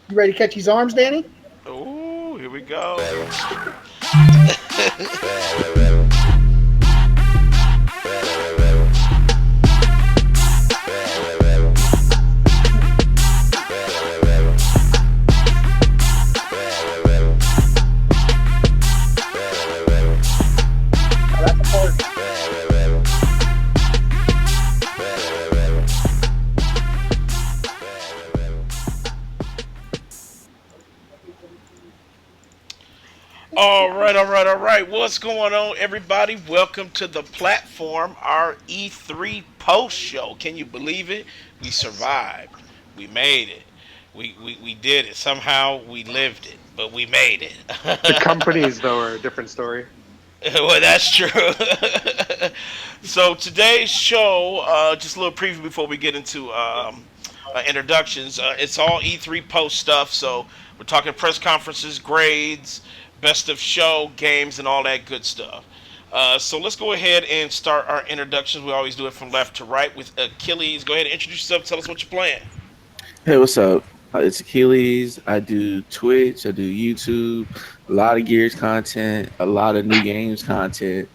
You ready to catch these arms, Danny? Oh, here we go. Now that's a party. All right, all right, all right. What's going on, everybody? Welcome to the platform, our E3 post show. Can you believe it? We survived. We made it. We did it. Somehow we lived it, but we made The it. companies, though, are a different story. Well, that's true. So today's show, just a little preview before we get into introductions. It's all E3 post stuff. So we're talking press conferences, grades, best of show, games, and all that good stuff. So let's go ahead and start our introductions. We always do it from left to right with Achilles. Go ahead and introduce yourself. Tell us what you're playing. Hey, what's up? It's Achilles. I do Twitch. I do YouTube. A lot of Gears content. A lot of new games content.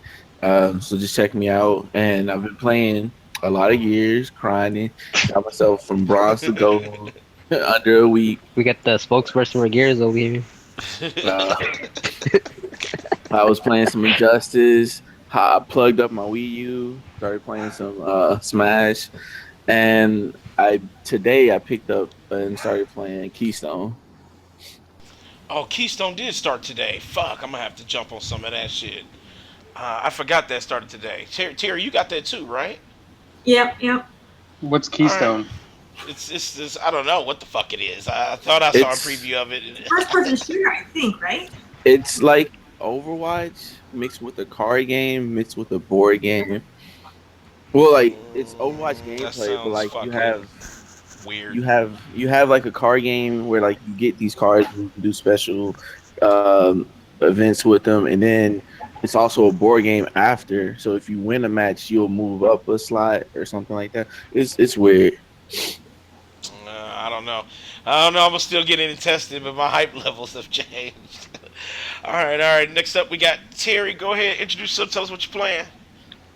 So just check me out. And I've been playing a lot of Gears, grinding. Got myself from bronze to gold under a week. We got the spokesperson for Gears over here. Uh, I was playing some Injustice. I plugged up my Wii U. Started playing some Smash. And I today I picked up and started playing Keystone. Oh, Keystone did start today. Fuck, I'm gonna have to jump on some of that shit. I forgot that started today. Terry, you got that too, right? Yep, yep. What's All right. Keystone? It's I don't know what the fuck it is. I thought I saw a It's preview of it. First person shooter, I think, right? it's like Overwatch mixed with a card game, mixed with a board game. Well, like it's Overwatch That gameplay, but sounds like you fucking have weird. you have like a card game where like you get these cards and you can do special um, events with them, and then it's also a board game after. So if you win a match, you'll move up a slot or something like that. It's weird. I don't know. I don't know. I'm still getting it tested, but my hype levels have changed. All right, all right. Next up, we got Terry. Go ahead, introduce yourself. Tell us what you're playing.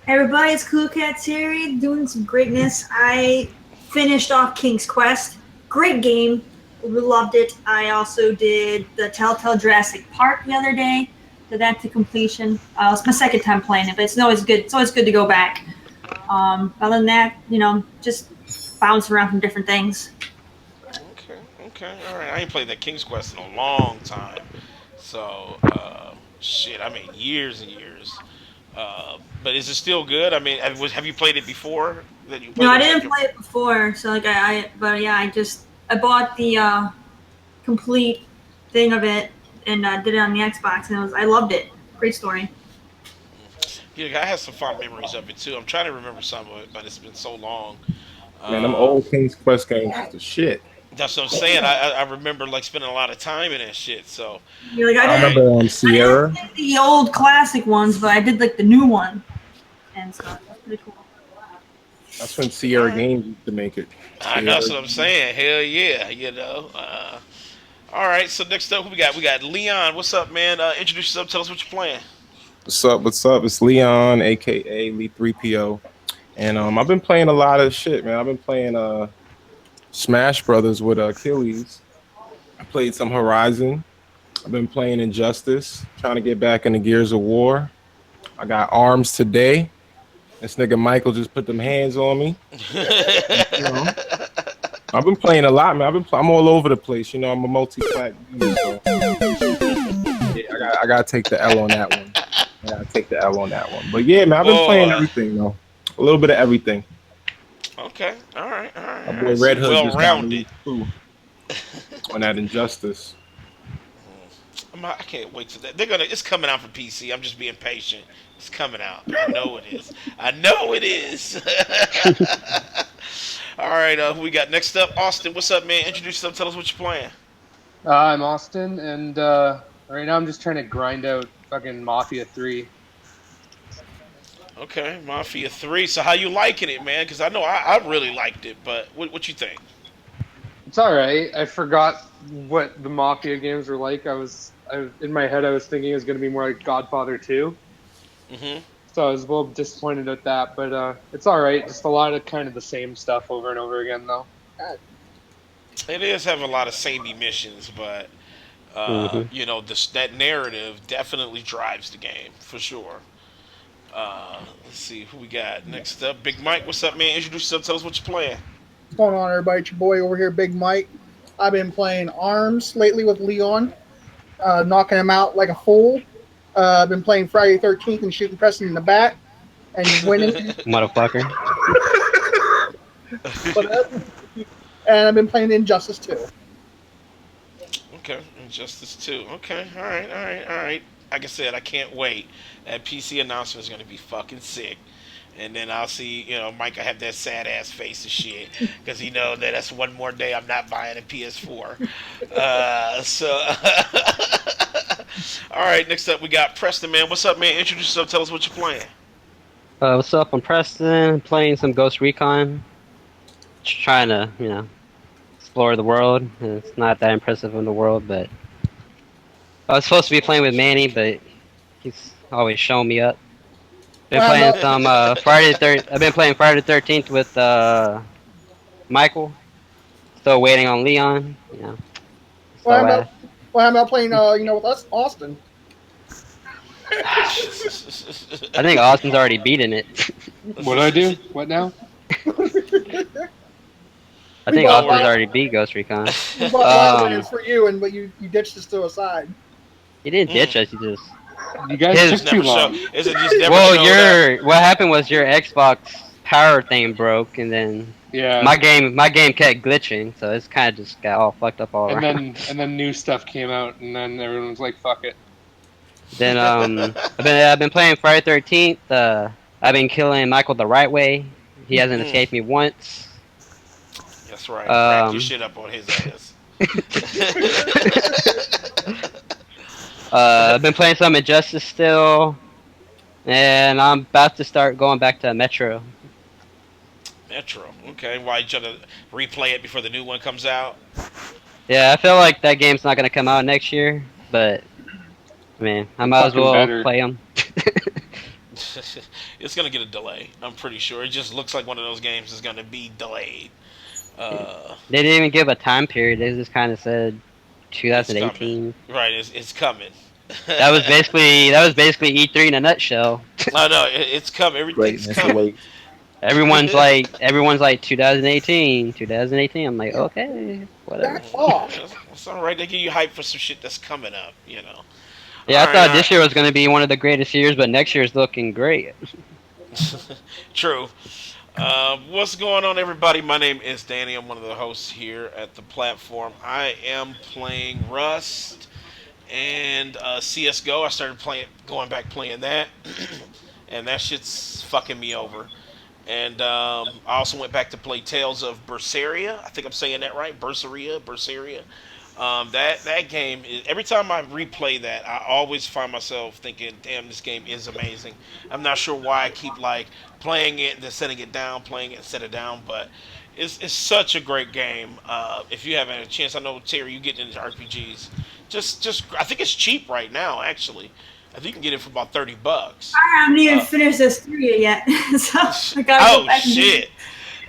Hey everybody, it's Cool Cat Terry doing some greatness. I finished off King's Quest. Great game. We loved it. I also did the Telltale Jurassic Park the other day. Did that to completion. It's my second time playing it, but it's always good. It's always good to go back. Other than that, just bounce around from different things. Okay, okay. All right. I ain't played that King's Quest in a long time. So, shit. I mean, years and years. But is it still good? I mean, have you played it before? That you No, played I it like didn't play it before, so like but yeah, I bought the complete thing of it and did it on the Xbox, and I loved it. Great story. yeah, I have some fond memories of it too. I'm trying to remember some of it, but it's been so long. Man, them Um, old King's Quest games is the shit. that's what I'm saying. I remember like spending a lot of time in that shit. So, You're like, all I right. remember I didn't Sierra. play the old classic ones, but I did like the new one and stuff. That's pretty cool. That's when All Sierra right. Games used to make it. I know Sierra. that's what I'm saying. Hell yeah, you know. All right. So next up, who we got? We got Leon. What's up, man? Introduce yourself. Tell us what you're playing. What's up? What's up? It's Leon, aka Lee 3PO, and I've been playing a lot of shit, man. I've been playing Smash Brothers with Achilles. I played some Horizon. I've been playing Injustice, trying to get back into Gears of War. I got Arms today. This nigga Michael just put them hands on me. You know, I've been playing a lot, man. I'm all over the place. You know, I'm a multi-plat user, so yeah, I gotta take the L on that one. I gotta take the L on that one. But yeah, man, I've been playing Boy. everything though. A little bit of everything. Okay. All right. All My right. All boy right. So Red you Hood well just got me rounded. too on that Injustice. I can't wait till that. They're gonna. It's coming out for PC. I'm just being patient. It's coming out. I know it is. I know it is. All right. Who we got next up? Austin. What's up, man? Introduce yourself. Tell us what you're playing. I'm Austin, and right now I'm just trying to grind out fucking Mafia 3. Okay, Mafia 3. So how you liking it, man? Because I know I really liked it, but what you think? It's all right. I forgot what the Mafia games were like. In my head, I was thinking it was going to be more like Godfather 2. Hmm. So I was a little disappointed at that, but it's all right. Just a lot of kind of the same stuff over and over again, though. It is have a lot of samey missions, but Hmm. this that narrative definitely drives the game for sure. Let's see who we got next up. Big Mike, what's up, man? Introduce yourself. Tell us what you're playing. What's going on, everybody? It's your boy over here, Big Mike. I've been playing Arms lately with Leon, knocking him out like a fool. I've been playing Friday 13th and shooting Preston in the back and winning. Motherfucker. But, and I've been playing Injustice 2. Okay, Injustice 2. Okay, all right, all right, all right. Like I said, I can't wait. That PC announcement is going to be fucking sick. And then I'll see, Mike, I have that sad ass face and shit. Because he know that that's one more day I'm not buying a PS4. All right, next up we got Preston, man. What's up, man? Introduce yourself. Tell us what you're playing. What's up? I'm Preston. Playing some Ghost Recon. Just trying to, explore the world. It's not that impressive in the world, but I was supposed to be playing with Manny, but he's always showing me up. Been Well, playing no. some I've been playing Friday the 13th with Michael. Still waiting on Leon. Well, So, how about playing, with us, Austin? I think Austin's already beaten it. What do I do? What now? I think bought Austin's Wild- already beat Ghost Recon. We bought Wildlands for you, but you ditched us to a side. He didn't ditch us. He just. You guys His- took Just too never show. long. Is it just never Well, showed up? what happened was your Xbox power thing broke, and then Yeah. my game kept glitching, so it's kind of just got all fucked up all around. And then new stuff came out, and then everyone was like, "Fuck it." Then I've been playing Friday 13th. I've been killing Michael the right way. He hasn't escaped me once. That's right. Wrap your Um, shit up on his ass. I've been playing some Injustice still, and I'm about to start going back to Metro. Metro. Okay. Why you trying to replay it before the new one comes out? Yeah, I feel like that game's not gonna come out next year, but I mean, I might as Fucking well better. play them. It's gonna get a delay. I'm pretty sure. It just looks like one of those games is gonna be delayed. They didn't even give a time period. They just kind of said 2018. Right. It's coming. That was basically E3 in a nutshell. No, it's coming. Everything's Greatness coming. awaits. Everyone's like 2018. I'm like, okay, whatever. Back off. It's all right. They give you hype for some shit that's coming up. Yeah, I All thought right, this year was going to be one of the greatest years, but next year's looking great. True. What's going on, everybody? My name is Danny. I'm one of the hosts here at the platform. I am playing Rust and CS:GO. I started going back playing that, and that shit's fucking me over. And I also went back to play Tales of Berseria. I think I'm saying that right. Berseria. That game every time I replay that, I always find myself thinking, "Damn, this game is amazing." I'm not sure why I keep like playing it and then setting it down, playing it and set it down, but it's such a great game. If you haven't had a chance, I know Terry, you get into RPGs. Just I think it's cheap right now. Actually, I think you can get it for about $30. I haven't even finished Asteria yet, so I gotta go back and do Shit! it.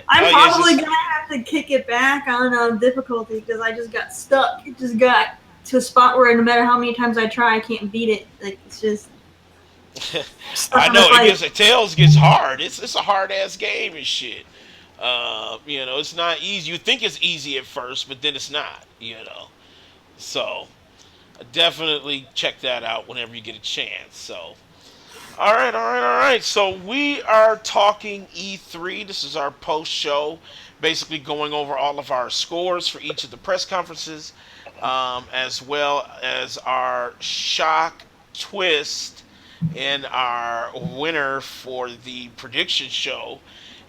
I'm Oh, yeah, probably it's just- gonna have to kick it back on difficulty because I just got stuck. It just got to a spot where no matter how many times I try, I can't beat it. Like it's just. stuck I on the know fight. Tales gets hard. It's a hard ass game and shit. It's not easy. You think it's easy at first, but then it's not. So definitely check that out whenever you get a chance. So. All right. So we are talking E3. This is our post show, basically going over all of our scores for each of the press conferences, as well as our shock, twist, and our winner for the prediction show.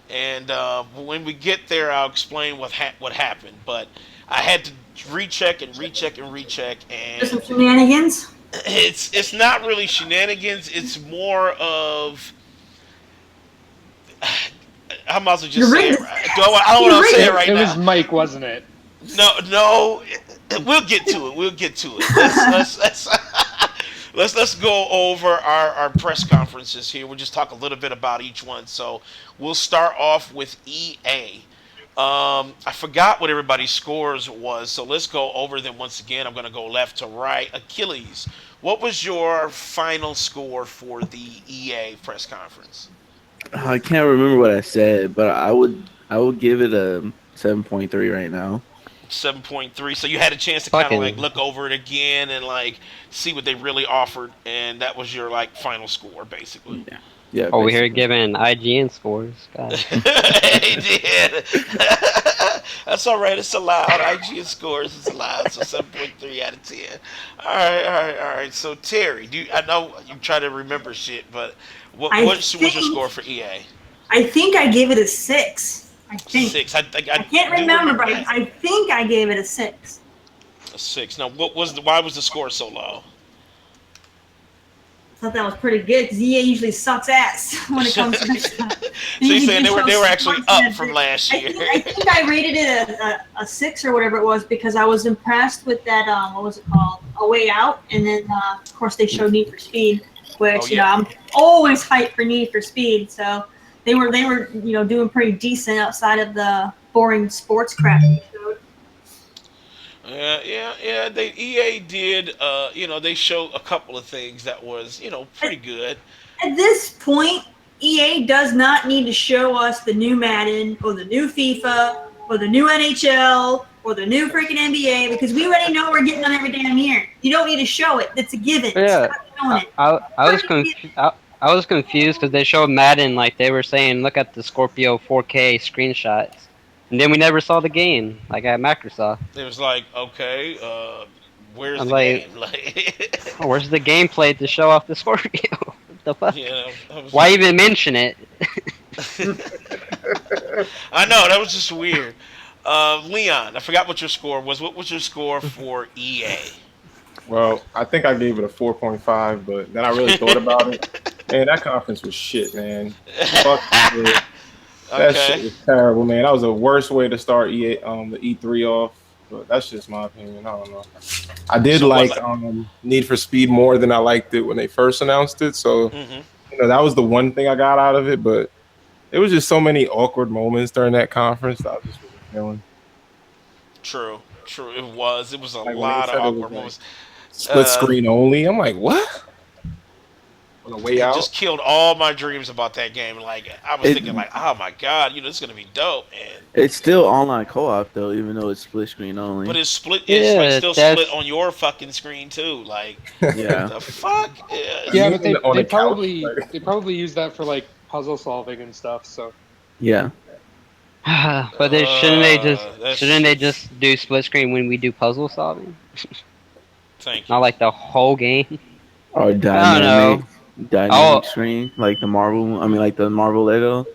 And when we get there, I'll explain what happened. But I had to recheck, and Just some shenanigans. it's not really shenanigans. It's more of I might as well just say it. I don't want to say it right It now. was Mike, wasn't it? No. We'll get to it. We'll get to it. Let's go over our press conferences here. We'll just talk a little bit about each one. So we'll start off with EA. I forgot what everybody's scores was, so let's go over them once again. I'm going to go left to right. Achilles, what was your final score for the EA press conference? I can't remember what I said, but I would give it a 7.3 right now. 7.3. So you had a chance to kind of like Fucking look over it again and like see what they really offered, and that was your like final score, basically. Yeah, yeah, over here basically. giving IGN scores. God. He did. That's all right. It's allowed. IG scores is allowed. So 7.3 out of 10. All right. So Terry, I know you try to remember shit, but I what's your score think for EA? I think I gave it a 6. I think. 6. I I can't do remember, remember but that. I think I gave it a 6. A 6. Now, why was the score so low? I thought that was pretty good because EA usually sucks ass when it comes to this stuff. They So you're usually saying just they show were actually sports up and from last year? I think I rated it a 6 or whatever it was because I was impressed with that what was it called, A Way Out, and then of course they showed Need for Speed, Oh which yeah. I'm always hyped for Need for Speed. So they were doing pretty decent outside of the boring sports crap they showed. Yeah. They EA did. They showed a couple of things that was At, pretty good. at this point, EA does not need to show us the new Madden or the new FIFA or the new NHL or the new freaking NBA because we already know we're getting them every damn year. You don't need to show it. It's a given. Yeah, Stop showing it. I was Freaking given. confused. I was confused because they showed Madden like they were saying, "Look at the Scorpio 4K screenshots," and then we never saw the game like at Microsoft. It was like, okay, where's I'm the like, game? Like, "Where's the gameplay to show off the Scorpio?" What the fuck? that was Why just even weird. mention it? I know that was just weird. Leon, I forgot what your score was. What was your score for EA? Well, I think I gave it a 4.5, but then I really thought about it. Man, that conference was shit, man. Fuck it. That shit Okay. was terrible, man. That was the worst way to start the E3 off. But that's just my opinion. I don't know. I did So what? like Need for Speed more than I liked it when they first announced it. So Hmm. that was the one thing I got out of it. But it was just so many awkward moments during that conference that I just wasn't feeling. True. True. It was. It was a Like when they lot of said it was awkward like moments. split Uh, screen only, I'm like, what? On the way it out? just killed all my dreams about that game. Like I was It thinking, like, oh my god, this is gonna be dope. And it's still online co-op though, even though it's split screen but only. it's split. It's like Yeah, still split that's on your fucking screen too. Like Yeah, the fuck. Yeah, You but It's, mean they on they a couch? probably Like, they probably use that for like puzzle solving and stuff. So yeah. but they that shouldn't they shit's. just do split screen when we do puzzle solving? Thank Not you. like the whole game. Or I don't know. dynamic Oh screen like the Marvel. I mean, like the Marvel Lego.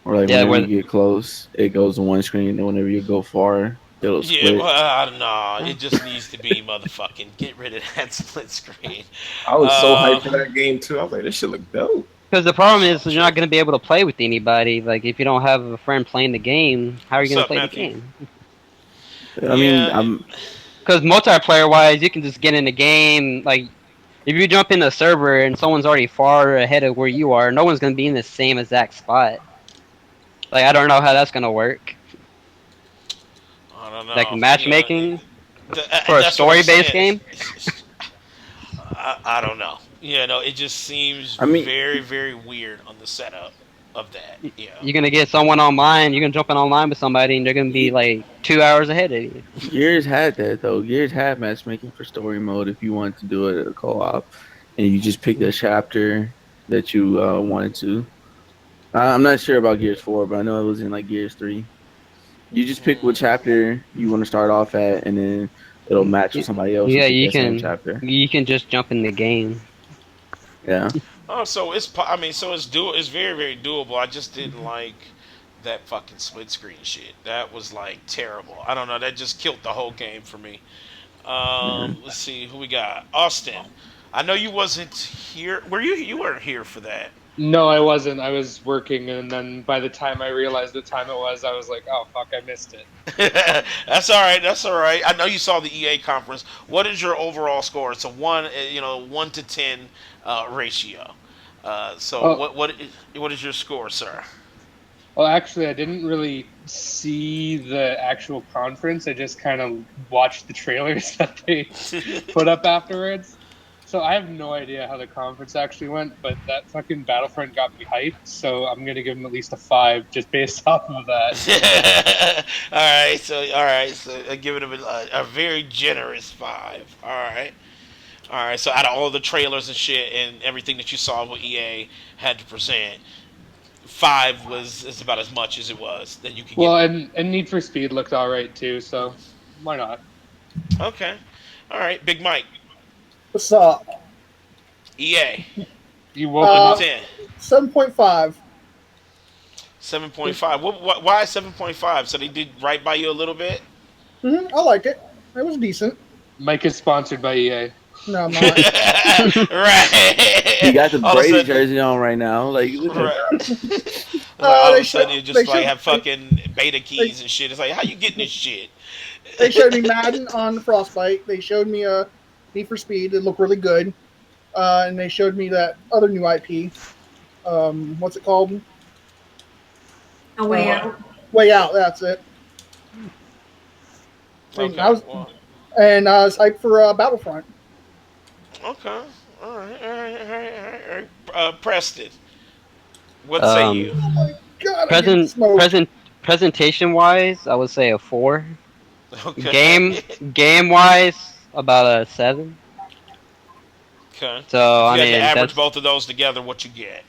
Or like yeah, whenever where you get close, it goes to one screen, and whenever you go far, it'll Yeah, well, split. I don't know. It just needs to be motherfucking get rid of that split screen. I was so Uh, hyped for that game too. I was like, this shit look dope. because the problem is you're not true. going to be able to play with anybody. Like if you don't have a friend playing the game, how are you What's going to up, play the Matthew? game? I mean, Yeah, I'm Because multiplayer wise, you can just get in the game. Like if you jump in a server and someone's already far ahead of where you are, no one's going to be in the same exact spot. Like I don't know how that's going to work. I don't Like know. matchmaking for And a that's what I'm story based saying. game. I don't know. It just seems I mean, very, very weird on the setup of that. Yeah. You're gonna get someone online. You're gonna jump in online with somebody, and they're gonna be Ge- like 2 hours ahead of you. Gears had that though. Gears had matchmaking for story mode if you wanted to do it at a co-op, and you just picked a chapter that you wanted to. I'm not sure about Gears 4, but I know it was in like Gears 3. You just pick what Mm. chapter you want to start off at, and then it'll match with somebody else who Yeah, picked that same chapter. you can just jump in the game. Yeah. Oh, so I mean, so it's It's very, very doable. I just didn't like that fucking split screen shit. That was like terrible. I don't know. That just killed the whole game for me. Yeah. Let's see who we got. Austin. I know you wasn't here. Were you? You weren't here for that. No, I wasn't. I was working, and then by the time I realized what time it was, I was like, "Oh fuck, I missed it." That's all right. That's all right. I know you saw the EA conference. What is your overall score? It's a 1 to 10 ratio. So Oh, what is your score, sir? well, actually, I didn't really see the actual conference. I just kind of watched the trailers that they put up afterwards. So I have no idea how the conference actually went, but that fucking Battlefront got me hyped. So I'm gonna give them at least a 5 just based off of that. All right. So giving him a very generous 5. All right. All right. So out of all the trailers and shit and everything that you saw what EA had to present, 5 is about as much as it was that you could give Well, it. and Need for Speed looked all right too, so why not? Okay. All right. Big Mike. What's up? EA. You woke One him to up. 10. 7.5. 7.5. Why 7.5? So they did right by you a little bit. I like it. It was decent. Mike is sponsored by EA. No, I'm not. He Right. got the All of a Brady sudden, jersey on right now. Like, look at right. Like all of They a sudden show, you they just like show, have fucking beta they, keys and shit. It's like how you getting this shit? they showed me Madden on Frostbite. They showed me Need for Speed. It looked really good. And they showed me that other new IP. What's it called? A way Uh, out. Way Out. That's it. And I Okay. was Well. hyped for Battlefront. Okay. All right. All right. All right. All right. All right. Preston, what say you? Um, Oh my god, I'm getting present smoked. presentation wise, I would say a 4. Game Okay. game wise, about a 7. Okay. So If I you had to mean, average that's both of those together, what you get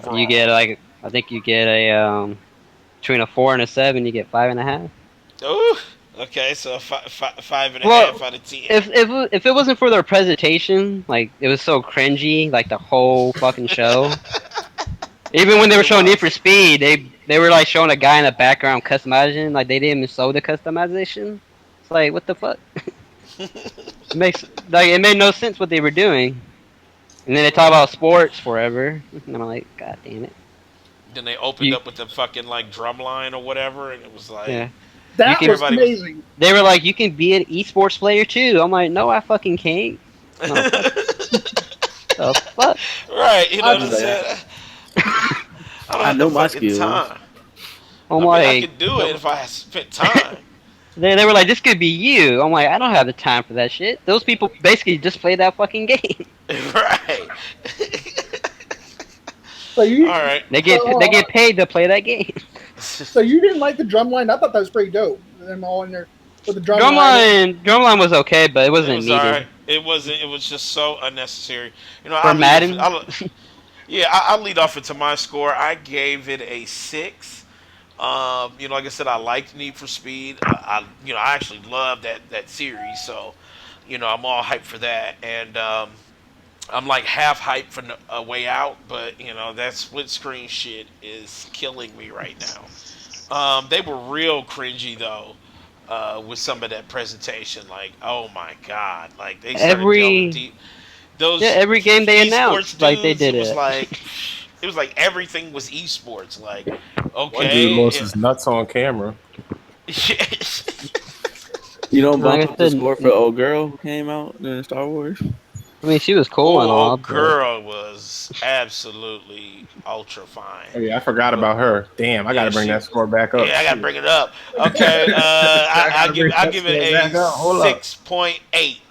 you overall? get like I think you get a between a 4 and a 7, you get 5.5. Ooh. Okay. So five and a Well, half out of 10. if it wasn't for their presentation, like it was so cringy, like the whole fucking show. Even when they were It showing Need for was. Speed, they were like showing a guy in the background customizing, like they didn't even show the customization. It's like what the fuck? It made no sense what they were doing. And then they talk Right. about sports forever, and I'm like, God damn it! Then they opened You up with the fucking like drum line or whatever, and it was like yeah, you That can. was everybody was. amazing. They were like, you can be an esports player too. I'm like, no, I fucking can't. No, fuck the fuck. Right, you know I what I'm this. Like, saying? I don't I have the know my fucking skills. time. I'm I mean, I like, could do it if I had spent time. they were like, this could be you. I'm like, I don't have the time for that shit. Those people basically just play that fucking game. Right. so you All right. They get paid to play that game. so you didn't like the drum line? I thought that was pretty dope. Them all in there with the drum line. Drumline was okay, but it It wasn't was all right. needed It wasn't. It was just so unnecessary. You know, for Madden. Yeah, I'll lead off into my score. I gave it a 6. Like I said, I liked Need for Speed. I actually love that series. So, I'm all hyped for that, and I'm like half hyped for a Way Out. But that split screen shit is killing me right now. They were real cringy though, with some of that presentation. Like, oh my god, like they started delving every deep. Those every game they esports announced, like they dudes, did it. it was like everything was esports. Like, One dude okay, lost his nuts on camera. You don't Like bump I up the said, score for old girl who came out in Star Wars. I mean, she was cool and oh, all, but girl was absolutely ultra fine. Oh yeah, I forgot But about her. Damn, I got yeah, to bring she that score back up. Yeah, I gotta Shit. bring it up. Okay, I gotta bring I'll that give it score a back up. Hold up. 6.8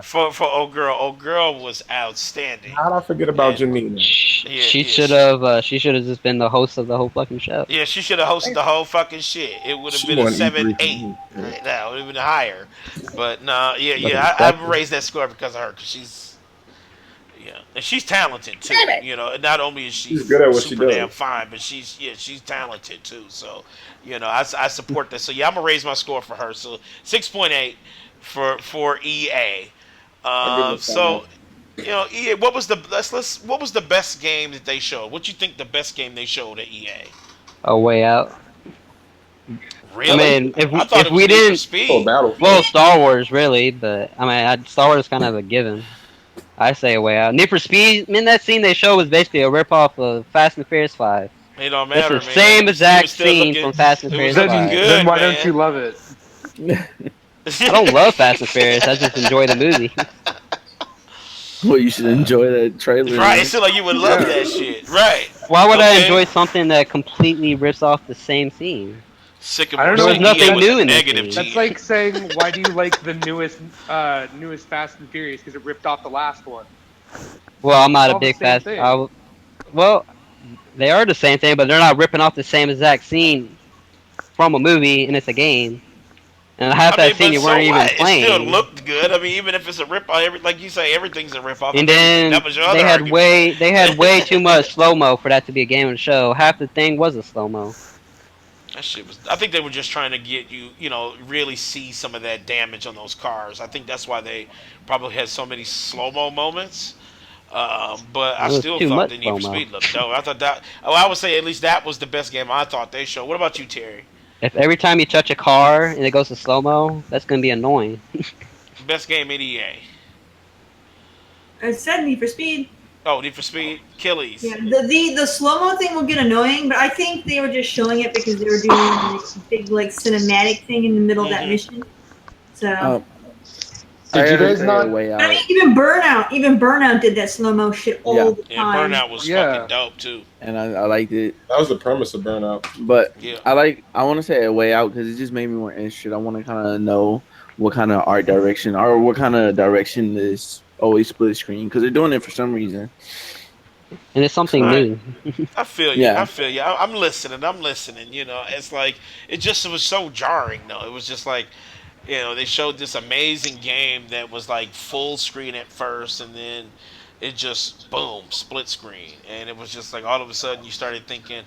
for old girl. Old girl was outstanding. How'd I forget about And Janina? yeah, yeah, she should have just been the host of the whole fucking show. yeah, she should have hosted the whole fucking shit. It would have She been a won 7, E3 for 8 me. right now. It would have been higher. But no, yeah, Better yeah, I respect her. raised that score because of her. Because and she's talented too. Damn it! And not only is she She's good at what she super damn does. fine, but she's talented too. So, I support that. So yeah, I'm gonna raise my score for her. So 6.8 for EA. I give it So five. EA, what was the best game that they showed? What you think the best game they showed at EA? A way out. I Really? mean, I thought if it was we Need for didn't, Oh, Speed. Battlefield. well, Star Wars really, but I mean, Star Wars is kind of a given. I say A Way Out. Need for Speed, man, that scene they showed was basically a ripoff of Fast and Furious 5. It don't That's the matter, man. same It was exact still scene looking. from Fast and It was Furious looking 5. Then good, why don't you man. love it? I don't love Fast and Furious. I just enjoy the movie. Well, you should enjoy that trailer. Right, it Then. seemed like you would love Yeah. that shit. Right. Why would I Okay. enjoy something that completely rips off the same scene? I don't Sycamore know. There was City nothing with new a in this negative scene. G. That's like saying, why do you like the newest Fast and Furious? Because it ripped off the last one. Well, I'm It's not a all the big same Fast. thing. Well, they are the same thing, but they're not ripping off the same exact scene from a movie, and it's a game. And half I that mean, scene but you so weren't even what? It still playing. looked good. I mean, even if it's a rip off, like you say, everything's a rip off And of everything. then That was your other argument. they had way too much slow mo for that to be a game and show. Half the thing was a slow mo. That shit was. I think they were just trying to get you, really see some of that damage on those cars. I think that's why they probably had so many slow mo moments. But It I was still too thought much the Need slow for mo. Speed looked dope. I thought that. Oh, I would say at least that was the best game I thought they showed. What about you, Terry? If every time you touch a car and it goes to slow mo, that's gonna be annoying. Best game in EA. I said Need for Speed. Oh, Need for Speed, Achilles. Yeah, the slow mo thing will get annoying, but I think they were just showing it because they were doing like a big like cinematic thing in the middle of that Mhm. mission. So, Um, I Did you gotta guys say A not? Way I mean, Out. even Burnout did that slow mo shit all Yeah. the Yeah, time. Burnout was Yeah. fucking dope too. And I liked it, That was the premise of Burnout. but Yeah. I want to say A Way Out because it just made me more interested. I want to kind of know what kind of art direction or what kind of direction this always split screen because they're doing it for some reason. And it's something All right. new. I feel you. I Yeah, feel you. I'm listening. I'm listening. It's like it just was so jarring. Though it was just like, they showed this amazing game that was like full screen at first, and then it just boom split screen, and it was just like all of a sudden you started thinking,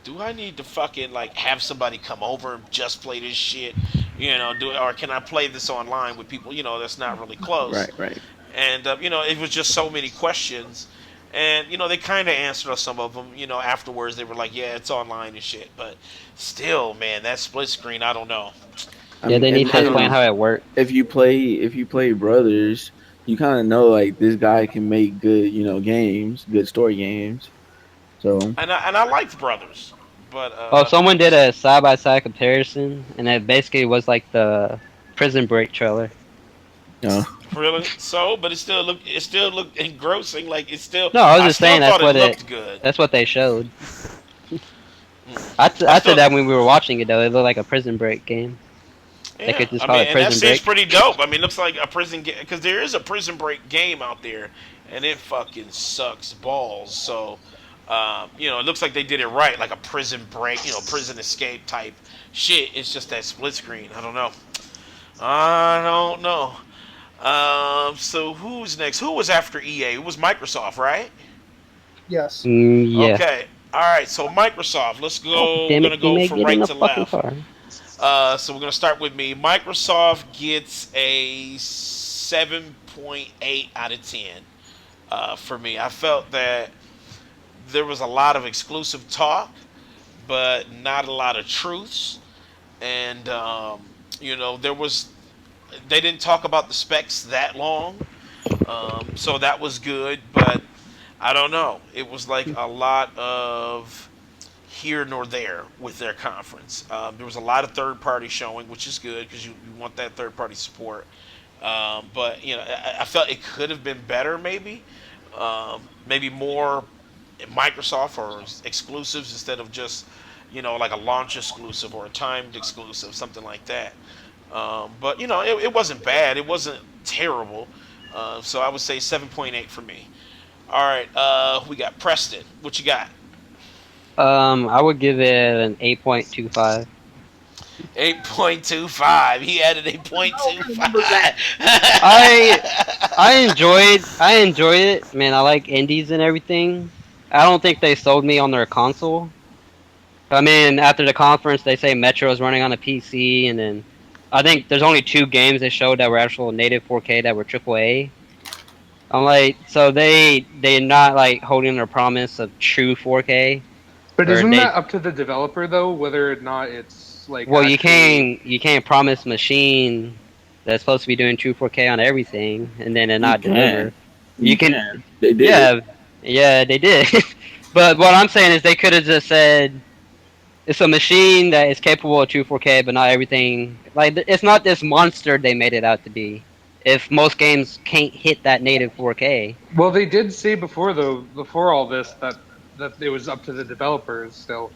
do I need to fucking like have somebody come over and just play this shit? Or can I play this online with people? That's not really close. right. And it was just so many questions, and they kind of answered us some of them. Afterwards they were like, yeah, it's online and shit, but still, man, that split screen, I don't know. Yeah, they need to and explain how it works. if you play Brothers, you kind of know like this guy can make good games, good story games. So And I liked Brothers, but Oh, someone did a side by side comparison, and it basically was like the Prison Break trailer. really, but it still looked engrossing. Like it's still, No, I was I just still saying thought it looked good. that's what they showed. Mm. I still, said that when we were watching it though. It looked like a Prison Break game. They Yeah, could just I call mean, it and that Prison seems Break. pretty dope. I mean, it looks like a prison game because there is a Prison Break game out there, and it fucking sucks balls. So, it looks like they did it right, like a Prison Break, Prison Escape type shit. It's just that split screen. I don't know. I don't know. So who's next? Who was after EA? It was Microsoft, right? Yes. Yeah. Okay. All right. So Microsoft. Let's Oh, go. We're damn gonna it! You go may from get in right the to fucking left. car. So we're gonna start with me. Microsoft gets a 7.8 out of 10 for me. I felt that there was a lot of exclusive talk, but not a lot of truths. And there was they didn't talk about the specs that long, so that was good. But I don't know. It was like a lot of here nor there with their conference. There was a lot of third party showing, which is good because you want that third party support. But I felt it could have been better, maybe more Microsoft or exclusives instead of just like a launch exclusive or a timed exclusive, something like that. But it wasn't bad. It wasn't terrible. So I would say 7.8 for me. All right, we got Preston. What you got? I would give it an 8.25. 8.25. He added 8.25. I enjoyed it, man. I like indies and everything. I don't think they sold me on their console. I mean, after the conference, they say Metro is running on a PC, and then I think there's only 2 games they showed that were actual native 4K that were AAA. I'm like, so they're not like holding their promise of true 4K. But Or isn't they, that up to the developer though, whether or not it's like well, actually... you can't promise machine that's supposed to be doing true 4K on everything, and then it you not can. deliver. You can, They did yeah, it. yeah, they did. But what I'm saying is they could have just said it's a machine that is capable of true 4K, but not everything. Like it's not this monster they made it out to be. If most games can't hit that native 4K, Well, they did say before though, before all this, that it was up to the developers still,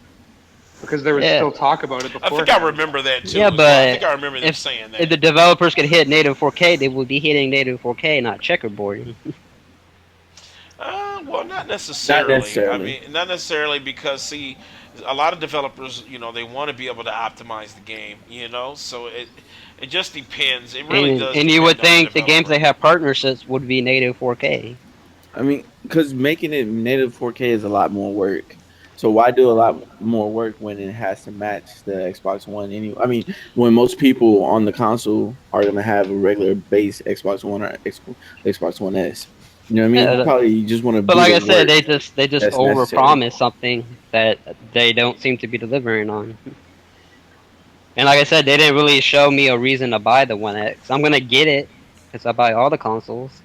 because there was yeah, still talk about it I think I beforehand. remember that yeah, too as well. I but think I remember them if saying if that. the developers could hit native 4K, they would be hitting native 4K, not checkerboard. Well, not Not necessarily. I necessarily. mean, not necessarily because see, a lot of developers, they want to be able to optimize the game. So it just depends. It really does And you would depend on the think the games developer. they have partnerships would be native 4K. I mean, because making it native 4K is a lot more work. So why do a lot more work when it has to match the Xbox One anyway? I mean, when most people on the console are gonna have a regular base Xbox One or Xbox One S. You know what I mean? Yeah, Probably you just want to but do like the I said, work they just that's necessary. overpromise something that they don't seem to be delivering on. And like I said, they didn't really show me a reason to buy the One X. I'm gonna get it because I buy all the consoles.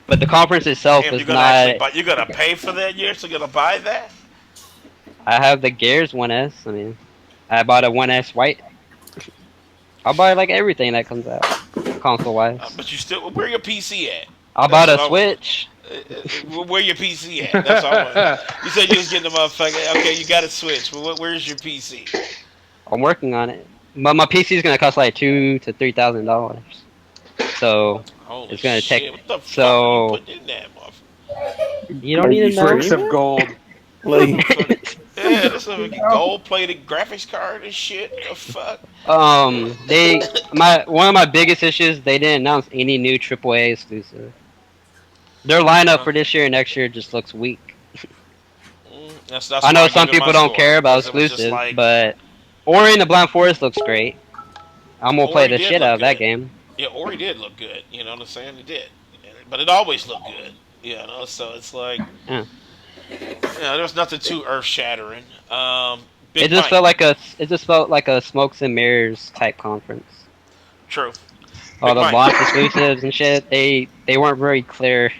But the conference itself Damn, you're is gonna actually not. buy. You're gonna pay for that. You're actually gonna buy that. I have the Gears One S. I mean, I bought a One S White. I'll buy like everything that comes out, console wise. But you still, where your PC at? I'll buy That's the what I want. Switch. Where your PC at? That's what I want. You said you was getting the motherfucker. Okay, you got to switch. But where's your PC? I'm working on it. But my PC is gonna cost like $2,000 to $3,000. So Holy it's gonna take. shit! What the fuck are you So putting in that motherfucker? you don't Like need to you know. Bricks of streaming? gold. Like Yeah, this is a gold plated graphics card and shit. The fuck? They my one of my biggest issues they didn't announce any new AAA exclusive. Their lineup Uh, for this year and next year just looks weak. that's I why know I gave some it my people don't score care about because it was just exclusives, like but Ori and the Blind Forest looks great. I'm gonna play Ori the did shit look out of that good. game. Yeah, Ori did look good. You know what I'm saying? It did, but it always looked good. So it's like Yeah. there's nothing too earth shattering. It Big just Mike, felt like a smokes and mirrors type conference. true. All Big the Mike, launch exclusives and shit, they weren't very clear.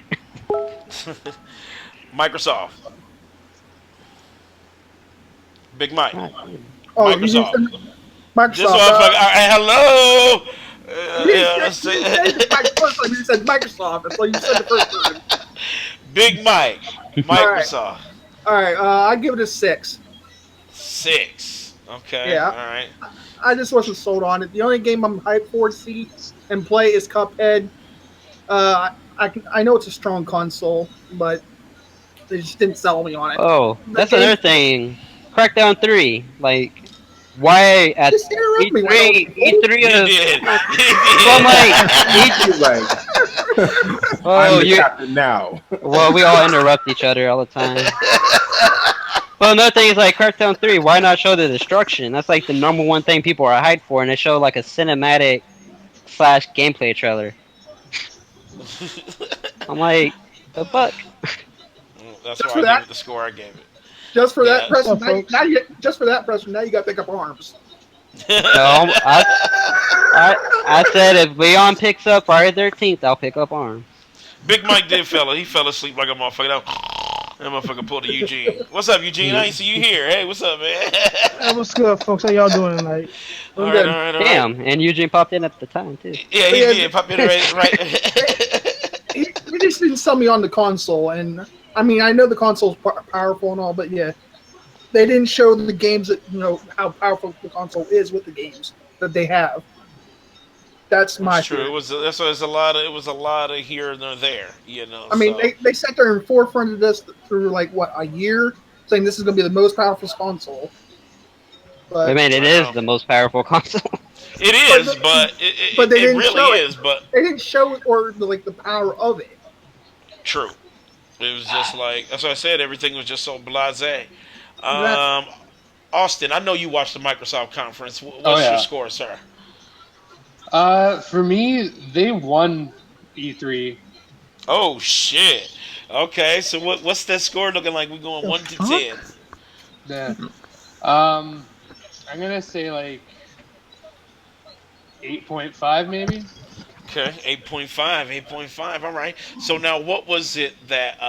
Microsoft. Big Mike, God, Oh, you didn't Microsoft. say This Microsoft. motherfucker. Hello. You didn't say the first time. You said Microsoft. That's what you said the first time. Big Mike, All right. Microsoft. All right. I give it a 6. 6. Okay. Yeah. All right. I just wasn't sold on it. The only game I'm hyped for to see and play is Cuphead. I know it's a strong console, but they just didn't sell me on it. oh, The that's game another thing. Crackdown 3, like, why at just interrupt me. Why don't E3, you? He E3 of, did. well, I'm like, You're like, oh, I'm the you, captain now. well, we all interrupt each other all the time. Well, another thing is like Crackdown 3, why not show the destruction? That's like the number one thing people are hyped for, and they show like a cinematic slash gameplay trailer. I'm like, the fuck? That's Just why for I gave that. it the score I gave it. Just for that, Yeah. Preston. What's up, Just for that, Preston. Now you got to pick up arms. No, I said if Leon picks up Friday 13th, I'll pick up arms. Big Mike did he fell asleep like a motherfucker. That motherfucker pulled a Eugene. What's up, Eugene? I ain't see you here. Hey, what's up, man? Hey, what's good, folks? How y'all doing tonight? all I'm right, good. all right, all right. Damn, and Eugene popped in at the time too. Yeah, he Yeah, did. Pop in right. He just didn't sell me on the console, and I mean I know the console's powerful and all, but yeah, they didn't show the games that how powerful the console is with the games that they have. That's my That's true. theory. It was a lot of here and there. I mean, So they sat there and forefronted this through like what, a year, saying this is going to be the most powerful console. I But mean, it I is know. the most powerful console. It is, but they it didn't really show it. is. But They didn't show it or the power of it. true. It was just like that's what I said. Everything was just so blasé. That's Austin, I know you watched the Microsoft conference. What's Oh, your yeah. score, sir? For me, they won E3. Oh shit. Okay, so what's that score looking like? We're going The 1 to fuck? 10. Yeah. I'm gonna say like 8.5 maybe. Okay, 8.5, 8.5. All right. So now, what was it that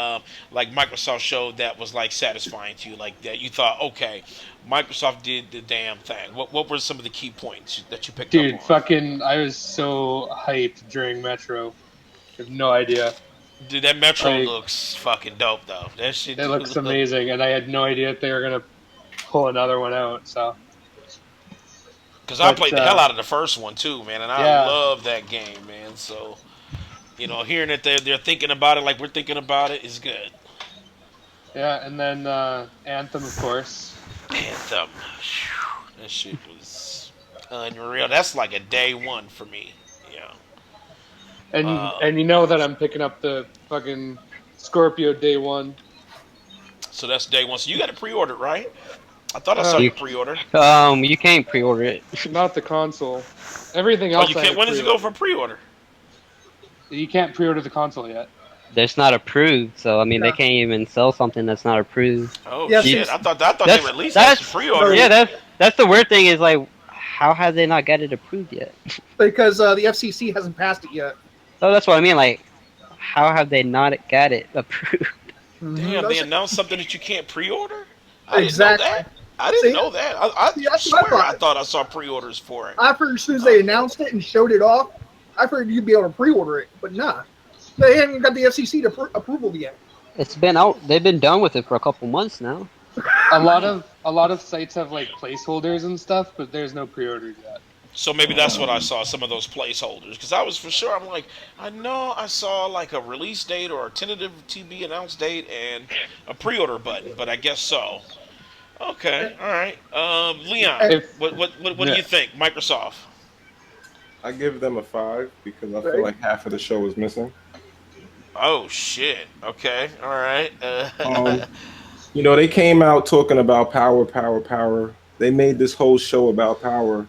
like Microsoft showed that was like satisfying to you, like that you thought, okay, Microsoft did the damn thing. What were some of the key points that you picked up Dude, on? fucking, I was so hyped during Metro. I have no idea. Dude, that Metro Like, looks fucking dope though. That shit it do looks look. amazing, and I had no idea if they were gonna pull another one out. So, Cause I but played the hell out of the first one too, man, and I yeah, love that game, man. So hearing that they're thinking about it like we're thinking about it is good. yeah, and then Anthem, of course. Anthem, that shit was unreal. That's like a day one for me. Yeah. Uh, And you know that I'm picking up the fucking Scorpio day one. so that's day one. So you got it pre-ordered, right? I thought I saw Uh, you You pre-order. you can't pre-order it. not the console. Everything Oh, else you I can't. have When does it go pre-ordered. for pre-order? You can't pre-order the console yet. That's not approved, so I mean they Yeah. can't even sell something that's not approved. Oh Yeah, You, shit! see, I thought they that's released that to that's pre-order. yeah that's the weird thing is like how have they not got it approved yet? because the FCC hasn't passed it yet. So that's what I mean. Like, how have they not got it approved? Damn, they That's- announced something that you can't pre-order. I didn't know exactly. that. I didn't See, know that. I see, that's what I swear I thought. thought I saw pre-orders for it. I figured as soon as they announced it and showed it off, I figured you'd be able to pre-order it, but nah, they haven't got the FCC to approval yet. It's been out. They've been done with it for a couple months now. A lot of sites have like placeholders and stuff, but there's no pre-orders yet. So maybe that's what I saw, some of those placeholders. Because I was for sure, I'm like, I know I saw like a release date or a tentative to be announced date and a pre-order button, but I guess so. Okay, all right. Leon, If what do you think, Microsoft? I give them a 5 because I Right. feel like half of the show is missing. Oh shit. Okay, all right. Um, they came out talking about power, power, power. They made this whole show about power,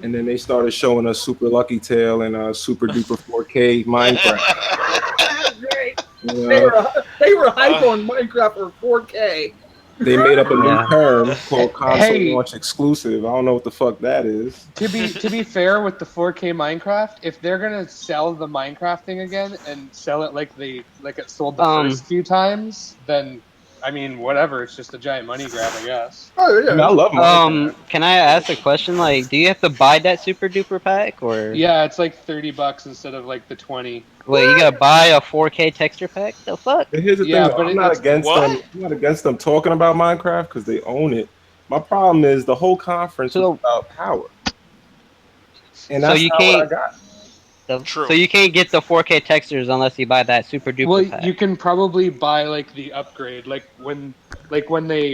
and then they started showing us Super Lucky Tail and Super Duper 4K Minecraft. Great. You They know, were hype on Minecraft for 4K. they made up a new Yeah. term called console Hey. launch exclusive. I don't know what the fuck that is. to be fair with the 4K Minecraft, if they're gonna sell the Minecraft thing again and sell it like it sold the first few times, then I mean whatever. It's just a giant money grab, I guess. Oh I mean, yeah. I love Minecraft. Can I ask a question? Like, do you have to buy that super duper pack, or Yeah, it's like $30 instead of like the 20. wait, you gotta buy a 4K texture pack? The fuck? But here's the Yeah, thing, but I'm not it's- against What? them. I'm not against them talking about Minecraft because they own it. My problem is the whole conference So- was about power, and So that's you not what I can't- got. True. So you can't get the 4K textures unless you buy that super duper Well, pack. you can probably buy like the upgrade, like when they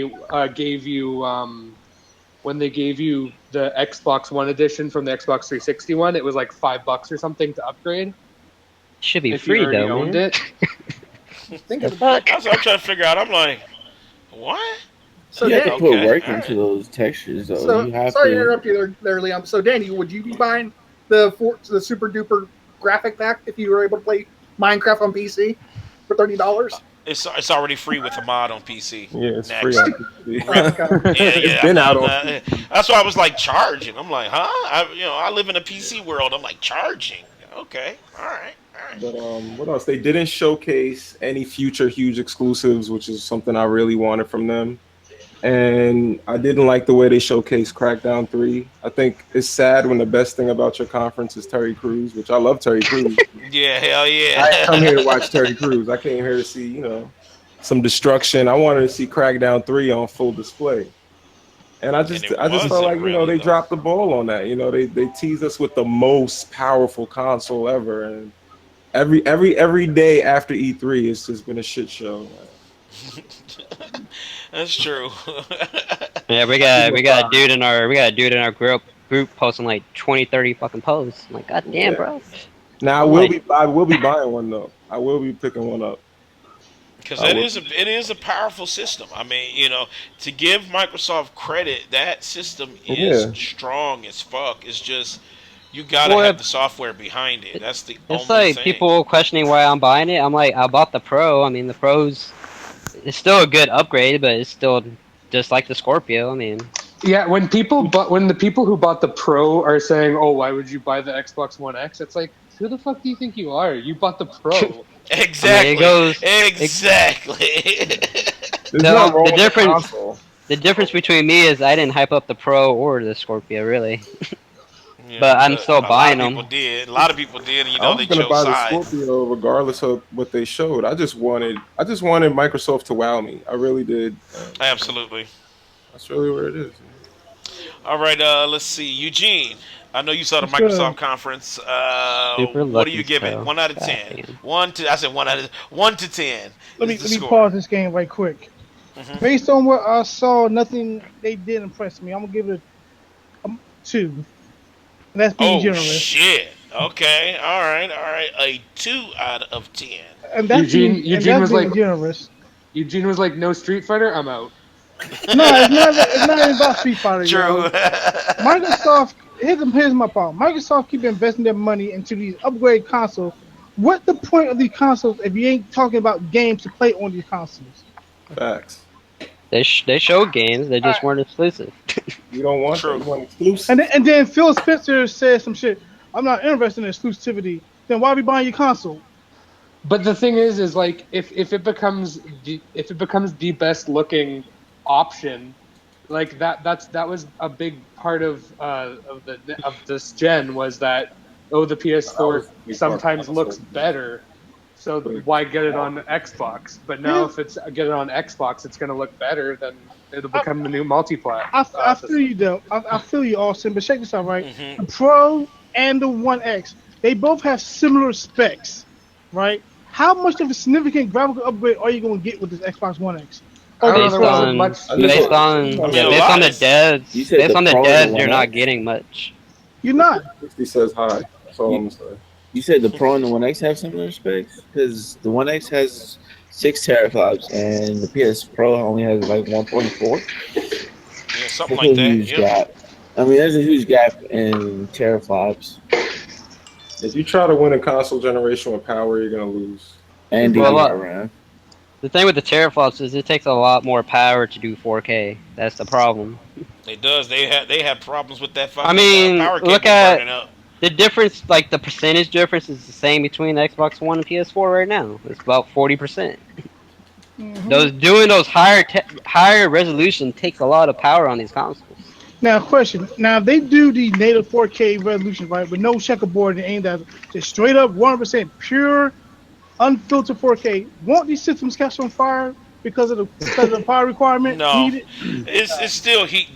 gave you the Xbox One edition from the Xbox 360 one. It was like $5 or something to upgrade Should be if free you already though, owned man. it. Think The of it. fuck? That's what I'm trying to figure out. I'm like, what? So, You have to Danny, put Okay, work alright. into those textures, though. so You have sorry to to. interrupt you there, Leon. So, Danny, would you be buying the super duper graphic pack if you were able to play Minecraft on PC for $30? It's already free with a mod on PC. Yeah, it's Next. free on PC. Yeah, been out on that's why I was like charging. I'm like, huh? I live in a PC world. I'm like charging. Okay, all right. But what else? They didn't showcase any future huge exclusives, which is something I really wanted from them. And I didn't like the way they showcased Crackdown 3. I think it's sad when the best thing about your conference is Terry Crews, which I love Terry Crews. Yeah, hell yeah. I didn't come here to watch Terry Crews. I came here to see, some destruction. I wanted to see Crackdown 3 on full display. And I just felt like, really, they though. dropped the ball on that. They teased us with the most powerful console ever. And every day after E3, it's just been a shit show. That's true. Yeah, we got a dude in our group posting like 20, 30 fucking posts. I'm like, god damn, Yeah. bro. Now I will be buying one though. I will be picking one up. Because it is a powerful system. I mean, to give Microsoft credit, that system is Yeah. strong as fuck. It's just you gotta Well, have the software behind it. That's the only It's like thing. people questioning why I'm buying it. I'm like, I bought the Pro. I mean, the Pro's it's still a good upgrade, but it's still just like the Scorpio. I mean, Yeah, when the people who bought the Pro are saying, "Oh, why would you buy the Xbox One X?" It's like, who the fuck do you think you are? You bought the Pro. I mean, it Exactly. goes. Exactly. There's nothing wrong The with the difference. console. The difference between me is I didn't hype up the Pro or the Scorpio, really. Yeah, But I'm but still a lot buying of people them. did. A lot of people did, and I was they gonna chose buy the sides. Scorpio regardless of what they showed. I just wanted Microsoft to wow me. I really did. And Absolutely. that's really what it is. All right, let's see. Eugene, I know you saw the What's good? Microsoft conference. Super What do lucky you give it? spell. 1 out of 10. Goddamn. I said 1 to 10 Let is me the let me score. pause this game right quick. Hmm. Based on what I saw, nothing they did impress me. I'm gonna give it a 2. And that's being Oh generous. shit. Okay. All right. A 2 out of 10. And that's Eugene being and Eugene that's was like being generous. Eugene was like, "No Street Fighter, I'm out." No, it's not even about Street Fighter, True. yo. Microsoft here's my problem. Microsoft keep investing their money into these upgrade consoles. What the point of these consoles if you ain't talking about games to play on these consoles? Facts. They showed games, they All just right. weren't exclusive. You don't want that. True. You want exclusive. And then Phil Spencer said some shit. I'm not interested in exclusivity. Then why be buying your console? But the thing is like if it becomes the best looking option, like that was a big part of this gen was that the That PS4 was a big part of the sometimes looks console. better, so But why get it on Xbox? But now Here's, if it's get it on Xbox, it's going to look better. Then it'll I, become the new multi-plat I feel system. you though. I feel you, Austin. But check this out, right? Hmm. The Pro and the One X, they both have similar specs, right? How much of a significant graphical upgrade are you going to get with this Xbox One X I over don't know. the There Based wasn't Pro? much. on I just based want, on I mean, yeah, a based on lot the is. You devs, said based the on the Pro and the devs, you're One not X. getting much. You're not. 60 says hi. That's all You, I'm saying. you said the Pro and the One X have similar specs because the One X has 6 teraflops and the PS Pro only has like 1.4. Yeah, something That's like a that. huge Yep. gap. I mean, there's a huge gap in teraflops If you try to win a console generation with power, you're gonna lose. and It's Well, a like lot. DDR RAM. The thing with the teraflops is it takes a lot more power to do 4K. That's the problem. It does. They have problems with that I fucking mean, power look cable at burning up. the difference. Like the percentage difference is the same between the Xbox One and PS4 right now. It's about 40%. mhm. Those higher resolution takes a lot of power on these consoles. Now, question. Now they do the native 4K resolution, right, with no checkerboard and any of that, just straight up 100% pure, unfiltered 4K. Won't these systems catch on fire because of the power requirement No, needed? it's still heat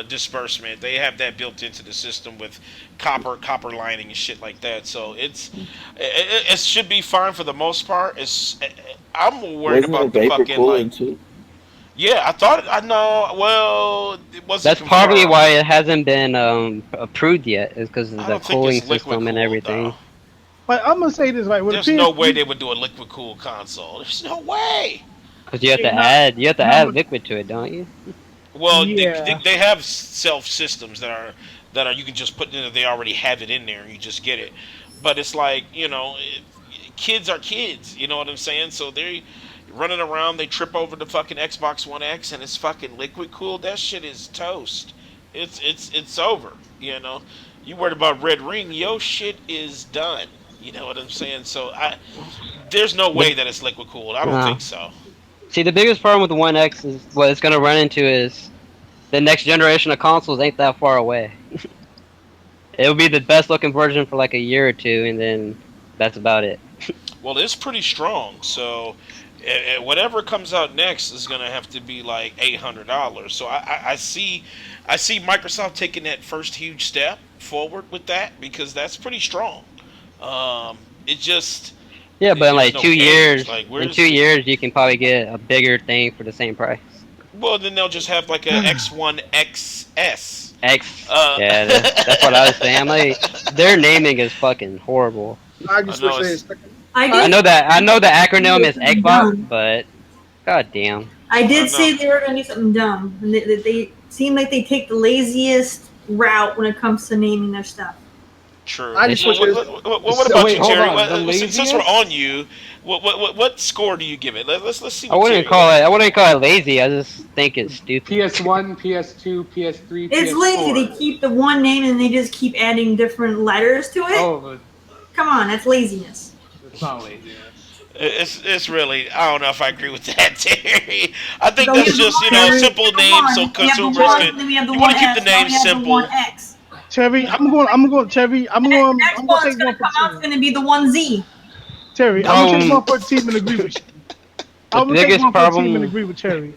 disbursement. They have that built into the system with copper lining and shit like that. So it should be fine for the most part. I'm more worried Wasn't it about the vapor fucking like. cooling too? Yeah, I know. Well, it wasn't That's probably confirmed. why it hasn't been approved yet. Is because of I the don't think cooling it's liquid system and cooled though. everything. But I'm gonna say this right with There's the no way PS, they would do a liquid cooled console. There's no way. Because you have to not not add with liquid to it, don't you? Well, yeah. they have self systems that are you can just put in. They already have it in there, and you just get it. But it's like kids are kids. You know what I'm saying? So they're running around. They trip over the fucking Xbox One X, and it's fucking liquid cooled. That shit is toast. It's over. You worried about red ring? Yo, shit is done. You know what I'm saying? So there's no The way that it's liquid cooled. I don't uh, think so. See, the biggest problem with the One X is what it's going to run into is the next generation of consoles ain't that far away. It'll be the best looking version for like a year or two, and then that's about it. Well, it's pretty strong. So whatever comes out next is gonna have to be like $800. So I see Microsoft taking that first huge step forward with that because that's pretty strong. It just Yeah, but in there's like no two games. years, Like in 2 years, you can probably get a bigger thing for the same price. well, then they'll just have like a X1 XS. Yeah, that's what I was saying. I'm like, their naming is fucking horrible. I I just wish know they. it's I I did. know the acronym is Something Xbox, dumb. but god damn. I I did know. say they were gonna do something dumb, and they seem like they take the laziest route when it comes to naming their stuff. True. I They just wish should. it was. What So, about wait, you, hold Terry? on. The Since we're laziness? on you, what score do you give it? Let's see I what wouldn't Terry. call it. I wouldn't call it lazy. I just think it's stupid. PS1, PS2, PS3, It's lazy. They PS4. keep the one name and they just keep adding different letters to it. Oh, but Come on, that's laziness. it's not laziness. It's really, I don't know if I agree with that, Terry. I think So we that's have the just, one, a we have simple the name so one, we have the consumers one, can. then we have the You one want to keep the S, now name we have the one simple. X. Terry, Terry, And the I'm next going one to that's take gonna one for come the out is team. gonna be the one Z. Terry, I'm going to take one for the team and agree with you. The I'm going to take biggest one for the team and problem. agree with Terry.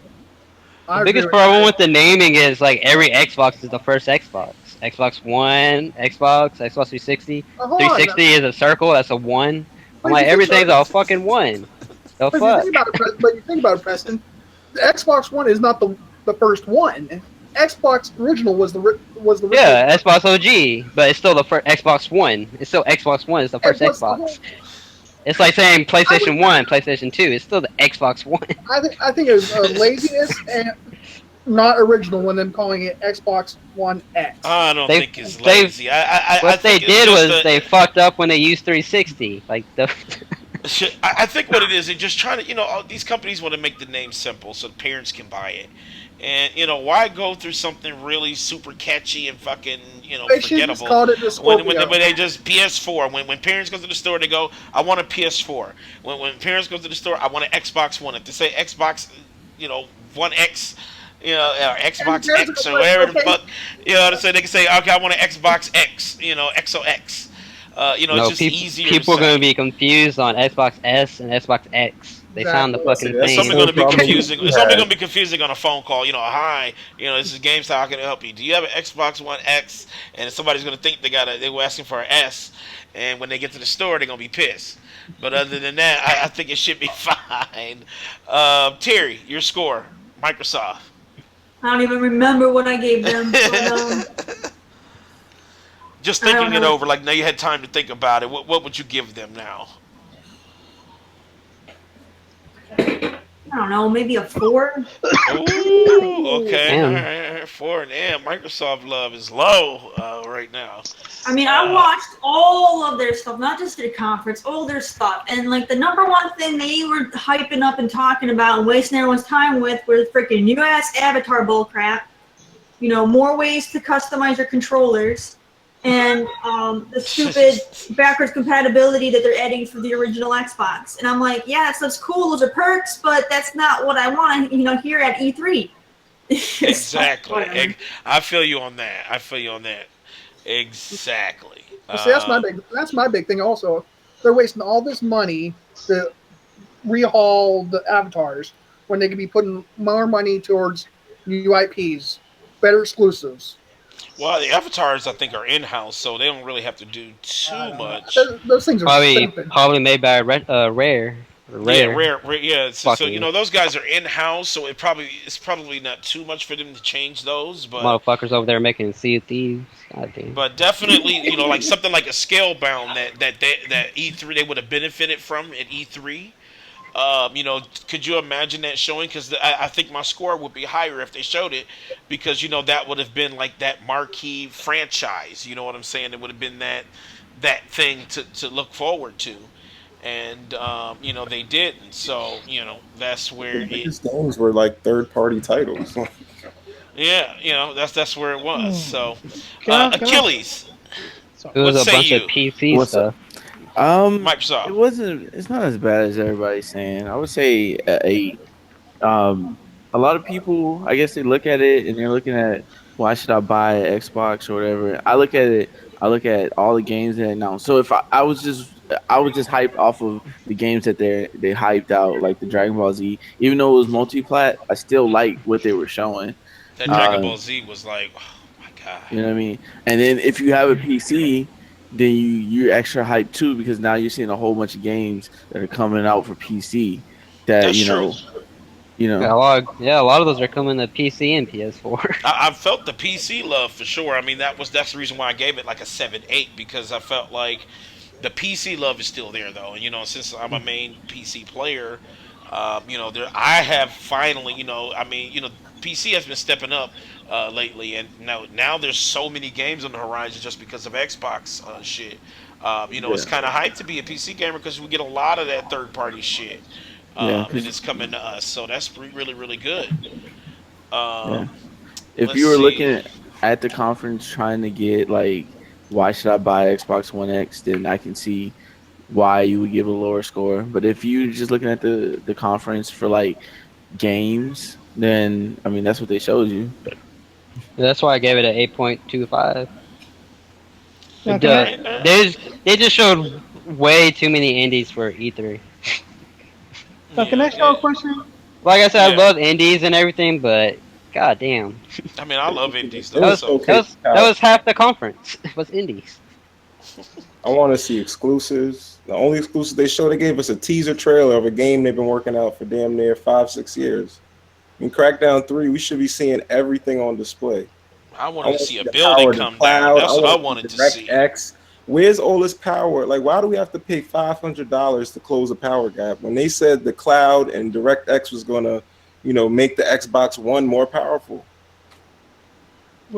I The agree biggest with problem that. with the naming is like every Xbox is the first Xbox. Xbox One, Xbox 360. Hold on. 360 is a circle. That's a one. I'm But if like you think about everything's it, a fucking one. The but if you fuck? think about it, Preston, the Xbox One is not the first one. Xbox original was the Yeah, Xbox OG, but it's still the first Xbox One. It's still Xbox One. It's the first what's the whole. Xbox. It's like saying I would PlayStation One, PlayStation Two. It's still the Xbox One. I think it was laziness and not original when them calling it Xbox One X. I don't They think it's they lazy. I what they think it's did just was they fucked up when they used 360. Like the I think what it is, they're just trying to, these companies want to make the name simple so the parents can buy it. And, why go through something really super catchy and fucking, They should have just forgettable called it the when Scorpio. they just PS4. When parents go to the store, they go, I want a PS4. When parents go to the store, I want an Xbox One. If they say Xbox, One X, or And Xbox parents X are or like, whatever the okay, fuck, they can say, okay, I want an Xbox X, XOX. It's no just easier to people are gonna say. be confused on Xbox S and Xbox X. They sound the exactly. See, fucking that's It's the same. only same going to be problem confusing. we It's only had. going to be confusing on a phone call. Hi, this is GameStop. How can I help you? Do you have an Xbox One X? And somebody's going to think they were asking for an S, and when they get to the store, they're going to be pissed. But other than that, I think it should be fine. Terry, your score, Microsoft. I don't even remember what I gave them, but Just I don't thinking it know. over, like now you had time to think about it. What would you give them now? I don't know, maybe a 4. Ooh, okay, all Damn. right, all right, four and Microsoft love is low right now. I mean, I Uh, watched all of their stuff, not just their conference, all their stuff. And like the number one thing they were hyping up and talking about and wasting everyone's time with were freaking new ass avatar bullcrap. More ways to customize your controllers, and the stupid backwards compatibility that they're adding for the original Xbox. And I'm like, yeah, that stuff's cool, those are perks, but that's not what I want, here at E3. So, Exactly. whatever. I feel you on that. Exactly. Well, see, that's my big thing. Also, they're wasting all this money to rehaul the avatars when they could be putting more money towards new IPs, better exclusives. Well, the avatars I think are in house, so they don't really have to do too much. Those things are Probably stupid. probably made by Rare. Yeah, Rare. rare. Yeah, so Fucking those guys are in house, so it's probably not too much for them to change those, motherfuckers over there making Sea of Thieves. God damn. but definitely like something like a Scalebound that E3 they would have benefited from at E3. Could you imagine that showing? Because I think my score would be higher if they showed it, because that would have been like that marquee franchise. You know what I'm saying? It would have been that thing to look forward to, and they didn't. So that's where The it. biggest games were like third-party titles. Yeah, that's where it was. So Can I? Achilles, It was what a say bunch you, of PC What's stuff. Microsoft? It wasn't. It's not as bad as everybody's saying. I would say a 8. A lot of people, I guess, they look at it and they're looking at why should I buy an Xbox or whatever. I look at it. I look at all the games that announced. So if I was just hyped off of the games that they hyped out, like the Dragon Ball Z. Even though it was multi-plat, I still liked what they were showing. That Dragon Uh, Ball Z was like, oh my god. you know what I mean? And then if you have a PC, then you're extra hyped too because now you're seeing a whole bunch of games that are coming out for PC that That's true. Yeah, a lot of those are coming to PC and PS4. I felt the PC love for sure. I mean, that's the reason why I gave it like a 7-8, because I felt like the PC love is still there though. And since I'm a main PC player, I have finally, I mean, PC has been stepping up lately, and now there's so many games on the horizon just because of Xbox shit. It's Yeah, kind of hype to be a PC gamer because we get a lot of that third party shit, yeah, and 'cause- it's coming to us. So that's really really good. yeah. Um, If let's you were see. looking at the conference trying to get like, why should I buy Xbox One X? Then I can see why you would give a lower score. But if you just looking at the conference for like games, then I mean that's what they showed you. That's why I gave it an 8.25. Now, All can I? right. They just showed way too many indies for E3. Now, can I Yeah, ask y'all a question? Like I said, I yeah. love indies and everything, but god damn, I mean, I love indies They though. were So showcasing that how was half the conference was indies. I want to see exclusives. The only exclusive they showed, they gave us a teaser trailer of a game they've been working out for damn near 5, 6 years. In Crackdown 3, we should be seeing everything on display. I I wanted to want to see see a the building power of the come down. cloud. I That's what I want to see wanted to see. DirectX. Where's all this power? Like, why do we have to pay $500 to close a power gap when they said the cloud and DirectX was going to, make the Xbox One more powerful?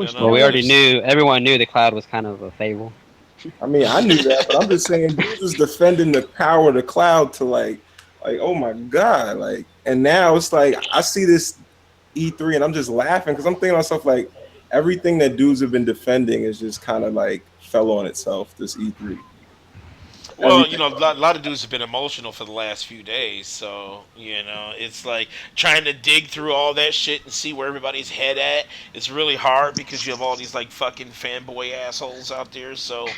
You Which Well, know, we now, already because knew, everyone knew the cloud was kind of a fable. I mean, I knew that, but I'm just saying, dudes was defending the power of the cloud to oh my god, and now it's like I see this E3 and I'm just laughing because I'm thinking to myself like everything that dudes have been defending is just kind of like fell on itself this E3. well, Everything. a lot of dudes have been emotional for the last few days. So it's like trying to dig through all that shit and see where everybody's head at. It's really hard because you have all these like fucking fanboy assholes out there. So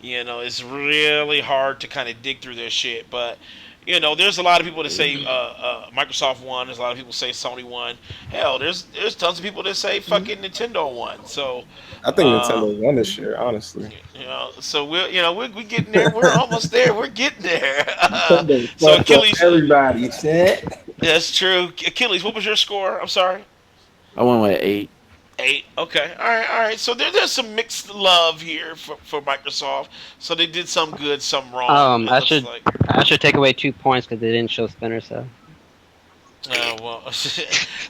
it's really hard to kind of dig through their shit. But there's a lot of people that say Microsoft won. There's a lot of people that say Sony won. Hell, there's tons of people that say fucking Nintendo won. So, I think uh, Nintendo won this year, honestly. so we're getting there. We're almost there. We're getting there. Nintendo So fucked up Achilles, everybody. Shit. that's true. Achilles, what was your score? I'm sorry. I went with 8. 8. Okay. All right. All right. So there's some mixed love here for Microsoft. So they did some good, some wrong. It I looks should like. I should take away 2 points because they didn't show Splinter Cell. Well,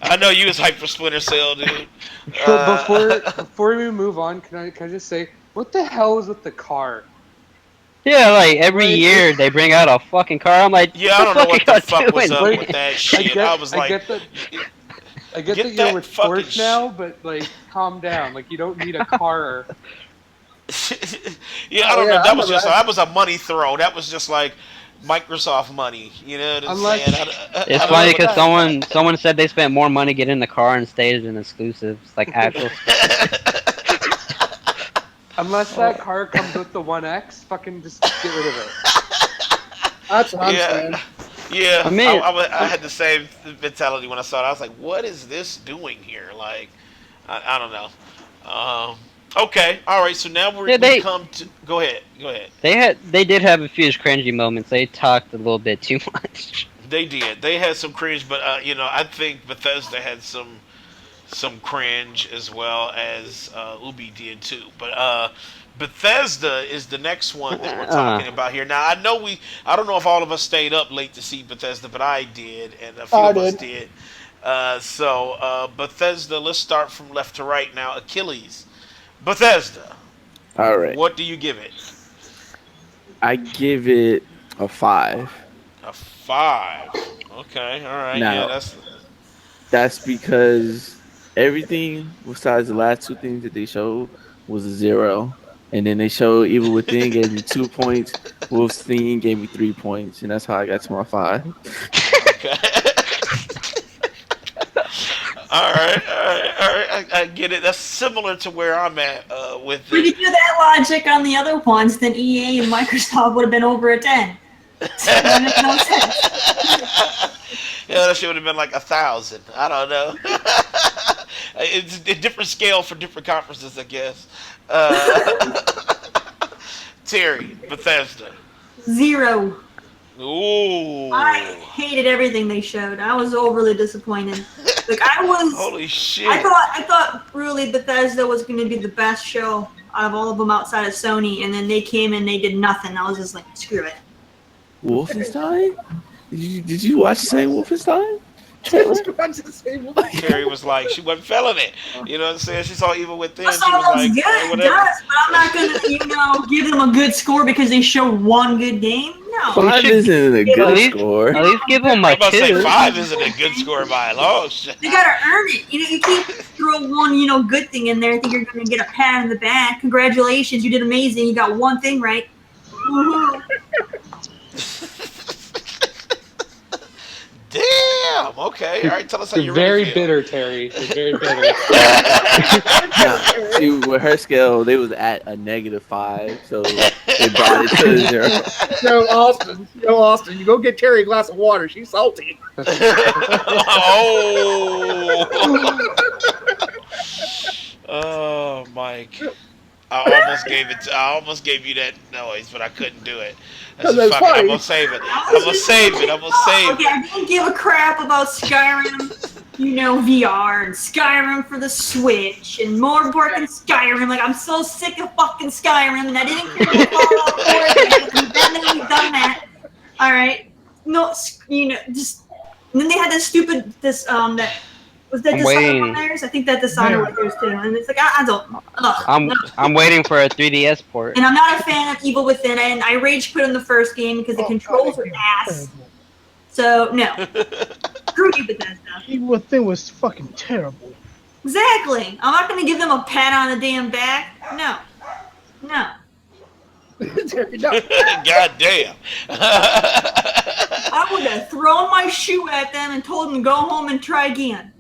I know you was hyped for Splinter Cell, dude. But Uh, before we move on, can I just say what the hell is with the car? Yeah, like every Like, year they bring out a fucking car. I'm like, yeah, I what don't the know fuck what are the fuck y'all was doing? up Like, with that I shit. get I was I like, get that I get get that you're that with fucking Porsche now, but like calm down. Like you don't need a car. yeah, I Oh don't know. yeah, I That was remember just that. that was a money throw. That was just like Microsoft money. You know what I'm saying? Unless It's I don't know funny what. because unless someone said they spent more money getting the car and stayed in exclusives, like actual. unless that car comes with the One X, fucking just get rid of it. That's what I'm Yeah, saying. yeah. I mean, I had the same mentality when I saw it. I was like, "What is this doing here?" Like, I don't know. Okay, all right. So now yeah, we come to. Go ahead. Go ahead. they did have a few cringy moments. They talked a little bit too much. They did. They had some cringe, but I think Bethesda had some cringe as well as Ubi did too. But Bethesda is the next one that we're talking about here. Now I don't know if all of us stayed up late to see Bethesda, but I did, and a few I of us did. did. Bethesda. Let's start from left to right now. Achilles, Bethesda. All right, What do you give it? I give it a 5. A 5. Okay. All right. Yeah. Now that's because everything besides the last two things that they showed was a 0, and then they showed Evil Within gave me 2 points, Wolfenstein gave me 3 points, and that's how I got to my 5. Okay. All right, all right, all right. I get it. That's similar to where I'm at with If we it. could do that logic on the other ones, then EA and Microsoft would have been over a 10. That makes no sense. Yeah, that should have been like 1,000. I don't know. It's a different scale for different conferences, I guess. Uh, Terry, Bethesda. 0. Ooh. I hated everything they showed. I was overly disappointed. Like Holy shit. I thought really Bethesda was going to be the best show out of all of them outside of Sony, and then they came and they did nothing. I was just like, screw it. Wolfenstein? Did you watch the same Wolfenstein? Taylor's garage disabled. Terry was like, she wasn't feeling it. You know what I'm saying? She saw Evil Within. That's She was all like, good, "Eh, it whatever. does, but I'm not gonna, give them a good score because they showed one good game. No. Five should- isn't a At good least, score. at least give them I'm a about to say 2. 5 isn't a good score by a long shot. They gotta earn it. You can't throw one, good thing in there and think you're gonna get a pat on the back. Congratulations, you did amazing. You got one thing right. Woohoo. Damn. Okay. All right. Tell us how you You're really very feel. bitter, Terry. You're very bitter. See, with her scale, they was at a -5, so they brought it to 0. No, Austin. No, Austin. You go get Terry a glass of water. She's salty. Oh. Oh, Mike. I almost gave you that noise, but I couldn't do it. No, That's that's fucking. I'm fine. gonna save it. I'm gonna save it. I'm gonna save Okay, it. I don't give a crap about Skyrim, VR and Skyrim for the Switch and more important Skyrim. Like, I'm so sick of fucking Skyrim and I didn't care to Fallout 4 yet. We've definitely done that. Alright. No, just. And then they had that was that I'm Dishonored waiting. one theirs? I think that Dishonored was theirs too. And it's like, I don't. Ugh. I'm waiting for a 3DS port. And I'm not a fan of Evil Within, and I rage quit on the first game because the controls are ass. So, no. Screw you, Bethesda. Evil Within was fucking terrible. Exactly. I'm not going to give them a pat on the damn back. No. No. Terry, no. God damn. I would have thrown my shoe at them and told them to go home and try again.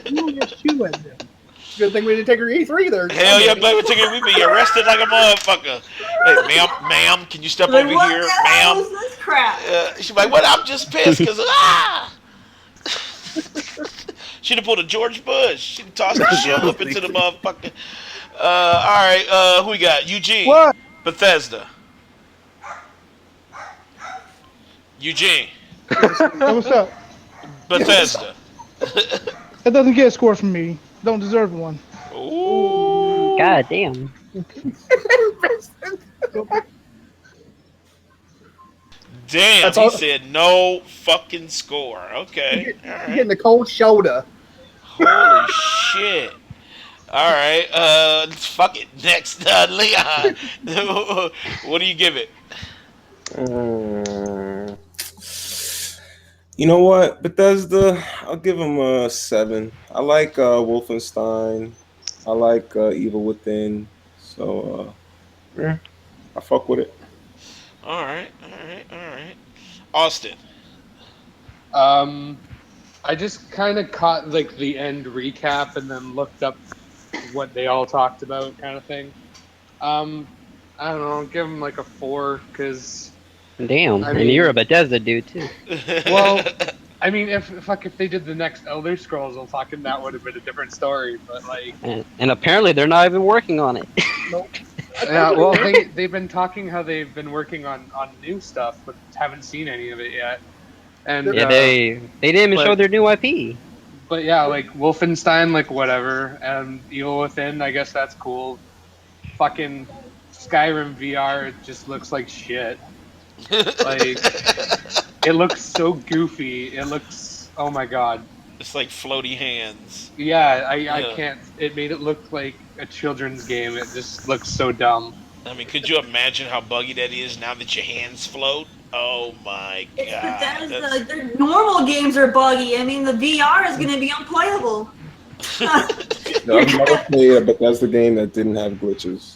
You your shoe at them. Good thing we didn't take her E3 there. Hell yeah, blame it. Take it with me. You're arrested like a motherfucker. Hey, ma'am, can you step Like, over what here, the hell ma'am? is this crap? She's like, what? I'm just pissed because she'd have pulled a George Bush. She'd have tossed the shit up into the motherfucker. All right, who we got? Eugene. What? Bethesda. Eugene. Hey, what's up? Bethesda. That doesn't get a score from me. Don't deserve one. Ooh. God damn. Damn, That's he all- said no fucking score. Okay. All right. Getting the cold shoulder. Holy shit. All right. Fuck it. Next, Leon. What do you give it? You know what, Bethesda? I'll give them a 7. I like Wolfenstein. I like Evil Within. So I fuck with it. All right. Austin. I just kind of caught like the end recap and then looked up what they all talked about, kind of thing. I don't know. Give them like a 4 because. Damn. I And mean- you're a Bethesda dude too. Well, I mean, if they did the next Elder Scrolls, well, fucking that would have been a different story. But like, And apparently they're not even working on it. yeah, well, they've been talking how they've been working on new stuff, but haven't seen any of it yet. And Yeah, they didn't even show but- their new IP. But yeah, like Wolfenstein, like whatever, and Evil Within, I guess that's cool. Fucking Skyrim VR, it just looks like shit. Like, it looks so goofy. It looks, oh my god. It's like floaty hands. Yeah, I Yeah. can't. It made it look like a children's game. It just looks so dumb. I mean, could you imagine how buggy that is now that your hands float? Oh my It's god. Bethesda. That's- Like, their normal games are buggy. I mean, the VR is going to be unplayable. No, I've never played a Bethesda game that didn't have glitches.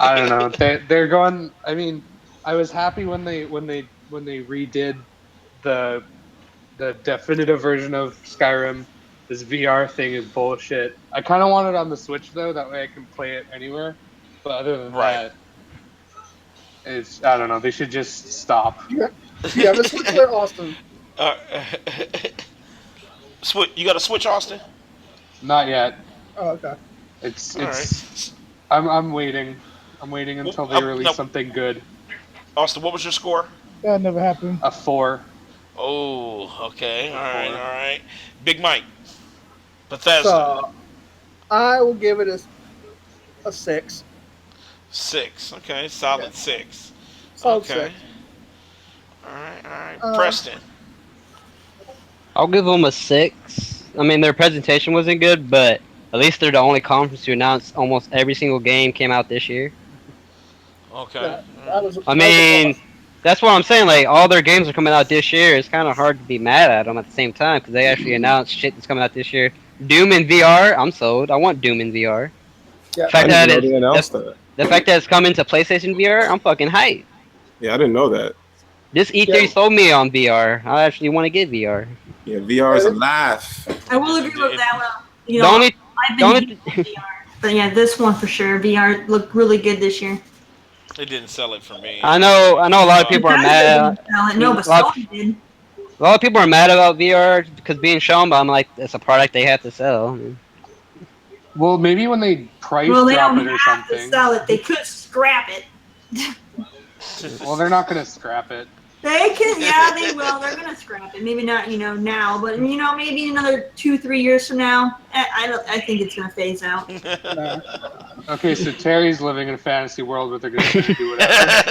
I don't know. They're going. I mean, I was happy when they redid the definitive version of Skyrim. This VR thing is bullshit. I kind of want it on the Switch though. That way I can play it anywhere. But other than Right. that, I don't know. They should just stop. Yeah, let's switch there, Austin. Uh, you got a Switch, Austin? Not yet. Oh, okay. It's All right. I'm waiting. I'm waiting until they release no. something good. Austin, what was your score? That never happened. A 4. Oh, okay. All right. Big Mike. Bethesda. So, I will give it a 6. 6. Okay, solid Yeah. 6. Solid Okay. 6. All right. Uh, Preston. I'll give them a 6. I mean, their presentation wasn't good, but at least they're the only conference to announce almost every single game came out this year. Okay. Yeah, that was. I That was a mean, plus. that's what I'm saying. Like, all their games are coming out this year. It's kind of hard to be mad at them at the same time because they actually announced shit that's coming out this year. Doom in VR, I'm sold. I want Doom in VR. Yeah. The fact I that didn't know they it's announced that. the fact that it's coming to PlayStation VR, I'm fucking hyped. Yeah, I didn't know that. This E3 Yeah. sold me on VR. I actually want to get VR. Yeah, VR is alive. I will agree with that one. You The know, only, I've the only, been VR, but yeah, this one for sure. VR looked really good this year. It didn't sell it for me. I know a lot of people are mad. No, but A lot, Sony did. a lot of people are mad about VR because being shown, but I'm like, it's a product they have to sell. I mean, Well, maybe when they price Well, they drop don't it or have to something. sell it. They could scrap it. Well, they're not gonna scrap it. They can, yeah, they will. They're gonna scrap it. Maybe not, now, but maybe another 2-3 years from now. I think it's gonna phase out. Okay, so Terry's living in a fantasy world where they're gonna do whatever.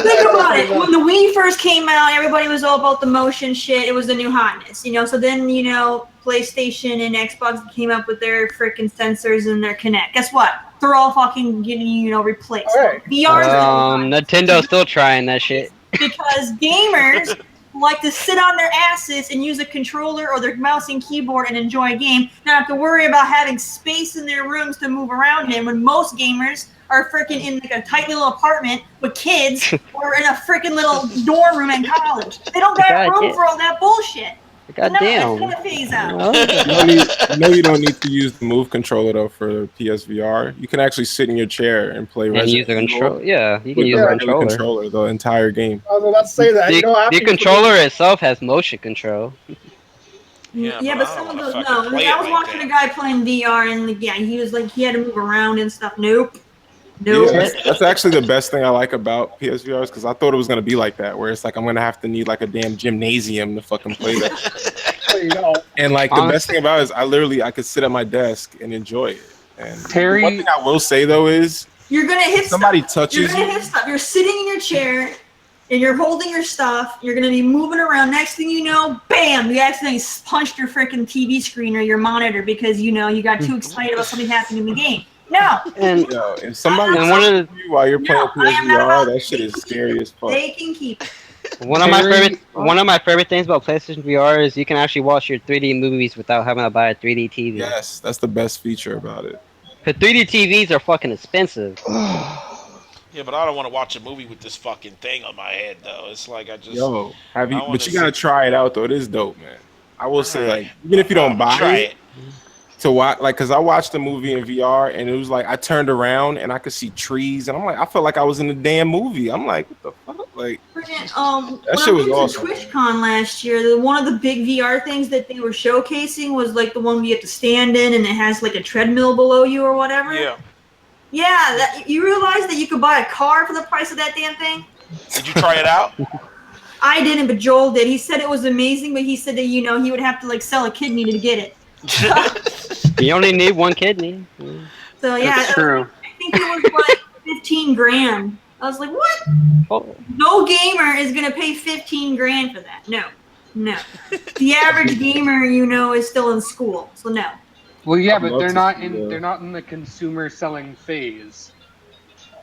Think about it. When the Wii first came out, everybody was all about the motion shit. It was the new hotness, So then, PlayStation and Xbox came up with their freaking sensors and their Kinect. Guess what? They're all fucking getting, replaced. All right. VR's Nintendo's still trying that shit. because gamers like to sit on their asses and use a controller or their mouse and keyboard and enjoy a game, not have to worry about having space in their rooms to move around in when most gamers are freaking in like a tight little apartment with kids or in a freaking little dorm room in college. They don't got room for all that bullshit. God No, damn. it's gonna phase out. You don't need to use the Move controller though for PSVR. You can actually sit in your chair and play And Resident use the Evil control. Yeah, you can with use the the regular controller. controller the entire game. I was about to say that. The controller itself has motion control. Yeah, but some of those, no. play I it was like watching that. a guy playing VR, and he was like, he had to move around and stuff. Nope. Yeah, that's actually the best thing I like about PSVR because I thought it was gonna be like that, where it's like I'm gonna have to need like a damn gymnasium to fucking play that. And like the best thing about it is I could sit at my desk and enjoy it. And Terry, one thing I will say though is you're gonna hit somebody stuff. touches You're gonna hit stuff. You're sitting in your chair and you're holding your stuff. You're gonna be moving around. Next thing you know, bam! You accidentally punched your freaking TV screen or your monitor because you got too excited about something happening in the game. No. And if somebody touches you while you're playing PSVR, that shit is scary as fuck. They can keep it. One of my favorite things about PlayStation VR is you can actually watch your 3D movies without having to buy a 3D TV. Yes, that's the best feature about it. But 3D TVs are fucking expensive. Yeah, but I don't want to watch a movie with this fucking thing on my head though. It's like I just. But you gotta try it out though. It is dope, man. I will say, like, even if you don't buy it, to watch, like, because I watched the movie in VR and it was like I turned around and I could see trees and I'm like, I felt like I was in a damn movie. I'm like, what the fuck? Like, When shit I was went awesome. to TwitchCon last year, one of the big VR things that they were showcasing was like the one where you have to stand in and it has like a treadmill below you or whatever. Yeah. Yeah, you realize that you could buy a car for the price of that damn thing? Did you try it out? I didn't, but Joel did. He said it was amazing, but he said that he would have to like sell a kidney to get it. You only need one kidney. So yeah, That's true. I think it was like 15 grand. I was like, what? Oh. No gamer is gonna pay 15 grand for that. No. The average gamer, is still in school, so no. Well, yeah, I'd but love they're to not see in that. they're not in the consumer selling phase.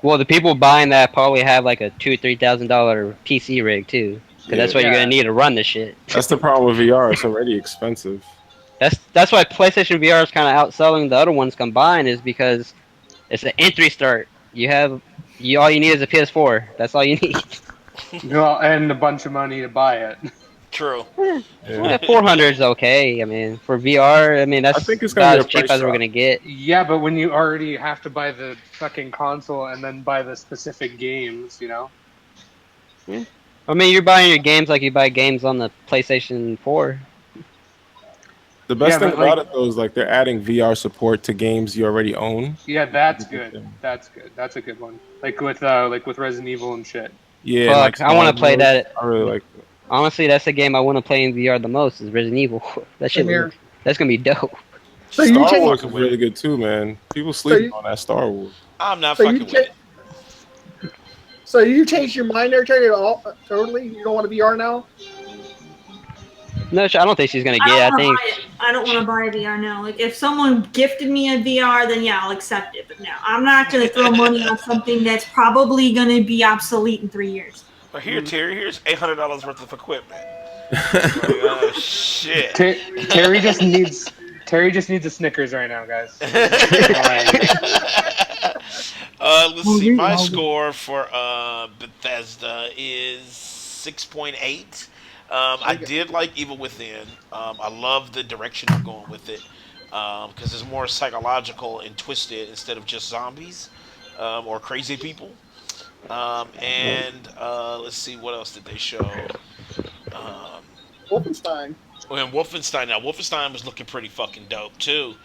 Well, the people buying that probably have like a $2,000-$3,000 PC rig too, because that's what you're gonna need to run this shit. That's the problem with VR. It's already expensive. That's why PlayStation VR is kind of outselling the other ones combined, is because it's an entry start. All you need is a PS4. That's all you need. Well, and a bunch of money to buy it. True. Yeah, 400 is okay. I mean, for VR, that's I think it's gonna about be as a cheap price as we're drop. gonna get. Yeah, but when you already have to buy the fucking console and then buy the specific games, I mean, you're buying your games like you buy games on the PlayStation 4. The best Yeah, thing but, about like- it though is like they're adding VR support to games you already own. Yeah, that's good. That's good. That's a good one. Like with Resident Evil and shit. Yeah, Fuck, I want to play that. I really like that. Honestly, that's the game I want to play in VR the most, is Resident Evil. That shit, that's gonna be dope. So you Star change- Wars is really good too, man. People sleeping you- on that Star Wars. I'm not So fucking you with it. So you changed your mind there, Terry? Totally? You don't want to VR now? No, I don't think she's gonna I get don't it. I want to think buy it. I don't want to buy a VR now. Like if someone gifted me a VR, then yeah, I'll accept it. But no, I'm not going to throw money on something that's probably going to be obsolete in 3 years. Well, here, Terry, here's $800 worth of equipment. Like, oh shit. Terry just needs a Snickers right now, guys. Let's see. My score for Bethesda is 6.8. I did like Evil Within. I love the direction they're going with it because it's more psychological and twisted instead of just zombies or crazy people. And let's see, what else did they show? Wolfenstein. And Wolfenstein. Now, Wolfenstein was looking pretty fucking dope too.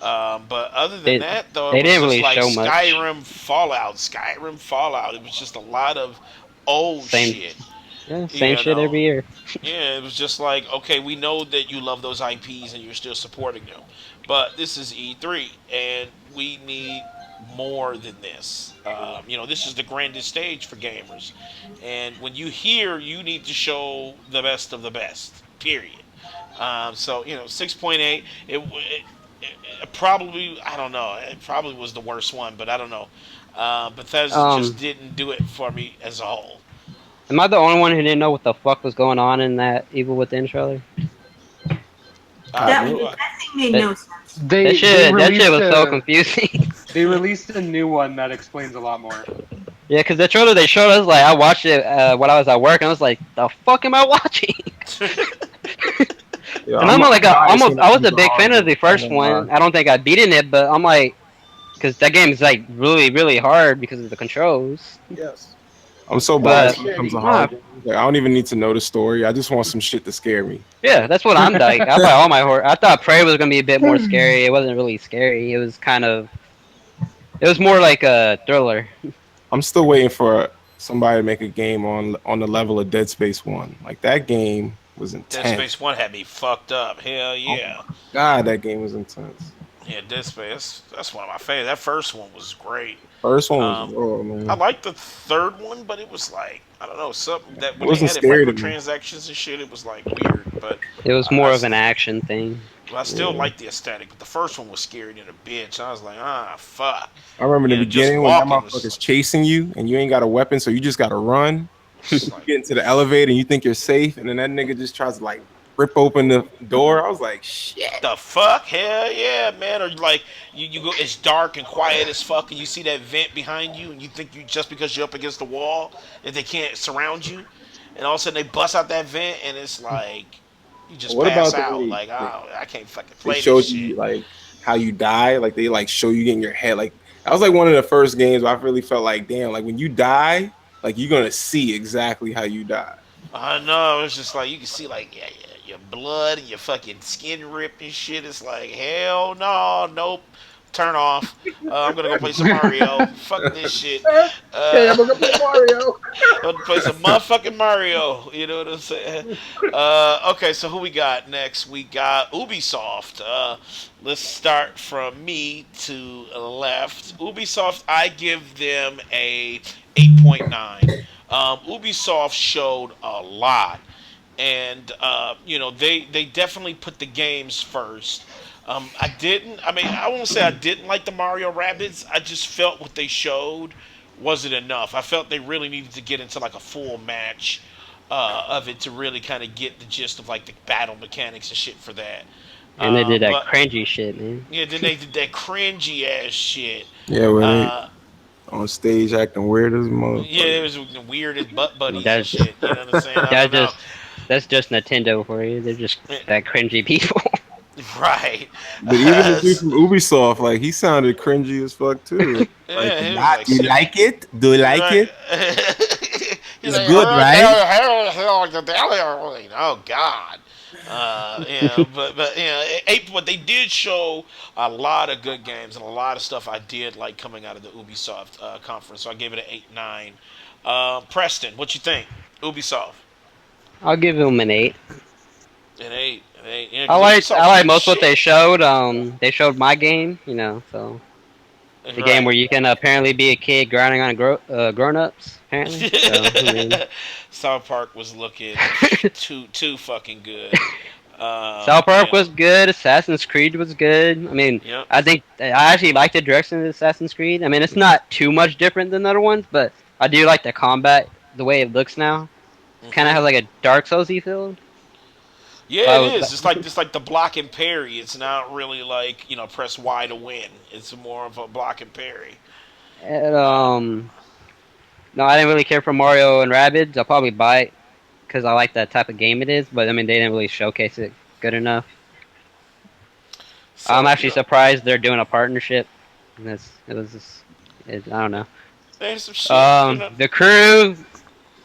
But other than that, though, they it was didn't just really like show much. Skyrim, Fallout. It was just a lot of old shit. Yeah, same shit every year. Yeah, it was just like, okay, we know that you love those IPs and you're still supporting them, but this is E3, and we need more than this. This is the grandest stage for gamers, and when you hear, you need to show the best of the best. Period. 6.8. It probably, I don't know. It probably was the worst one, but I don't know. Bethesda just didn't do it for me as a whole. Am I the only one who didn't know what the fuck was going on in that Evil Within trailer? That thing made no sense. That shit was so confusing. They released a new one that explains a lot more. Yeah, because the trailer they showed us, like, I watched it when I was at work, and I was like, the fuck am I watching? Yeah, and I was a big fan of the first one. I don't think I beaten it, but I'm like, because that game is like really, really hard because of the controls. Yes. I'm so biased when it comes to horror games. Like, I don't even need to know the story. I just want some shit to scare me. Yeah, that's what I'm like. I thought all my horror. I thought Prey was gonna be a bit more scary. It wasn't really scary. It was more like a thriller. I'm still waiting for somebody to make a game on the level of Dead Space 1. Like, that game was intense. Dead Space 1 had me fucked up. Hell yeah. Oh God, that game was intense. Yeah, Dead Space. That's one of my favorites. That first one was great. First one was raw, man. I liked the third one, but it was like, I don't know, something that when It wasn't they scary added to me. microtransactions and shit, it was like weird. But It was more of an action thing. I still like the aesthetic, but the first one was scary than a bitch. I was like, fuck. I remember in the just beginning when that walking motherfucker's chasing you and you ain't got a weapon, so you just gotta run. You get into the elevator and you think you're safe, and then that nigga just tries to like rip open the door. I was like, shit. The fuck? Hell yeah, man. Or like you go, it's dark and quiet as fuck, and you see that vent behind you, and you think you just because you're up against the wall that they can't surround you, and all of a sudden they bust out that vent, and it's like you just pass out. Like, oh, I can't fucking play They showed this you shit. like how you die. Like they like show you getting your head. Like that was like one of the first games where I really felt like, damn, like when you die, like you're gonna see exactly how you die. I know, it's just like you can see like your blood and your fucking skin rip and shit. It's like, hell no, nope. Turn off. I'm gonna go play some Mario. Fuck this shit. Okay, I'm gonna play Mario. I'm gonna play some motherfucking Mario. You know what I'm saying? Okay, so who we got next? We got Ubisoft. Let's start from me to left. Ubisoft, I give them a 8.9. Ubisoft showed a lot. And they definitely put the games first. I won't say I didn't like the Mario Rabbids. I just felt what they showed wasn't enough. I felt they really needed to get into like a full match of it to really kind of get the gist of like the battle mechanics and shit for that. And they did that cringy shit, man. Yeah, then they did that cringy ass shit. Yeah, when on stage acting weird as motherfucker. Yeah, it was weird as butt buddies and shit. You know what I'm saying? That's just Nintendo for you. They're just that cringy people. Right. But even the dude from Ubisoft, like he sounded cringy as fuck too. Like, do you like it? Do you like it? He's it's good, right? Oh God. But they did show a lot of good games and a lot of stuff I did like coming out of the Ubisoft conference. So I gave it an 8.9. Preston, what you think? Ubisoft. I'll give them an 8. An 8. Yeah, I like most what they showed. They showed my game, so the game where you can apparently be a kid grinding on grown-ups. Apparently, South Park was looking too fucking good. South Park Yeah. was good. Assassin's Creed was good. I mean, Yep. I think I actually like the direction of Assassin's Creed. I mean, it's not too much different than the other ones, but I do like the combat, the way it looks now. Kind of Hmm. has like a Dark Soulsy feel. Yeah, it But, is. It's like the block and parry. It's not really like press Y to win. It's more of a block and parry. and, Uh, no, I didn't really care for Mario and Rabbids. I'll probably buy it because I like that type of game it is. But I mean, they didn't really showcase it good enough. I'm so actually surprised they're doing a partnership. It was just, I don't know. there's some shit. The crew,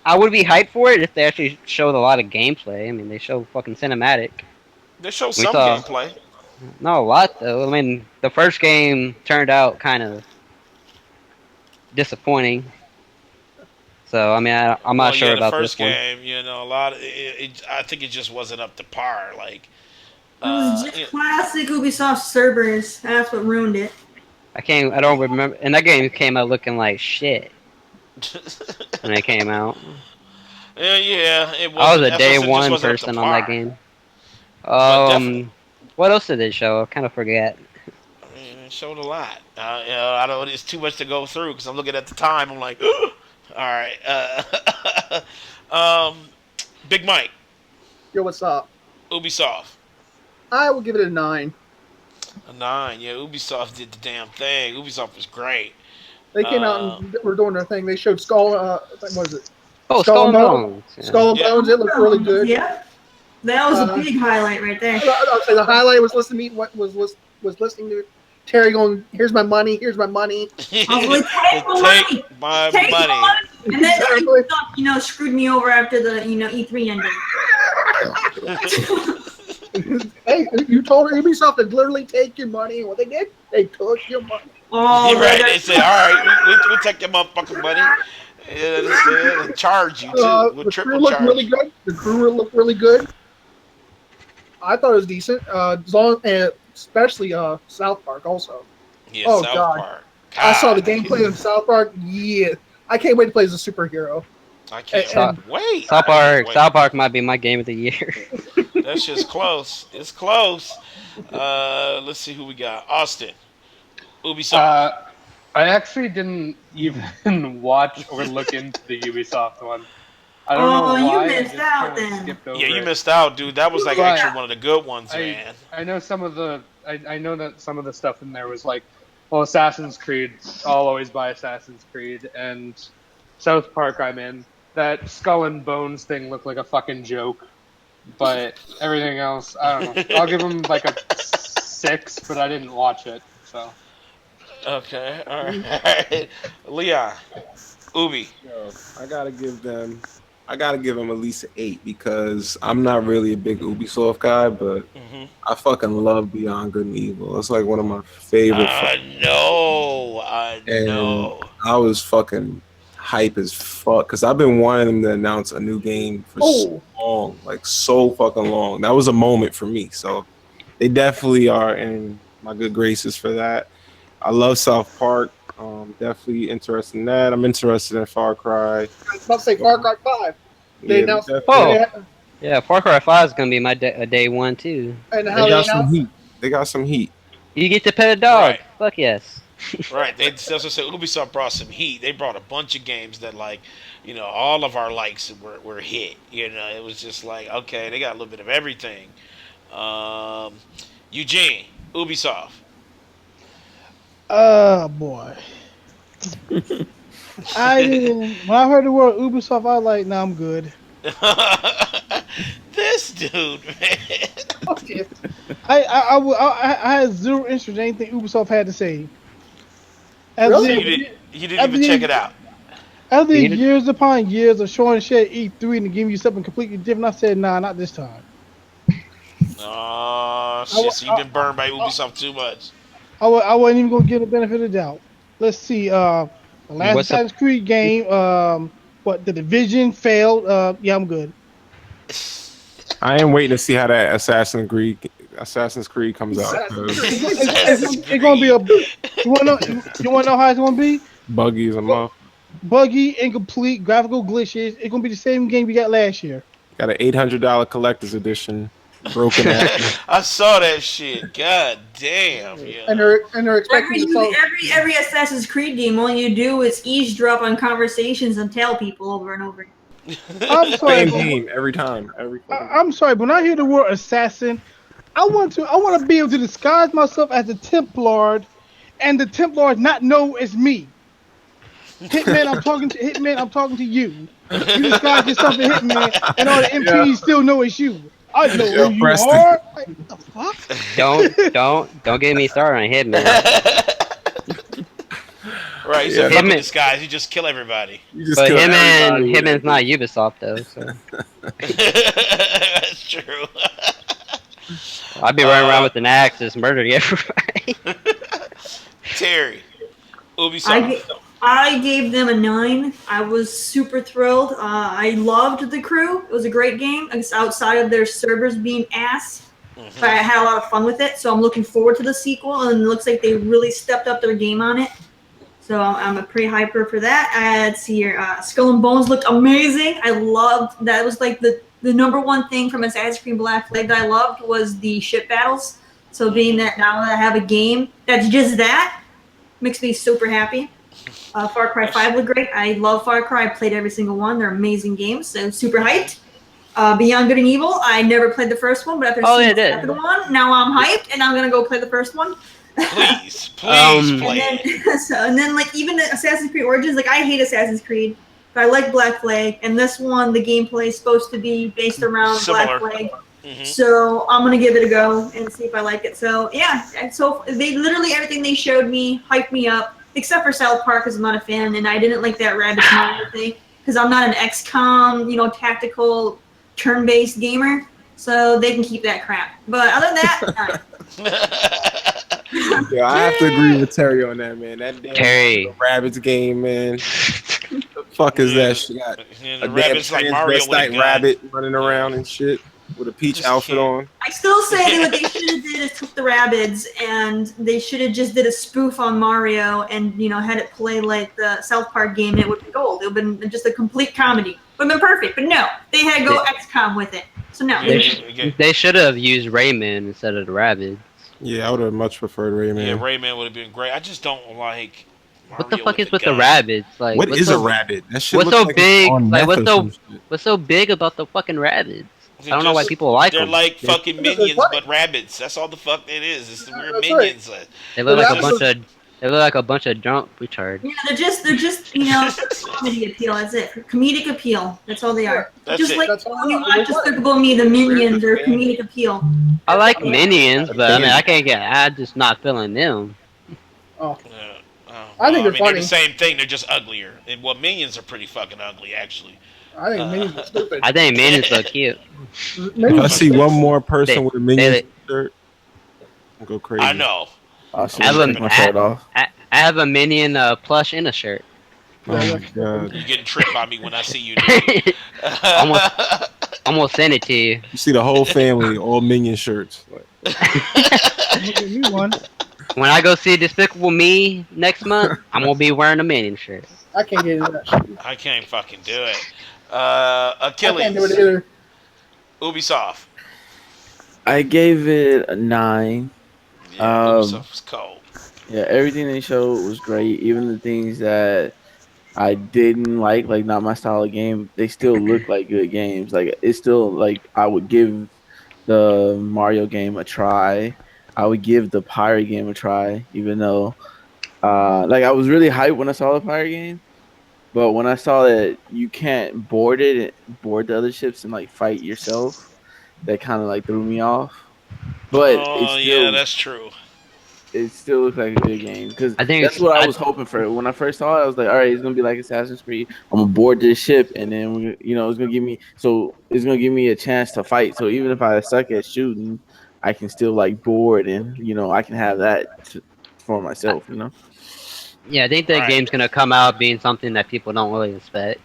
I would be hyped for it if they actually showed a lot of gameplay. I mean, they show fucking cinematic. They show We some saw gameplay. not a lot though. I mean, the first game turned out kind of disappointing. So I mean, I'm not Well, sure yeah, the about this first one. game, a lot. I think it just wasn't up to par. Like, It was just classic Ubisoft servers. That's what ruined it. I don't remember. And that game came out looking like shit when it came out. yeah, it I wasn't. was a That's what I day said, it just one wasn't up to person on that par. game. But definitely, What else did they show? I kind of forget. it showed a lot. I don't. It's too much to go through because I'm looking at the time. I'm like, all right. Um, Big Mike, Yo, what's up? Ubisoft. I will give it a 9. A 9. Yeah, Ubisoft did the damn thing. Ubisoft was great. They came out Uh, and were doing their thing. They showed Skull. What was it? Oh, Skull Skull and and Bones. Bones. Yeah. Skull and Yeah. Bones. It looked really good. Yeah, that was a Uh, big highlight right there. I'll say the highlight was listening to me. What was listening to Terry going, "Here's my money. Here's my money." I was like, take my money. Take my Take money. my money. And then Exactly. screwed me over after the E3 ended. Hey, you told Ubisoft to literally take your money, and what they did, they took your money. Oh, You're right. They say, all right, we take your motherfucking money. Yeah, that's it. And charge you too. We'll The crew triple looked really charge. good. The crew looked really good. I thought it was decent. Especially South Park also. Yeah, Oh, South God. Park. I saw the God, gameplay of South Park. Yeah, I can't wait to play as a superhero. I can't South- wait. South I can't Park. wait. South Park might be my game of the year. That shit's close. It's close. Let's see who we got. Austin. Ubisoft. I actually didn't even watch or look into the Ubisoft one. I don't know you why. I missed just out kinda then. skipped over Yeah, you it. missed out, dude. That was like But actually one of the good ones, I man. I know some of the I know that some of the stuff in there was like, well, Assassin's Creed. I'll always buy Assassin's Creed, and South Park. I'm in. That Skull and Bones thing looked like a fucking joke, but everything else, I don't know. I'll give them like a 6, but I didn't watch it, so. Okay, all right. Leon. Ubi. Yo, I gotta give them at least an 8 because I'm not really a big Ubisoft guy, but Mm-hmm. I fucking love Beyond Good and Evil. It's like one of my favorite. I know. And I was fucking hype as fuck because I've been wanting them to announce a new game for so long, like so fucking long. That was a moment for me. So they definitely are in my good graces for that. I love South Park. Definitely interested in that. I'm interested in Far Cry. I was about to say Far Cry 5. They Yeah, announced Oh. Yeah, Far Cry 5 is gonna be my day one too. and they how they got some announced. heat. They got some heat. You get to pet a dog. Right. Fuck yes. Right. That's what I said. Ubisoft brought some heat. They brought a bunch of games that, like, all of our likes were hit. It was just like, okay, they got a little bit of everything. Eugene, Ubisoft. Oh boy. I didn't. When I heard the word Ubisoft, I was like, "Nah, I'm good." This dude, man. Okay. I had zero interest in anything Ubisoft had to say. As Really? in- You didn't even check it out. After You did- years upon years of showing shit at E3 and giving you something completely different, I said, "Nah, not this time." Oh, shit. So you've been burned by Ubisoft too much. I wasn't even gonna give the benefit of the doubt. Let's see. The last What's up? Assassin's Creed game. What the Division failed. Yeah, I'm good. I am waiting to see how that Assassin's Creed comes out. 'Cause It's gonna be a. You wanna know how it's gonna be? buggy as a muff. Buggy, incomplete, graphical glitches. It's gonna be the same game we got last year. Got an $800 collector's edition. Broken ass. I saw that shit. God damn. Yeah. And they're expecting to sell. Every Assassin's Creed game, all you do is eavesdrop on conversations and tell people over and over. I'm sorry. Same But, game every time. Every fucking I'm sorry, but when I hear the word assassin, I want to be able to disguise myself as a Templar, and the Templars not know it's me. Hitman, I'm talking to Hitman. I'm talking to you. You disguise yourself as Hitman, and all the MPs still know it's you. I know Yo, who you Preston. are. Like, what the fuck? Don't get me started on Hitman. Right, he's Yeah. a fucking Hitman- disguise. You just kill everybody. You just But kill everybody. Hitman's not Ubisoft though, so That's true. I'd be running around with an axe just murdering everybody. Terry, Ubisoft. I gave them a 9. I was super thrilled. I loved the crew. It was a great game. Outside of their servers being ass, but I had a lot of fun with it. So I'm looking forward to the sequel, and it looks like they really stepped up their game on it. So I'm a pretty hyper for that. Let's see here. Skull and Bones looked amazing. I loved that. It was like the number one thing from Assassin's Creed Black Flag that I loved was the ship battles. So being that now that I have a game that's just that makes me super happy. Far Cry 5 looked great. I love Far Cry. I played every single one. They're amazing games. So super hyped. Beyond Good and Evil. I never played the first one, but after seeing the second one, now I'm hyped and I'm gonna go play the first one. Please play it. And then like even Assassin's Creed Origins, like I hate Assassin's Creed, but I like Black Flag, and this one the gameplay is supposed to be based around Similar. Black Flag. So I'm gonna give it a go and see if I like it. So yeah, and so they literally everything they showed me hyped me up, except for South Park, because I'm not a fan, and I didn't like that Rabbit Mario thing because I'm not an XCOM, tactical turn-based gamer. So they can keep that crap. But other than that, Yeah, I have to agree with Terry on that, man. That damn Terry. Rabbits game, man. The fuck is that shit? Got Yeah, a the damn rabbit's like Mario with a transvestite gun. rabbit running around and shit with a peach Just outfit can't. on. I still say that what they should have did is took the Rabbids and they should have just did a spoof on Mario and had it play like the South Park game and it would be gold. It would have been just a complete comedy. Would have been perfect. But no, they had to go XCOM with it. So no. They should have used Rayman instead of the Rabbids. Yeah, I would have much preferred Rayman. Yeah, Rayman would have been great. I just don't like. What the Mario fuck is with the gun. Rabbids? Like, What what's is so, a rabbit? That shit what's looks so like big? It's on Like, meth or some shit. what's so big about the fucking Rabbids? They're I don't know why just- people like They're them. like Yeah. fucking minions, but rabbits. That's all the fuck it is. It's the weird That's minions. They look The like a Rabbids bunch of. They look like a bunch of drunk retards. Yeah, they're just comedy appeal. That's it. Comedic appeal. That's all they are. That's just it. like That's all when you they watch are. Despicable Me, the Minions are comedic appeal. I like Minions, but I mean, I'm just not feeling them. Oh, I think they're they're funny. the same thing. They're just uglier. And minions are pretty fucking ugly, actually. I think Minions are stupid. I think Minions look cute. If I see one more person with a Minions they- shirt, I'll go crazy. I know. I should I have take a- my shirt off. I have a Minion plush in a shirt. Oh my god. You're getting tripped by me when I see you. Dude. I'm gonna send it to you. You see the whole family, all Minion shirts. Like, Give me one. When I go see Despicable Me next month, I'm gonna be wearing a Minion shirt. I can't get into that shit. I can't fucking do it. I can't do it Achilles. either. Ubisoft. I gave it a 9. Yeah, Ubisoft was cold. Yeah, everything they showed was great. Even the things that I didn't like not my style of game, they still look like good games. Like it's still like I would give the Mario game a try. I would give the Pirate game a try, even though like I was really hyped when I saw the Pirate game. But when I saw that you can't board the other ships and like fight yourself, that kind of like threw me off. But Oh, yeah, that's true. it still looks like a good game because I think that's what I was hoping for. When I first saw it, I was like, all right, it's gonna be like Assassin's Creed. I'm gonna board this ship, and then it's gonna give me a chance to fight. So even if I suck at shooting, I can still like board, and I can have that for myself. Yeah, I think that Right. game's gonna come out being something that people don't really expect.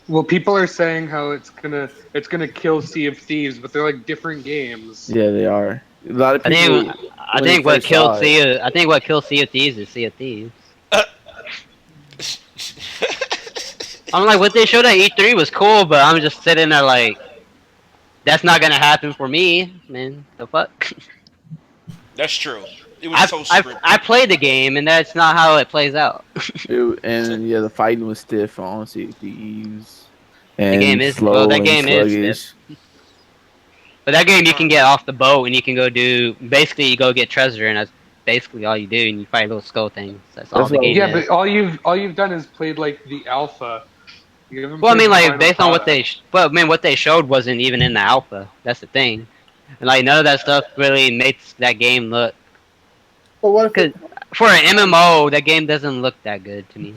Well, people are saying how it's gonna kill Sea of Thieves, but they're like different games. Yeah, they are. A lot of I people. think I when think they what first killed saw it- Sea of Thieves is Sea of Thieves. I'm like, what they showed at E3 was cool, but I'm just sitting there like, that's not gonna happen for me, man. The fuck. That's true. It was so I scripted. played the game, and that's not how it plays out. And yeah, the fighting was stiff on CPUs The game and is well, slow that and game is stiff. sluggish. But that game, you Uh, can get off the boat and you can go do basically you go get treasure, and that's basically all you do, and you fight little skull things. That's all That's the what I was game Yeah, is. but all you've done is played like the alpha. You haven't Well, I played mean, the like final based on what product. they, well, I mean, what they showed wasn't even in the alpha. That's the thing, and like none of that stuff really makes that game look. But what if Cause it? for an MMO, that game doesn't look that good to me.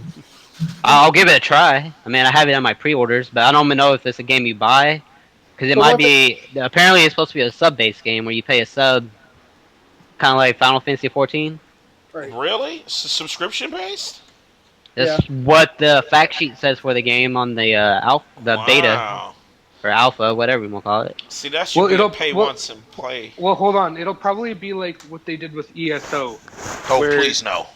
I'll give it a try. I mean, I have it on my pre-orders, but I don't even know if it's a game you buy. Because it But might what if it? be. Apparently, it's supposed to be a sub-based game where you pay a sub, kind of like Final Fantasy 14. Right. really? Subscription based? Yeah. That's what the fact sheet says for the game on the the beta Wow. or alpha, whatever you want to call it. See, that should Well, be a it'll pay well, once and play. well, hold on. It'll probably be like what they did with ESO, Oh, where please no.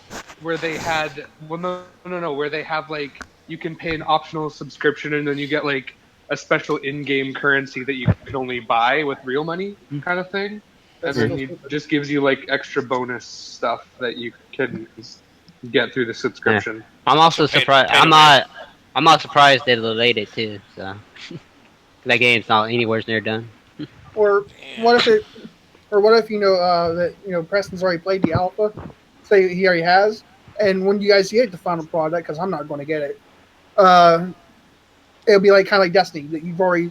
where they had no, where they have like you can pay an optional subscription and then you get like a special in-game currency that you can only buy with real money, kind of thing. And That's then still he stupid. just gives you like extra bonus stuff that you can get through the subscription. I'm also So pay- surprised. pay to win. I'm not surprised they delayed it too. So that game's not anywhere near done. Or what if Yeah. it? Or what if that Preston's already played the alpha? Say he already has, and when you guys get the final product, because I'm not going to get it, uh, it'll be like kind of like Destiny that you've already.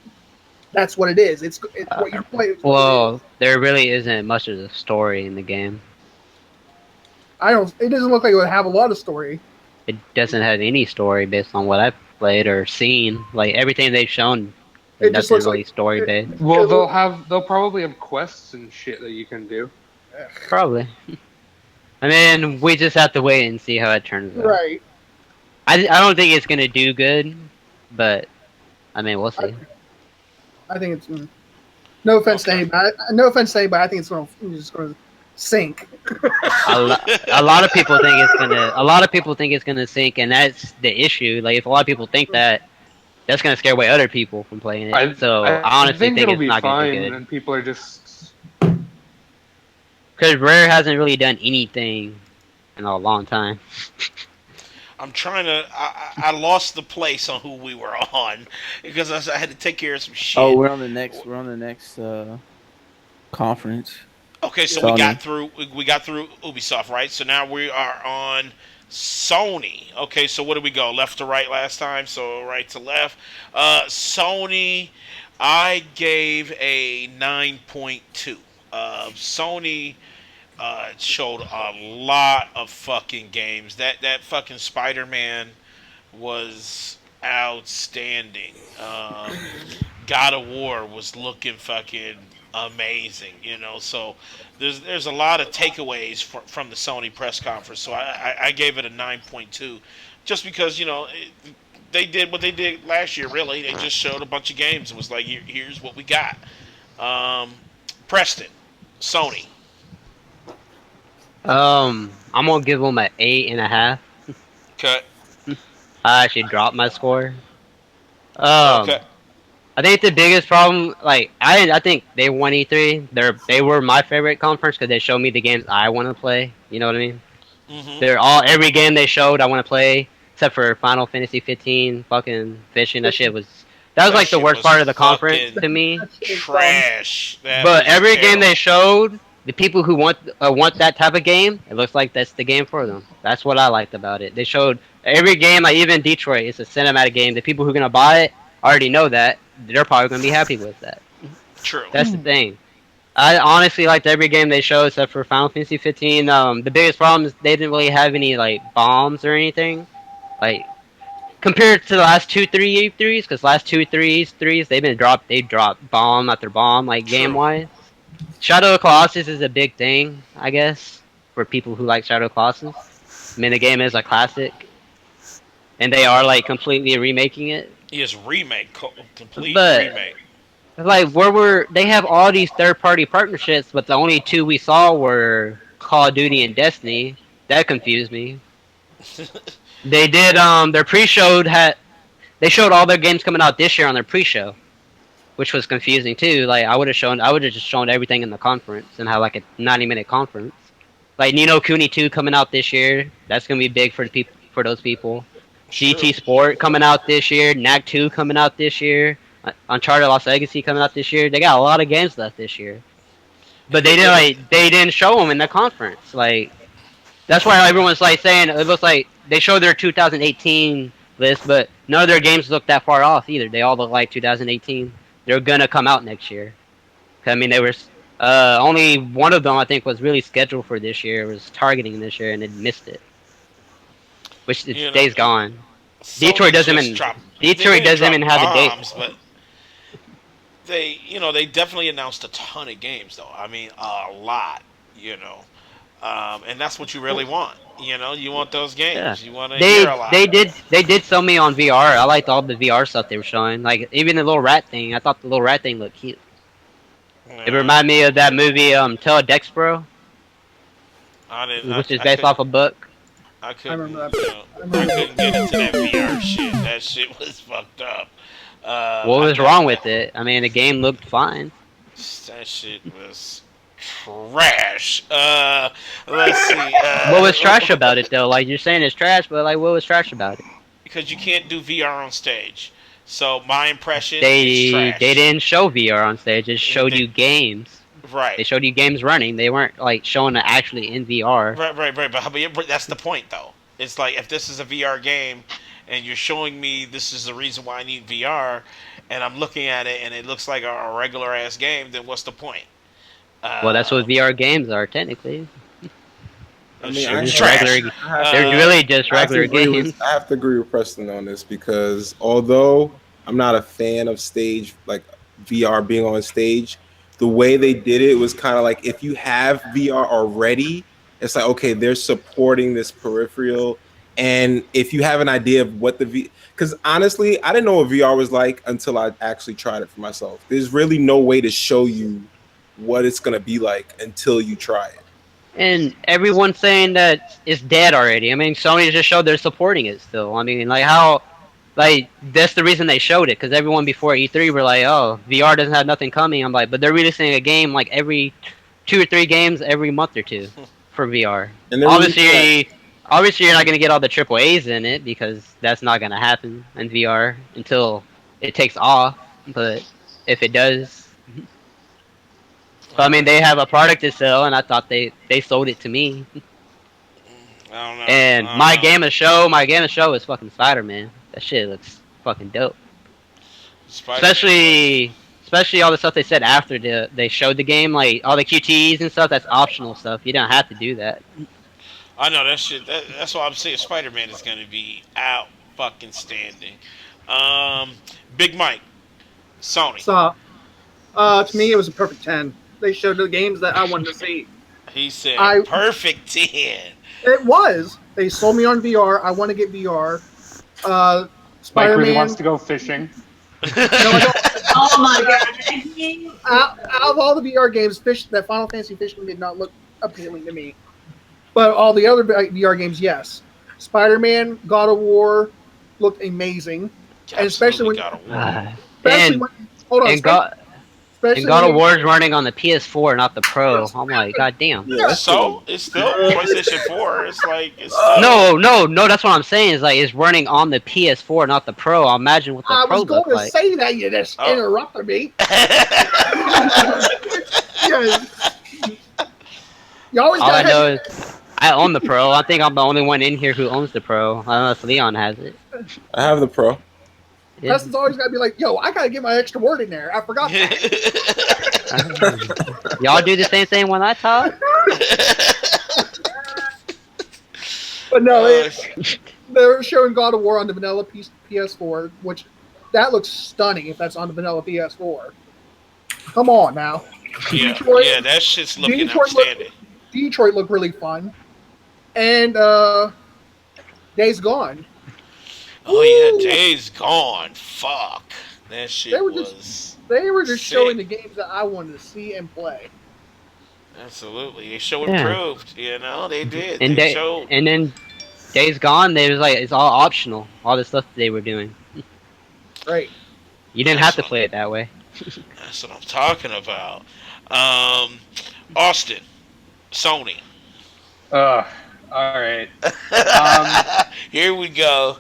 That's what it is. It's what you play. Is what it is. Well, there really isn't much of a story in the game. I don't. It doesn't look like it would have a lot of story. It doesn't have any story based on what I've played or seen. Like everything they've shown, It just nothing looks really like story it, based. Well, it, they'll probably have quests and shit that you can do. Probably. I mean, we just have to wait and see how it turns out. right. I don't think it's gonna do good, but I mean, we'll see. I think it's no offense to Okay. anybody. No offense to anybody. I think it's just going to sink. A lot of people think it's gonna. A lot of people think it's gonna sink, and that's the issue. Like, if a lot of people think that, that's gonna scare away other people from playing it. So I honestly think it'll it's be not gonna do fine, good. and people are just Because Rare hasn't really done anything in a long time. I'm trying to. I lost the place on who we were on because I had to take care of some shit. Oh, we're on the next. We're on the next conference. Okay, so Sony. we got through Ubisoft, right? So now we are on Sony. Okay, so what did we go? Left to right last time, so right to left. Sony, I gave a 9.2. Sony showed a lot of fucking games. That fucking Spider-Man was outstanding. God of War was looking fucking amazing, So there's a lot of takeaways from the Sony press conference. So I gave it a 9.2, just because they did what they did last year. Really, they just showed a bunch of games and was like, here's what we got. Preston, Sony. I'm gonna give them an 8.5. Cut. I actually dropped my score. Okay. I think the biggest problem, like I think they won E3. They were my favorite conference because they showed me the games I want to play. You know what I mean? Mm-hmm. Every game they showed I want to play except for Final Fantasy 15. Fucking fishing, that was like the shit worst was part of the conference fucking to me. Trash. That But was every game terrible. they showed, the people who want that type of game, it looks like that's the game for them. That's what I liked about it. They showed every game, like even Detroit, it's a cinematic game. The people who are gonna buy it already know that. They're probably gonna be happy with that. True. That's the thing. I honestly liked every game they showed except for Final Fantasy 15. The biggest problem is they didn't really have any like bombs or anything. Like compared to the last 2-3 E3s, because last 2-3s they dropped bomb after bomb, like True. game wise. Shadow of the Colossus is a big thing, I guess, for people who like Shadow of the Colossus. I mean, the game is a classic, and they are like completely remaking it. Yes, complete But remake. like, they have all these third-party partnerships, but the only two we saw were Call of Duty and Destiny. That confused me. They did their pre-show they showed all their games coming out this year on their pre-show, which was confusing too. Like I would have just shown everything in the conference and had like a 90-minute conference. Like Nino Kuni 2 coming out this year. That's gonna be big for the people for those people. Sure. GT Sport coming out this year. Knack 2 coming out this year. Uncharted Lost Legacy coming out this year. They got a lot of games left this year. But they didn't show them in the conference. Like that's why everyone's like saying it looks like they showed their 2018 list, but none of their games look that far off either. They all look like 2018. They're gonna come out next year. I mean, they were only one of them I think was really scheduled for this year. Was targeting this year and it missed it. Which Days Gone. Detroit doesn't even have a date. But they definitely announced a ton of games though. I mean, a lot. And that's what you really want. You want those games. Yeah. You want to hear a lot. They did sell me on VR. I liked all the VR stuff they were showing. Like even the little rat thing. I thought the little rat thing looked cute. Yeah. It reminded me of that movie Teledexpro, which is based off a book. I couldn't. I remember that. I couldn't get into that VR shit. That shit was fucked up. What was wrong with it? I mean, the game looked fine. That shit was trash. Let's see. What was trash about it though? Like you're saying it's trash, but like what was trash about it? Because you can't do VR on stage. So my impression is trash. They didn't show VR on stage. They showed you games. Right. They showed you games running. They weren't like showing it actually in VR. Right. But that's the point though. It's like if this is a VR game and you're showing me this is the reason why I need VR, and I'm looking at it and it looks like a regular ass game, then what's the point? Well, that's what VR games are technically. I mean, they're really just regular games. I have to agree with Preston on this because although I'm not a fan of stage, like VR being on stage, the way they did it was kind of like if you have VR already, it's like, okay, they're supporting this peripheral. And if you have an idea of what because honestly, I didn't know what VR was like until I actually tried it for myself. There's really no way to show you what it's going to be like until you try it. And everyone's saying that it's dead already. I mean, Sony just showed they're supporting it still. I mean, that's the reason they showed it, because everyone before E3 were like, oh, VR doesn't have nothing coming. I'm like, but they're releasing a game like every 2 or 3 games every month or two for VR. And obviously you're not going to get all the AAAs in it, because that's not going to happen in VR until it takes off. But if it does... So, I mean, they have a product to sell, and I thought they sold it to me. I don't know. And my game of show is fucking Spider-Man. That shit looks fucking dope. Especially all the stuff they said after they showed the game, like all the QTEs and stuff. That's optional stuff. You don't have to do that. I know that shit. That's why I'm saying Spider-Man is gonna be out fucking standing. Big Mike, Sony. So, to me, it was a perfect 10. They showed the games that I wanted to see. He said perfect 10. It was. They sold me on VR. I want to get VR. Spider-Man. Mike really wants to go fishing. No, I don't. Oh my god! Out of all the VR games, that Final Fantasy Fishing did not look appealing to me. But all the other VR games, yes. Spider-Man, God of War looked amazing, and especially when God of War is running on the PS4, not the Pro. I'm like, god damn. Yeah, so it's still PlayStation 4. It's like no. That's what I'm saying. Is like it's running on the PS4, not the Pro. I imagine what the Pro looks like. I was going to say that. You just interrupted me. You always. All I know is I own the Pro. I think I'm the only one in here who owns the Pro. I don't know if Leon has it. I have the Pro. Yeah. Preston's always got to be like, yo, I got to get my extra word in there. I forgot that. Y'all do the same thing when I talk? But no, they're showing God of War on the vanilla PS4, which that looks stunning if that's on the vanilla PS4. Come on now. Yeah, that shit's looking outstanding. Detroit looked really fun. And Days Gone. Oh yeah, Days Gone. Fuck. That shit they were just showing the games that I wanted to see and play. Absolutely. They show improved, they did. And and then Days Gone, they was like it's all optional, all the stuff they were doing. Right. You didn't have to play it that way. That's what I'm talking about. Austin, Sony. Ugh. All right. Here we go.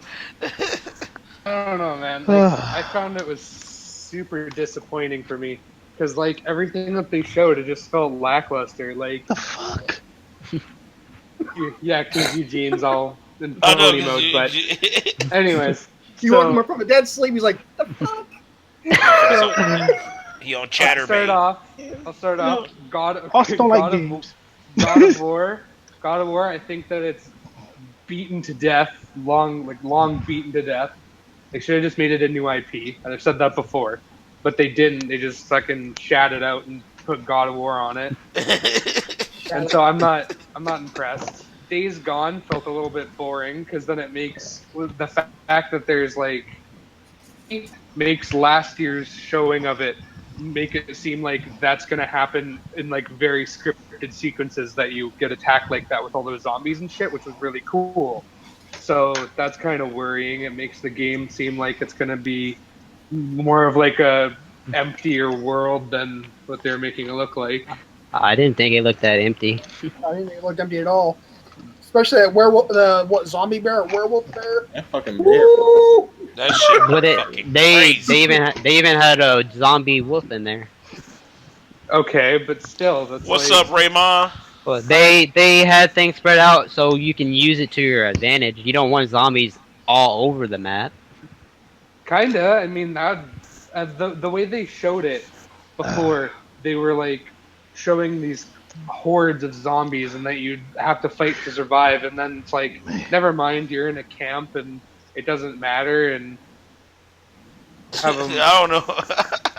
I don't know, man. Like, I found it was super disappointing for me because, like, everything that they showed, it just felt lackluster. Like, The fuck? yeah, because Eugene's all in I know, pony mode. But, because anyways, You woke him so, up from a dead sleep. He's like, the fuck? he on I'll chatterbait. start off. Austin don't like games. God of War. God of War. I think that it's beaten to death, long beaten to death. They should have just made it a new IP. And I've said that before, but they didn't. They just fucking shat it out and put God of War on it. And so I'm not impressed. Days Gone felt a little bit boring because then it makes the fact that there's like makes last year's showing of it make it seem like that's going to happen in like very scripted sequences that you get attacked like that with all those zombies and shit, which was really cool. So that's kind of worrying. It makes the game seem like it's going to be more of like a emptier world than what they're making it look like. I didn't think it looked that empty. I didn't think it looked empty at all. Especially that werewolf, zombie bear or werewolf bear? That fucking bear. Woo! That shit But fucking they crazy. even had a zombie wolf in there. Okay, but still, that's What's like, up, Raymond? But they had things spread out so you can use it to your advantage. You don't want zombies all over the map. Kinda. I mean, the way they showed it before, they were like showing these hordes of zombies and that you'd have to fight to survive, and then it's like, never mind, you're in a camp and it doesn't matter, and have them. I don't know.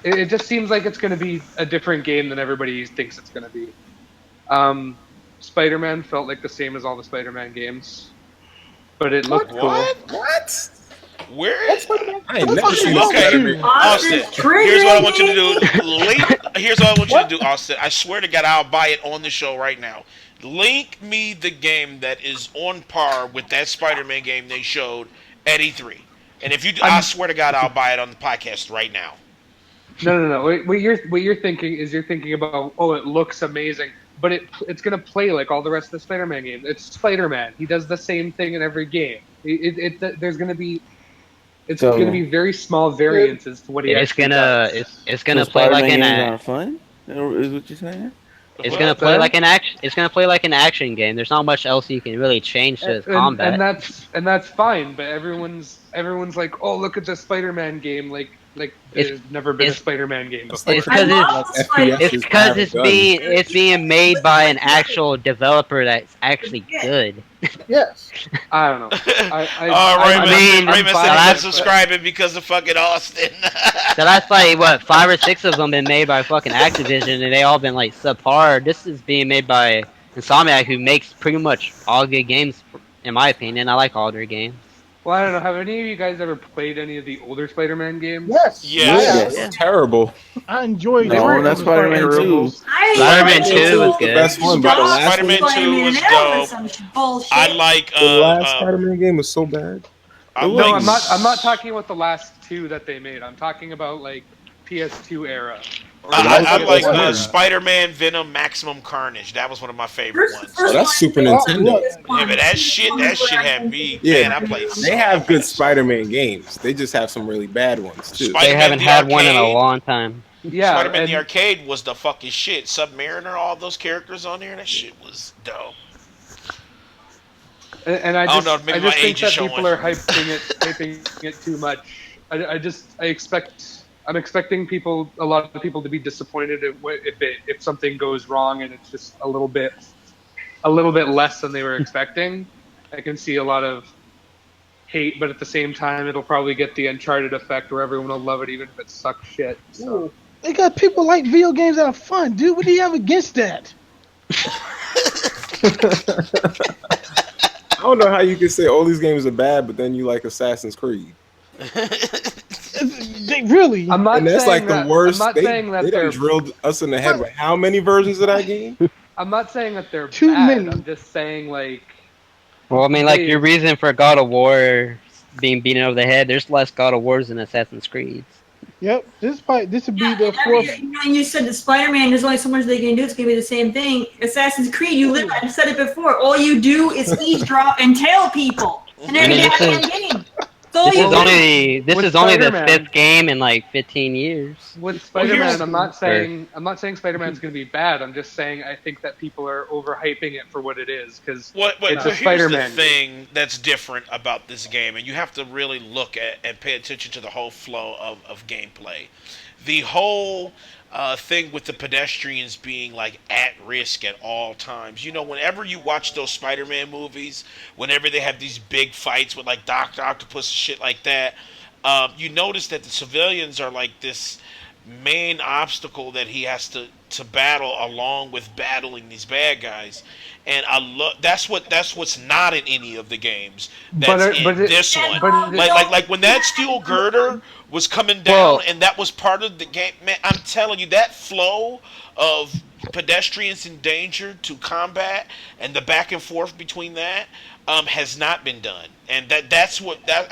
It just seems like it's going to be a different game than everybody thinks it's going to be. Spider-Man felt like the same as all the Spider-Man games, but it looked cool. What? Where? I ain't never seen a Okay. Spider-Man. Austin, Austin, here's what I want you to do. Here's what I want you to do, Austin. I swear to God, I'll buy it on the show right now. Link me the game that is on par with that Spider-Man game they showed at E3. And if you do, I swear to God, I'll buy it on the podcast right now. No. What you're thinking is you're thinking about, oh, it looks amazing, but it's gonna play like all the rest of the Spider-Man games. It's Spider-Man. He does the same thing in every game. There's gonna be. It's gonna be very small variances to what he actually does. It's gonna play like Spider-Man an games aren't fun. Is what you're saying? It's gonna play like an action. It's gonna play like an action game. There's not much else you can really change to its combat. And that's fine. But everyone's like, oh, look at the Spider-Man game. Like there's never been a Spider-Man game before. It's because it's being made by an actual developer that's actually good. Yes. I don't know. Raymond said fine, he's subscribing because of fucking Austin. So that's like what 5 or 6 of them been made by fucking Activision, and they all been like subpar. This is being made by Insomniac, who makes pretty much all good games, in my opinion. I like all their games. Well, I don't know. Have any of you guys ever played any of the older Spider-Man games? Yes. Yes. Yeah. Terrible. I enjoyed They it. were that's Spider-Man 2. Spider-Man 2 was good. The best one, but the last Spider-Man one, 2 was dope. Bullshit. I like the last Spider-Man game was so bad. I No, like- I'm not talking about the last 2 that they made. I'm talking about like PS2 era. I like Yeah. Spider-Man Venom Maximum Carnage. That was one of my favorite ones. Oh, that's Super Nintendo. Yeah, but that shit had me. Yeah, Man, I played. They have good Spider-Man games. They just have some really bad ones too. Spider- They haven't the had one in a arcade. long time. Yeah, Spider-Man the and- arcade was the fucking shit. Submariner, all those characters on there, that shit was dope. And I Oh, just, no, maybe I my just think age that is people showing. are hyping it too much. I'm expecting a lot of people to be disappointed if something goes wrong and it's just a little bit less than they were expecting. I can see a lot of hate, but at the same time, it'll probably get the Uncharted effect where everyone will love it even if it sucks shit. So. They got people like video games that are fun, dude. What do you have against that? I don't know how you can say all these games are bad, but then you like Assassin's Creed. They really. I'm not And that's saying like that, the worst. I'm not saying that they done they're. drilled us in the head with how many versions of that game? I'm not saying that they're Too bad. many. I'm just saying like. Well, I mean, like Hey. your reason for God of War being beaten over the head. There's less God of Wars than Assassin's Creed. Yep. This would be the Yeah, fourth. you said that Spider-Man, there's only so much they can do. It's gonna be the same thing. Assassin's Creed, you live. I've said it before. All you do is eavesdrop and tail people, and they're I mean, gonna this get is game. This is only the Spider-Man- 5th game in like 15 years. With Well, Spider-Man, here's- I'm not saying Spider-Man's going to be bad. I'm just saying I think that people are overhyping it for what it is because it's a Here's Spider-Man the thing that's different about this game, and you have to really look at and pay attention to the whole flow of gameplay. The whole thing with the pedestrians being like at risk at all times. You know, whenever you watch those Spider-Man movies, whenever they have these big fights with like Doctor Octopus and shit like that, you notice that the civilians are like this main obstacle that he has to battle along with battling these bad guys. And I love that's what's not in any of the games. That's in this one. Like when that steel girder was coming down and that was part of the game, man, I'm telling you that flow of pedestrians in danger to combat and the back and forth between that has not been done. And I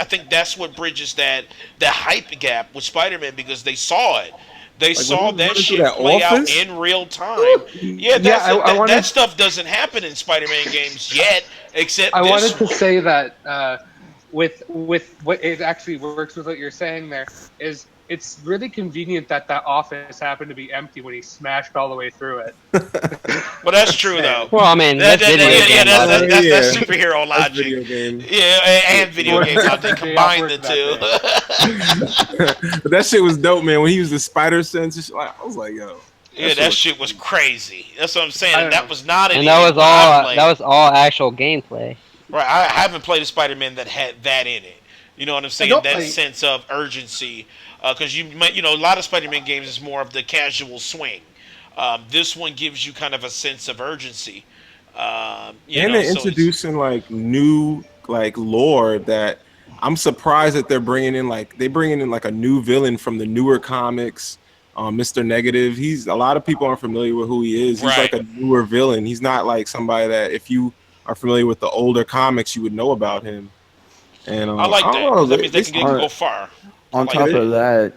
think that's what bridges that hype gap with Spider-Man because they saw it. They saw that shit play out in real time. Yeah, that stuff doesn't happen in Spider-Man games yet, except I this wanted to one. say that with what it actually works with what you're saying there is it's really convenient that office happened to be empty when he smashed all the way through it. Well, that's true though. Well, I mean, that's superhero logic. Video game. Yeah, and video game logic. Combine the two. But that shit was dope, man. When he used the spider sense, I was like, yo. Yeah, that shit was crazy. That's what I'm saying. And that was not. And that was all actual gameplay. Right. I haven't played a Spider-Man that had that in it. You know what I'm saying? That sense of urgency. Because a lot of Spider-Man games is more of the casual swing. This one gives you kind of a sense of urgency. They're introducing like new like lore that I'm surprised that they're bringing in like a new villain from the newer comics. Mr. Negative. A lot of people aren't familiar with who he is. He's like a newer villain. He's not like somebody that if you are familiar with the older comics, you would know about him. And I like that. That means they can go far. On top of that,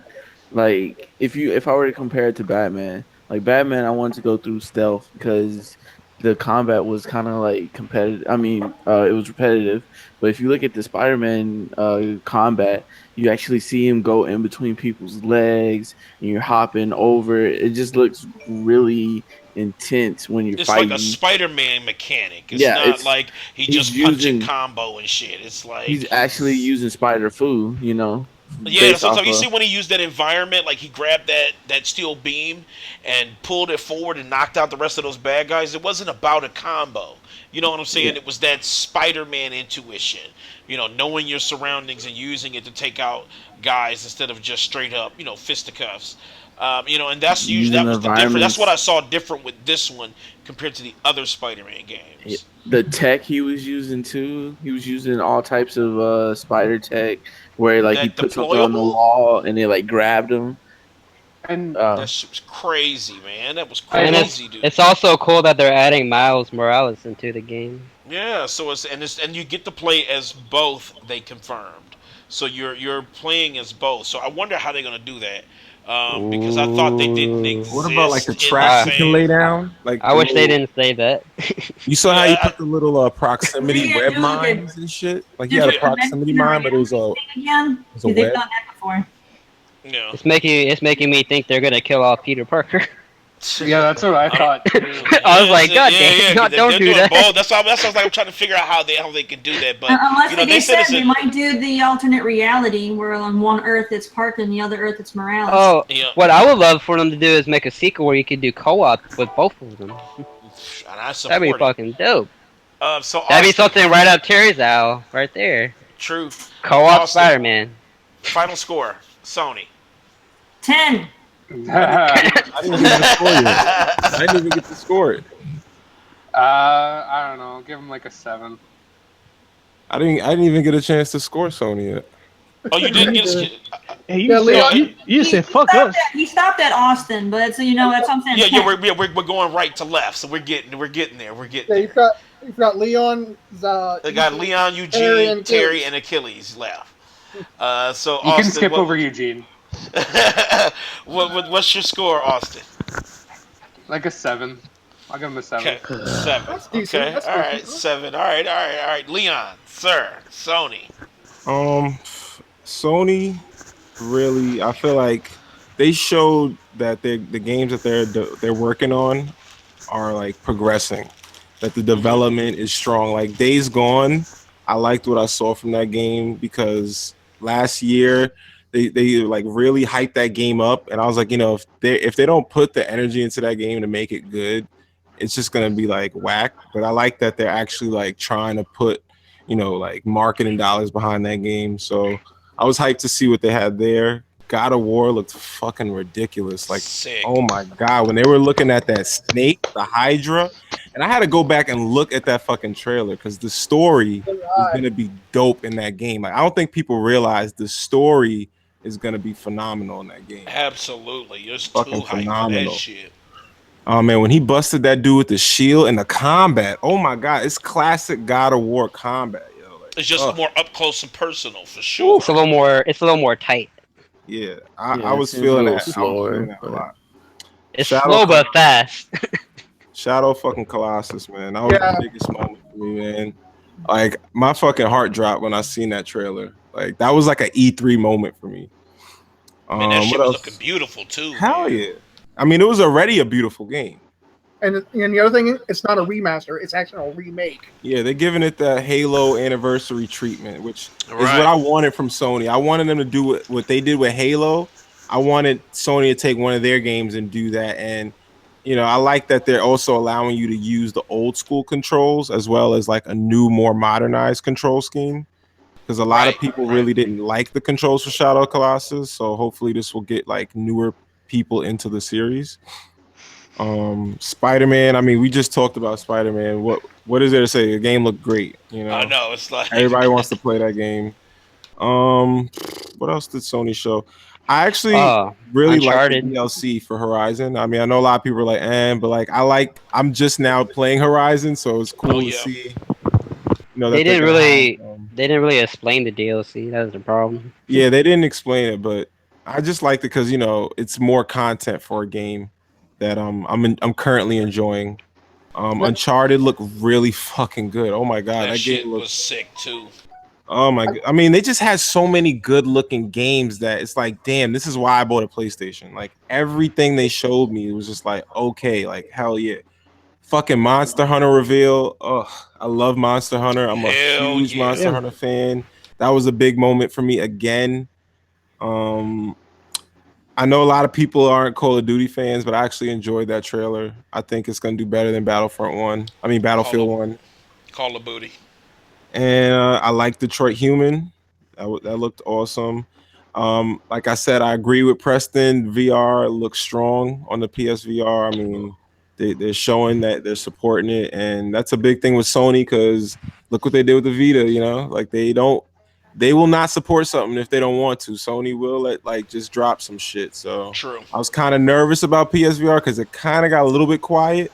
like if I were to compare it to Batman, like Batman, I wanted to go through stealth because the combat was kind of like competitive. I mean, it was repetitive. But if you look at the Spider-Man combat, you actually see him go in between people's legs, and you're hopping over. It just looks really intense when you're fighting. It's like a Spider-Man mechanic. It's not like he's just punching combo and shit. It's like he's actually using Spider Fu, you know. Yeah, so you see when he used that environment, like he grabbed that steel beam and pulled it forward and knocked out the rest of those bad guys. It wasn't about a combo. You know what I'm saying? Yeah. It was that Spider-Man intuition. You know, knowing your surroundings and using it to take out guys instead of just straight up, fisticuffs. And that's usually that was the difference. That's what I saw different with this one compared to the other Spider-Man games. The tech he was using too. He was using all types of spider tech, where like he put something on the wall and they like grabbed him. And that shit was crazy, man. That was crazy, dude. It's also cool that they're adding Miles Morales into the game. Yeah, and you get to play as both. They confirmed, so you're playing as both. So I wonder how they're gonna do that. Because I thought they didn't exist. What about like the track you can lay down? Like I wish they didn't say that. You saw how you put the little proximity web mines and shit? Like you had a proximity mine, but it was a web. They've done that before. Yeah. It's making me think they're gonna kill off Peter Parker. Yeah, that's what I thought. I was like, God damn, don't do that. Both. That's why I was like, I'm trying to figure out how they can do that. But unless they said they might do the alternate reality where on one Earth it's Parker and the other Earth it's Morales. Oh, what I would love for them to do is make a sequel where you could do co-op with both of them. That'd be fucking dope. That'd be something right up Terry's alley, right there. True. Co-op Spider-Man. Final score, Sony. 10. I didn't even get to score it. I don't know. Give him like a 7. I didn't even get a chance to score Sony yet. Oh, you didn't get a Hey, you said fuck us. He stopped at Austin, but that's what I'm saying. Yeah, we're going right to left, so we're getting there. Yeah, you've got Leon. They got Leon, Eugene, Terry, and Achilles left. So you can skip over Eugene. What's your score, Austin? Like a 7. I'll give him a 7. Okay, 7. That's decent. Okay, That's all right, decent. 7. All right, all right, all right. Leon, sir, Sony. Um, Sony really, I feel like they showed that the games that they're working on are like progressing, that the development is strong. Like Days Gone, I liked what I saw from that game because last year they like really hyped that game up, and I was like, if they don't put the energy into that game to make it good, it's just gonna be like whack. But I like that they're actually like trying to put like marketing dollars behind that game. So I was hyped to see what they had there. God of War looked fucking ridiculous. Like, Sick. oh my god, when they were looking at that snake, the Hydra, and I had to go back and look at that fucking trailer because the story is gonna be dope in that game. Like, I don't think people realize the story is gonna be phenomenal in that game. Absolutely. You're too Fucking hyped for that phenomenal. shit. Oh man, when he busted that dude with the shield and the combat, oh my god, it's classic God of War combat, yo. Like, It's just oh more up close and personal for sure. It's a little more. It's a little more tight. yeah, Yeah, I it was seems a feeling little that. I was feeling slower, that a but lot. It's Shadow slow but fast. Shadow fucking Colossus, man. That was Yeah. the biggest moment for me, man. Like my fucking heart dropped when I seen that trailer. Like that was like an E3 moment for me. Man, that What shit was looking else? beautiful too, Hell man. yeah. I mean, it was already a beautiful game. And the other thing, it's not a remaster; it's actually a remake. Yeah, they're giving it the Halo anniversary treatment, which is what Right. I wanted from Sony. I wanted them to do what they did with Halo. I wanted Sony to take one of their games and do that. And I like that they're also allowing you to use the old school controls as well as like a new, more modernized control scheme. Because a lot of Right. people Right. really didn't like the controls for Shadow Colossus. So hopefully this will get like newer people into the series. Spider-Man, I mean, we just talked about Spider-Man. What is there to say? The game looked great, I know. It's everybody like wants to play that game. um what else did Sony show? I actually Oh, really like the Uncharted. DLC for Horizon. I mean, I know a lot of people are like but like I'm just now playing Horizon, so it's oh cool to yeah. see They that they're didn't gonna have really. They didn't really explain the DLC. That was the problem. yeah, they didn't explain it, but I just liked it because it's more content for a game that I'm currently enjoying. Uncharted looked really fucking good. Oh my god, That that game shit was looks. sick too. Oh my god, I mean, they just had so many good looking games that it's like, damn, this is why I bought a PlayStation. Like everything they showed me was just like, okay, like hell yeah. Fucking Monster Hunter reveal. Ugh, I love Monster Hunter. I'm a Hell huge yeah. Monster Hunter fan. That was a big moment for me again. Um, I know a lot of people aren't Call of Duty fans, but I actually enjoyed that trailer. I think it's gonna do better than Battlefront One. I mean Call Battlefield of One. Call of Booty. And I like Detroit Human. That looked awesome. Like I said, I agree with Preston. VR looks strong on the PSVR. I mean, they're showing that they're supporting it, and that's a big thing with Sony because look what they did with the Vita. Like they will not support something if they don't want to. Sony will like just drop some shit. So True. I was kind of nervous about PSVR because it kind of got a little bit quiet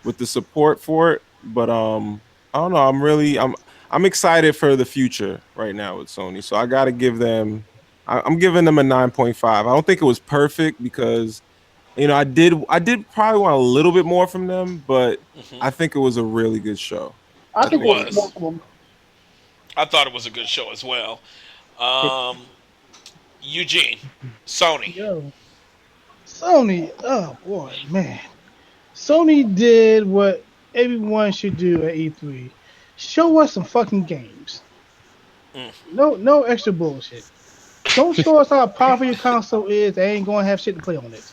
with the support for it. But I don't know. I'm excited for the future right now with Sony. So I got to give them. I'm giving them a 9.5. I don't think it was perfect because I did probably want a little bit more from them, but Hmm. I think it was a really good show. I I It think think it it was was. more was. of them. I thought it was a good show as well. Um, Eugene, Sony. Yo, Sony. Oh boy, man. Sony did what everyone should do at E3. Show us some fucking games. Mm. No extra bullshit. Don't show us how powerful your console is. They ain't gonna have shit to play on it.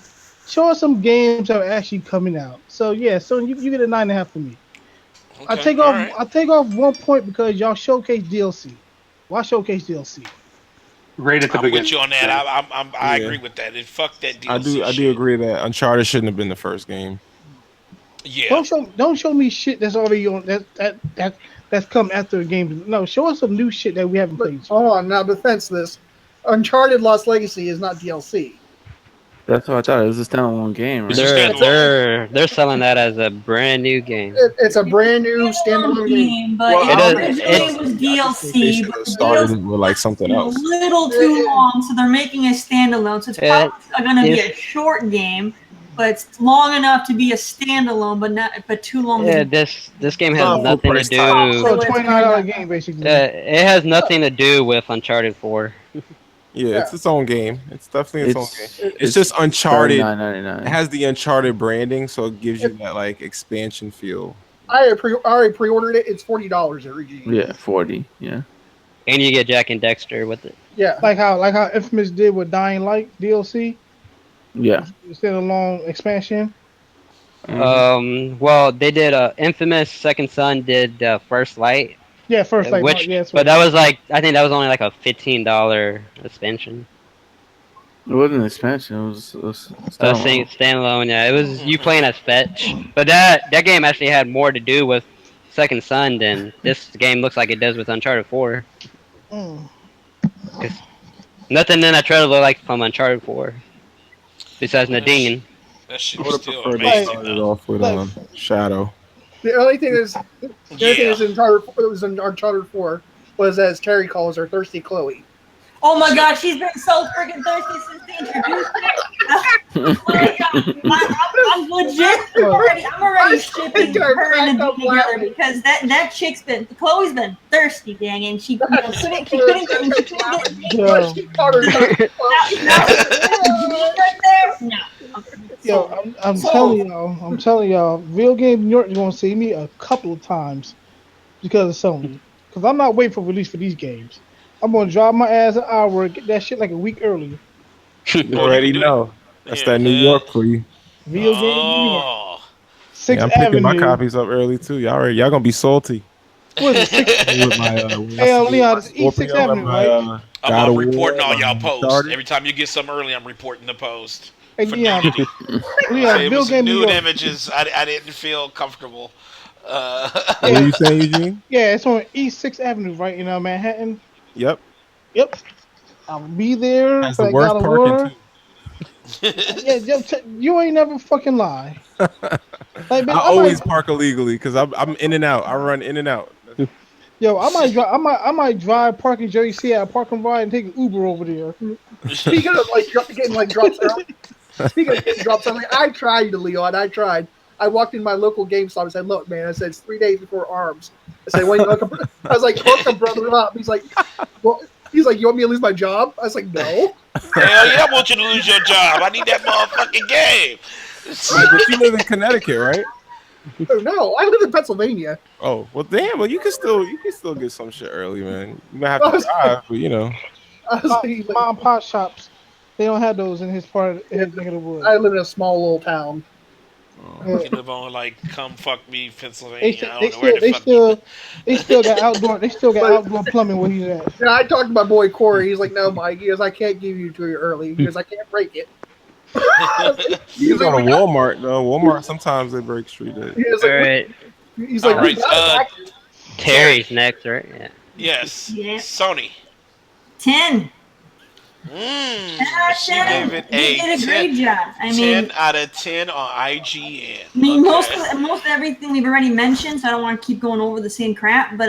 Show us some games that are actually coming out. So yeah, so you get a 9.5 from me. I Okay. take All off right. I take off 1 point because y'all showcase DLC. Why showcase DLC? Right at the I'm with beginning. you on that. Right. I Yeah, agree with that. And fuck that I do. DLC I do shit. agree that Uncharted shouldn't have been the first game. Yeah. Don't show me shit that's already on that's come after the game. No, show us some new shit that we haven't But played yet. hold on, now defense this. Uncharted Lost Legacy is not DLC. That's what I thought. It was a standalone game, It's a right? standalone. They're selling that as a brand new game. It's a brand new standalone game. but Well, It I does- don't originally know. it was I just think they DLC, should but have the started DLC it with like something was else. a little too long, so they're making a standalone. So it's Yeah, probably going to be if- a short game, but it's long enough to be a standalone, but too long Yeah, to be. this game Not has a nothing to full-price title. So So it's $29 game basically. It has nothing to do with Uncharted 4. Yeah, it's its own game. It's definitely its own game. It's It's just Uncharted. $39.99. It has the Uncharted branding, so it gives you that like expansion feel. I already pre-ordered it. It's $40 at Regime. Yeah, 40. Yeah. And you get Jack and Dexter with it. Yeah. Like how Infamous did with Dying Light DLC Yeah. instead of long expansion. Well, they did Infamous Second Son did First Light, Yeah, first like which yeah, but that was like I think that was only like a $15 expansion. It wasn't an expansion. It was standalone. Standalone, yeah. It was you playing as Fetch, but that game actually had more to do with Second Son than this game looks like it does with Uncharted 4. Mm. Nothing in that trailer looked like from Uncharted 4, besides Nadine. That shit I was would have still preferred to amazing. start it though. off with Like- Shadow. The only thing is, the only thing Yeah. is Uncharted 4 was, as Terry calls her, Thirsty Chloe. Oh my god, she's been so freaking thirsty since they introduced it. Oh my god, I'm legit I'm already shipping her and Nadine together because that chick's Chloe's been thirsty, dang, and she couldn't get Yo, She called her Thirsty Chloe. right there. No. yo, I'm telling y'all, Real Game New York is gonna see me a couple of times because of Sony. Because I'm not waiting for release for these games. I'm gonna drive my ass an hour and get that shit like a week early. You already know. That's Yeah, that New yeah. York for you. Real Game New York, Oh, Sixth Yeah, I'm picking my Avenue. copies up early too. Y'all gonna be salty. What is it? With my, Hey, Leon, it's East Sixth Avenue, right? I'm reporting all y'all posts. Every time you get something early, I'm reporting the post. Hey, For Leon, nudity. Leon, It Real was Game New nude York. images. I didn't feel comfortable. What were you saying, Eugene? Yeah, it's on East Sixth Avenue, right in Manhattan. Yep. Yep. I'll be there. That's for the that worst God of parking War. too. Yeah, you ain't never fucking lie. Like, man, I always park illegally because I'm in and out. I run in and out. I might drive parking Jerry C at a parking ride and take an Uber over there. Speaking of getting drops early. Speaking of getting drops early, I tried, Leon. I tried. I walked in my local GameStop and said, "Look, man," I said, "it's 3 days before ARMS." I said, "When you hook a-" I was like, "Hook a brother up." He's like, "Well," he's like, "You want me to lose my job?" I was like, "No." Hell yeah, I want you to lose your job. I need that motherfucking game. Right, but you live in Connecticut, right? Oh, no, I live in Pennsylvania. Oh well, damn. Well, you can still get some shit early, man. You might have to drive, but you know. I was like, Mom and pop shops, they don't have those in his part, his neck of the woods. I live in a small little town. You live on like come fuck me, They Pennsylvania. still, I they don't know where the still, fuck. they still got outdoor. They still got outdoor plumbing where he's at. Yeah, I talked to my boy Corey. He's like, "No, Mike." He goes, "I can't give you to you early." He goes, "I can't break it." You go to Walmart though. Walmart sometimes they break street days. He's All like, right, he's like, All right, "We got it." Terry's next, right? Yeah. Yes, Yeah. Sony. 10. She gave it They a did a great 10, job. I 10 mean, out of 10 on IGN. I mean, Okay. most everything we've already mentioned, so I don't want to keep going over the same crap. But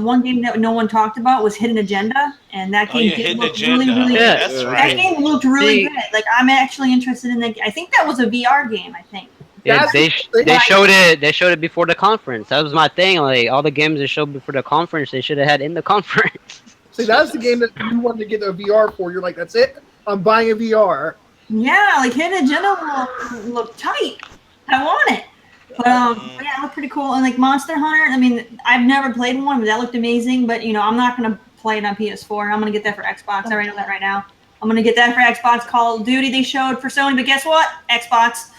one game that no one talked about was Hidden Agenda, and that Oh game yeah, did Hidden look Agenda. really, really Yeah. good. That's That right. game looked really See- good. Like, I'm actually interested in that. I think that was a VR game. I think. Yeah, That's- they showed it. They showed it before the conference. That was my thing. Like all the games they showed before the conference, they should have had in the conference. See, that's the game that you wanted to get a VR for. You're like, "That's it. I'm buying a VR." Yeah, like Hidden Agenda looked tight. I want it. But yeah, it looked pretty cool. And like Monster Hunter, I mean, I've never played one, but that looked amazing. But I'm not gonna play it on PS4. I'm gonna get that for Xbox. I already know that right now. I'm gonna get that for Xbox. Call of Duty they showed for Sony, but guess what? Xbox.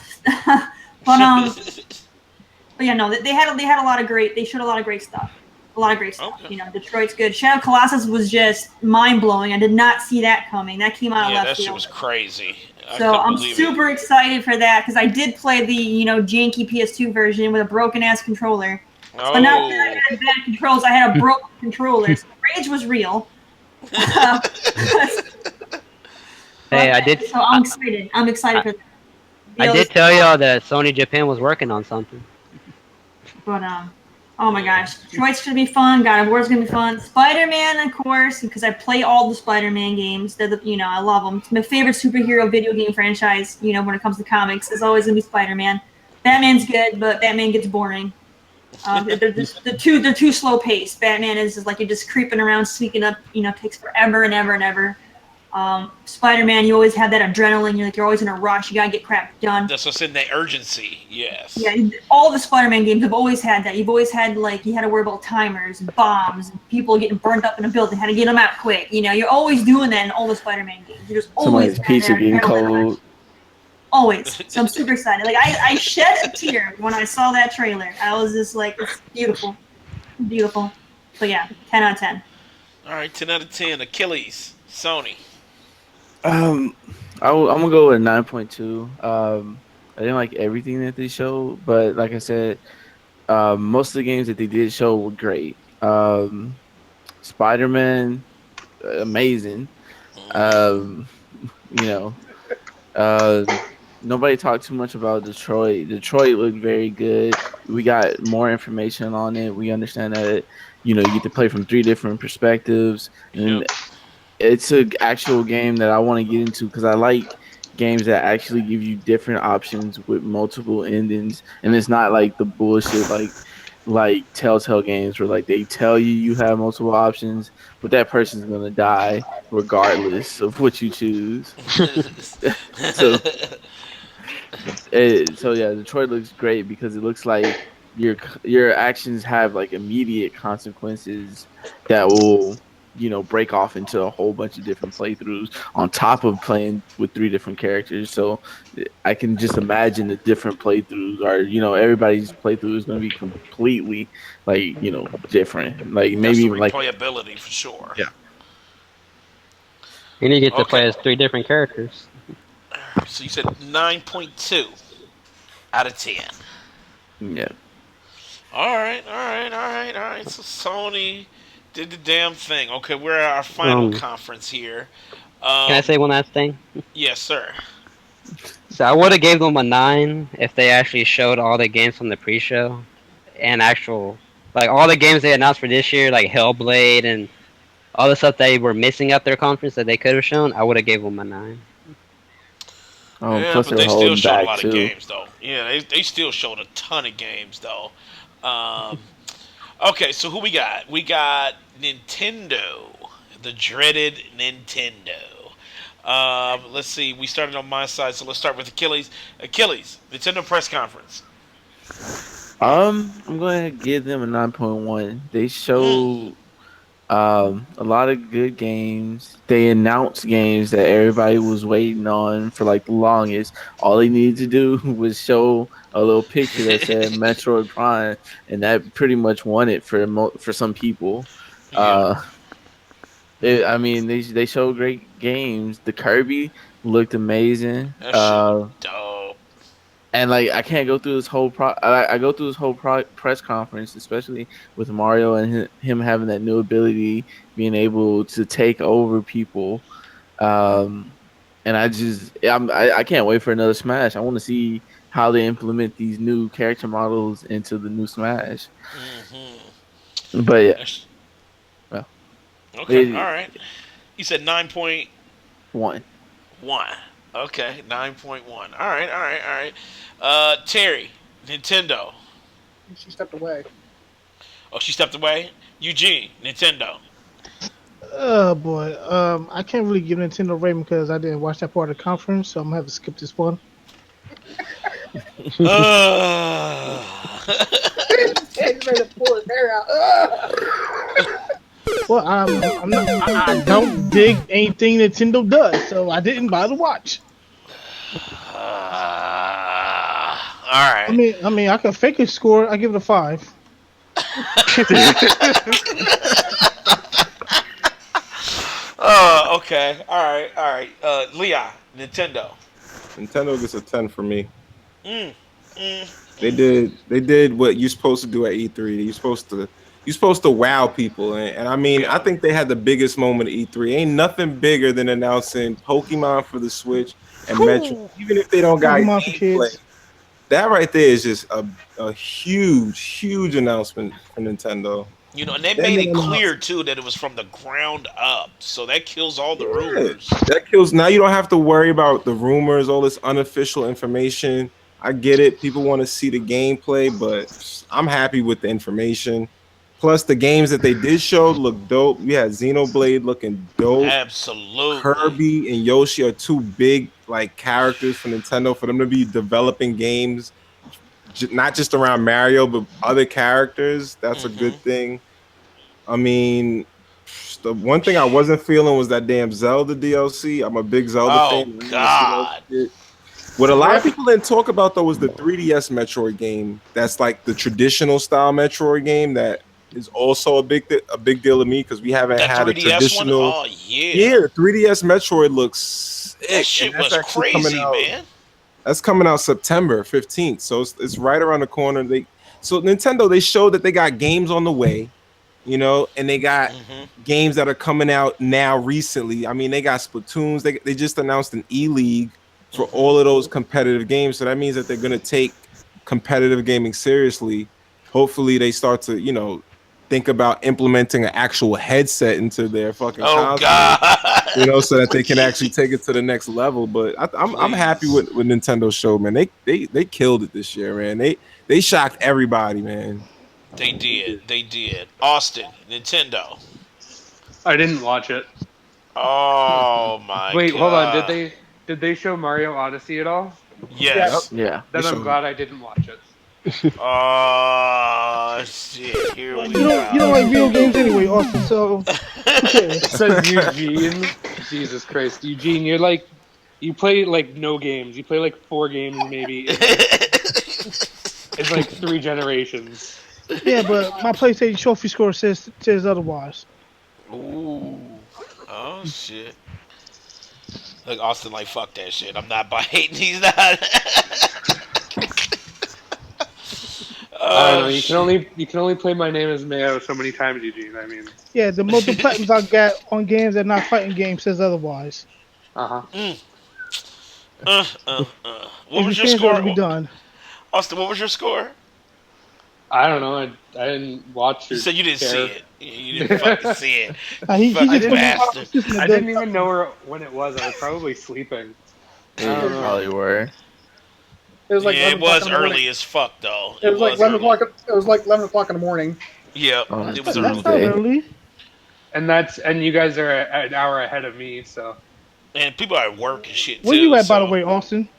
But yeah, no, they had a lot of great. They showed a lot of great stuff. A lot of great stuff. Okay. Detroit's good. Shadow of Colossus was just mind blowing. I did not see that coming. That came out of Yeah, left that shit field. was crazy. I So couldn't I'm believe super excited for that because I did play the janky PS2 version with a broken ass controller. it. But not that I Oh. had bad controls. I had a broken controller. So the rage was real. Hey, But I did. so I'm excited. I'm excited I, for that. I Be did tell y'all that Sony Japan was working on something. But oh my gosh, Detroit's gonna be fun. God of War's gonna be fun. Spider-Man, of course, because I play all the Spider-Man games. I love them. It's my favorite superhero video game franchise. When it comes to comics, it's always gonna be Spider-Man. Batman's good, but Batman gets boring. They're too slow paced. Batman is just like you're just creeping around, sneaking up. Takes forever and ever and ever. Spider-Man, you always have that adrenaline. You're always in a rush. You gotta get crap done. That's what's in the urgency. Yes. Yeah, all the Spider-Man games have always had that. You've always had you had to worry about timers, and bombs, and people getting burnt up in a building. Had to get them out quick. You're always doing that in all the Spider-Man games. You're just always Somebody's pizza getting cold. always. So I'm super excited. Like I shed a tear when I saw that trailer. I was just like, it's beautiful, beautiful. But yeah, 10 out of 10. All right, 10 out of 10. Achilles, Sony. I'm gonna go with 9.2. I didn't like everything that they showed, but like I said, most of the games that they did show were great. Spider-Man, amazing. Um, you know, uh, nobody talked too much about Detroit. Detroit looked very good. We got more information on it. We understand that you get to play from three different perspectives, and Yep. it's an actual game that I want to get into because I like games that actually give you different options with multiple endings, and it's not like the bullshit like Telltale games where like they tell you have multiple options, but that person's gonna die regardless of what you choose. so so yeah, Detroit looks great because it looks like your actions have like immediate consequences that will break off into a whole bunch of different playthroughs on top of playing with three different characters. So I can just imagine the different playthroughs are everybody's playthrough is going to be completely like different, like That's maybe the even like replayability for sure. yeah. And you get to Okay. play as three different characters. So you said 9.2 out of 10. Yeah. All right, all right, all right, all right. So Sony did the damn thing. Okay, we're at our final Um, conference here. can I say one last thing? Yes, sir. So I would have gave them a 9 if they actually showed all the games from the pre-show and actual like all the games they announced for this year, like Hellblade and all the stuff they were missing at their conference that they could have shown. I would have gave them a 9. Yeah, Plus but they're they still holding showed a back lot of too. games, though. Yeah, they still showed a ton of games, though. Um, okay, so who we got? We got Nintendo, the dreaded Nintendo. Let's see. We started on my side, so let's start with Achilles. Achilles, Nintendo press conference. I'm going to give them a 9.1. They Mm. showed a lot of good games. They announced games that everybody was waiting on for like the longest. All they needed to do was show a little picture that said Metroid Prime, and that pretty much won it for some people. Yep, Uh, I mean, they showed great games. The Kirby looked amazing. that shit look dope. And like I can't go through this whole I go through this whole press conference, especially with Mario and him having that new ability, being able to take over people. Um, and I can't wait for another Smash. I want to see how they implement these new character models into the new Smash. Hmm. But yeah, well, Okay, all it, right. You said 9.1. one. Okay, 9.1. All right, all right, all right. Terry, Nintendo. She stepped away. Oh, she stepped away. Eugene, Nintendo. Oh boy, I can't really give Nintendo a rating because I didn't watch that part of the conference, so I'm gonna have to skip this one. Uh, He's ready to pull his hair out. Well, I'm not, I don't dig anything Nintendo does, so I didn't bother watch. all right. I can fake a score. I give it a 5. Okay. All right. All right. Leon, Nintendo. Nintendo gets a 10 for me. Mm, mm, They mm. did what you're supposed to do at E3. You're supposed to you're supposed to wow people, and I mean, I Yeah. think they had the biggest moment at E3. Ain't nothing bigger than announcing Pokemon for the Switch and Metro, Whew. even if they don't got Pokemon for gameplay. kids. That right there is just a huge announcement for Nintendo. You know, and they That made made it a lot. clear too that it was from the ground up, so that kills all the Yeah, rumors. that kills. Now you don't have to worry about the rumors, all this unofficial information. I get it. People want to see the gameplay, but I'm happy with the information. Plus, the games that they did show look dope. We had Xenoblade looking dope. Absolutely. Kirby and Yoshi are two big like characters for Nintendo for them to be developing games, not just around Mario but other characters. That's a Hmm. good thing. I mean, the one thing I wasn't feeling was that damn Zelda DLC. I'm a big Zelda fan. I Oh didn't want to see that God. shit. What a lot of Rip. people didn't talk about though was the 3DS Metroid game. That's like the traditional style Metroid game that is also a big deal to me because we haven't That had a 3DS one? traditional. Oh yeah. Yeah, the 3DS Metroid looks That sick, and shit that's was actually coming crazy, out. man. That's coming out September 15th, so it's right around the corner. So Nintendo they showed that they got games on the way, and they got Hmm. games that are coming out now recently. I mean, they got Splatoons. They just announced an E-League for Hmm. all of those competitive games. So that means that they're gonna take competitive gaming seriously. Hopefully, they start to think about implementing an actual headset into their fucking Oh console. God. So that they can actually Please. take it to the next level. But I'm happy Please. with Nintendo show, man. They killed it this year, man. They shocked everybody, man. They did. They did. Austin, Nintendo. I didn't watch it. Oh my Wait, hold on. Did God. they show Mario Odyssey at all? Yep. Yes. Yes. Yeah. They Then I'm showed. glad I didn't watch it. Oh shit. Here we You don't like go. video games anyway, Austin. So who cares? Says Eugene. Jesus Christ, Eugene, you play like no games. You play like 4 games maybe in like it's like 3 generations. Yeah, but my PlayStation trophy score says otherwise. Ooh. Oh shit. Look, Austin like fuck that shit. I'm not biting. He's not. I don't know. Oh shit. You can only play My Name Is Mayo so many times, Eugene. I mean, Yeah, the multiple platinums I got on games that are not fighting games says otherwise. uh-huh. Mm. What If you was your finish, it'll be score, done. Austin? What was your score? I don't know. I didn't watch You or said you didn't see care. it. You didn't fucking see it. He Fucking just put it on bastard. the system I and didn't does even know when it was. I was probably sleeping. I Yeah, don't you know. probably were. It was like Yeah, 11 it o'clock was in the morning. early as fuck though. It It was like was 11 early. o'clock. It was like 11 o'clock in the morning. Yep, On a it was that's early. not Tuesday. early. And you guys are an hour ahead of me. So And people are at work and shit Where you too. at, by the So way, Austin?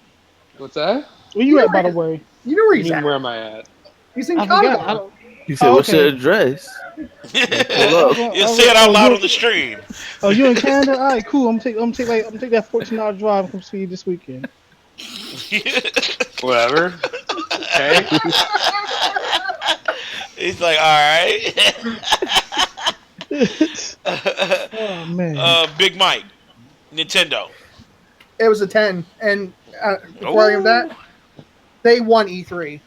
what's that? Where You you know at, by where the he's, way? you know where You he's mean at. where am I at? He's in I forgot. Canada. He said, Oh, "What's your okay. address?" And pull I up. was going, you say it out oh, loud on the stream. oh, you in Canada? All right, cool. I'm take that $14 drive and come see you this weekend. Whatever. Okay. He's like, all right. Oh man. Big Mike, Nintendo. It was a 10. And before I give Oh, that, they won E3.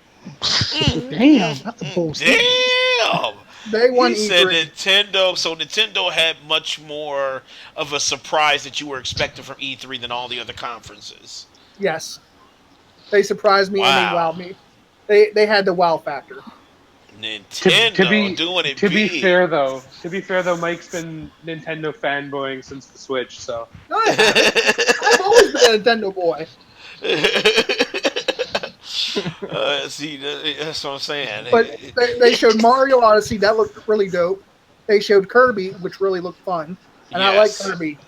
Damn, that's a bold statement. damn. They won He said E3. Nintendo. So Nintendo had much more of a surprise that you were expecting from E3 than all the other conferences. Yes. They surprised me and they Wow. wowed me. They had the wow factor. To, to Nintendo be doing it to be big. fair though, Mike's been Nintendo fanboying since the Switch. So No, I haven't. I've always been a Nintendo boy. See, that's what I'm saying. But they showed Mario Odyssey. That looked really dope. They showed Kirby, which really looked fun. And I like Yes. Kirby.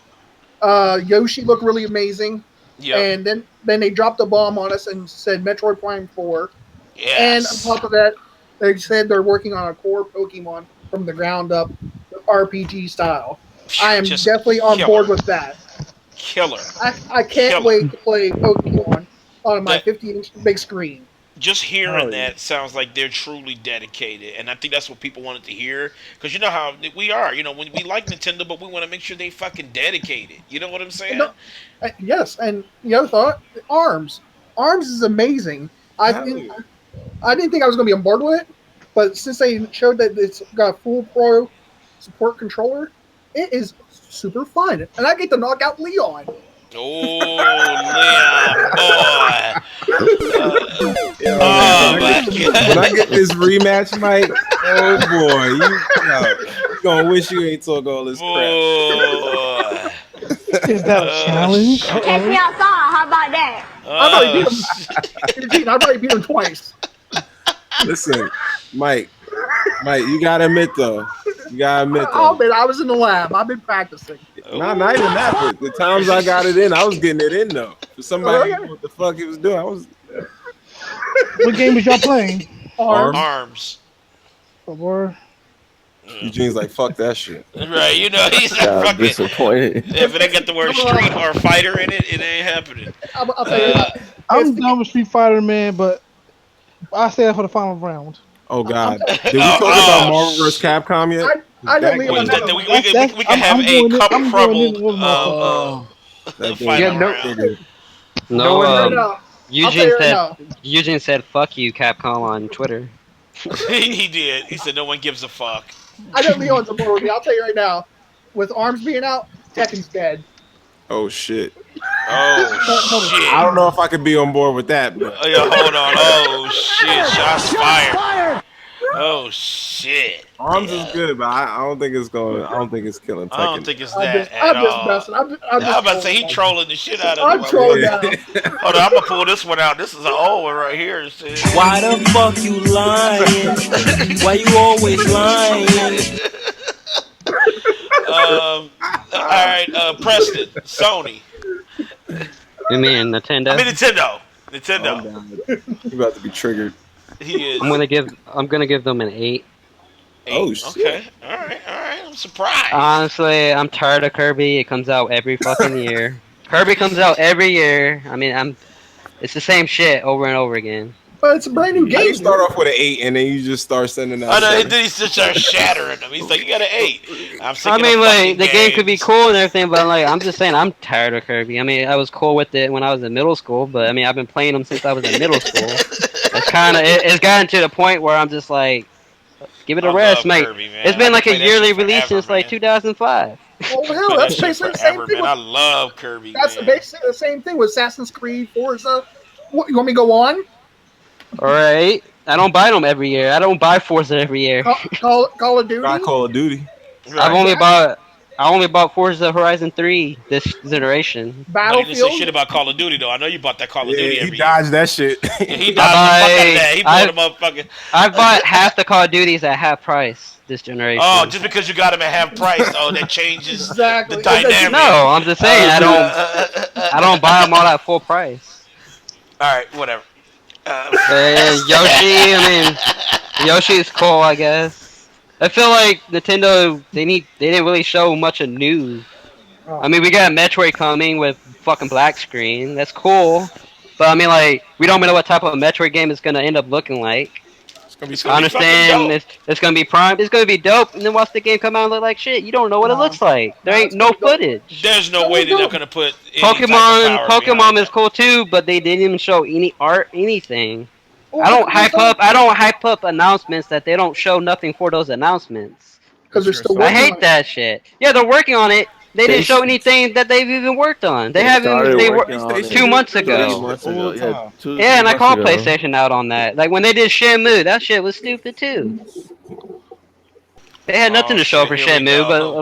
Yoshi looked really amazing. Yep. And then they dropped a bomb on us and said Metroid Prime 4. And on Yes. top of that, they said they're working on a core Pokemon from the ground up, RPG style. I am Just definitely on killer. board with that. Killer. I can't Killer. wait to play Pokemon on my That 50-inch big screen. just hearing Oh, yeah. that sounds like they're truly dedicated, and I think that's what people wanted to hear. Because you know how we are. When we like Nintendo, but we want to make sure they fucking dedicated. You know what I'm saying? No, yes, and the other thought, Arms. Arms is amazing. I Hell didn't, yeah. I didn't think I was going to be on board with it, but since they showed that it's got a full pro support controller, it is super fun, and I get to knock out Leon. Oh, Leon, boy. Yo, Oh, man, my when I God. get this rematch, Mike, oh boy, you gonna wish you ain't talk all this crap. Boy. Is that a challenge? Shit. Take me outside. How about that? I've already beat Oh, him. shit. Eugene, I've already beat him twice. Listen, Mike, you gotta admit though, I'll admit, I was in the lab. I've been practicing. not even that, but the times I got it in, I was getting it in though. For somebody who knew what the fuck he was doing, I was What game was y'all playing? Arms. Arms. Or Eugene's like, fuck that shit. Right, you know, he's I'm not fucking. disappointed. If it ain't got the word street or fighter in it, it ain't happening. I'll tell you what. I'm done with Street Fighter, man, but I stay for the final round. Oh God, I'm did we talk about Marvel vs. Capcom yet? I know That Leon. Wait, game- we can have a cup I'm crumbled going in with my that game final no- round. No, Right now, I'll tell you right now. Eugene said "fuck you, Capcom" on Twitter. He did. He said no one gives a fuck. I know Leon's a more with me. I'll tell you right now. With Arms being out, Tekken's dead. Oh shit! Oh shit! I don't know if I could be on board with that, but Oh, yeah, hold on. Oh shit! Shots fired. Oh shit! Arms is good, but I don't think it's going. I don't think it's killing Tekken. I don't think it's I'm that just at all. messing. I'm just I was about to say he trolling the shit out of I'm him. trolling now. Hold on, I'm gonna pull this one out. This is an old one right here. Shit. Why the fuck you lying? Why you always lying? All right, Preston, Sony. You mean Nintendo? I mean Nintendo. Oh, Nintendo. you about to be triggered. He is. I'm gonna give them an 8. Oh shit! Okay. All right. I'm surprised. Honestly, I'm tired of Kirby. It comes out every fucking year. Kirby comes out every year. I mean, it's the same shit over and over again. But it's a brand new How game. you start off with an 8 and then you just start sending out. I know. sevens? Then he just starts shattering them. He's like, "You got an 8." I'm sick I of mean, the like fucking the game could be games. cool and everything, but like I'm just saying, I'm tired of Kirby. I mean, I was cool with it when I was in middle school, but I mean, I've been playing them since I was in middle school. It's gotten to the point where I'm just like, give it a I rest, love mate. Kirby, man. It's been I've like a playing that yearly shit release forever, since like man. 2005. Well, hell, Play that's that shit basically the same forever, thing. man. I love Kirby, That's man. basically the same thing with Assassin's Creed, Forza. What, you want me to go on? All right, I don't buy them every year. I don't buy Forza every year. Call of Duty. Try Call of Duty. I only bought Forza Horizon 3 this generation. No, you didn't say Battlefield. shit about Call of Duty though. I know you bought that Call of Duty Yeah, every he dodged that shit. year. He dodged the fuck out of that. He I- bought a motherfucking. I bought half the Call of Duties at half price this generation. Oh, just because you got him at half price, that changes Exactly. the dynamic. No, I'm just saying I don't buy them all at full price. All right, whatever. And Yoshi, Yoshi is cool, I guess. I feel like Nintendo they didn't really show much of news. I mean, we got Metroid coming with fucking black screen. That's cool. But I mean, like, we don't know what type of Metroid game it's gonna end up looking like. It's I understand it's gonna be prime. It's gonna be dope, and then watch the game come out and look like shit. You don't know what it looks like. There ain't no footage. There's no way they're not gonna put any type of power Pokemon behind is that. cool too, but they didn't even show any art, anything. Well, I don't hype up announcements that they don't show nothing for those announcements. because they're still I working on hate it. that shit. Yeah, they're working on it. They didn't show anything that they've even worked on. They haven't. started They were working on it 2 months 2 ago. months ago. Yeah, two Yeah, and I months called ago. PlayStation out on that. Like when they did Shenmue, that shit was stupid too. They had nothing to show for shit, here we Shenmue, but go. a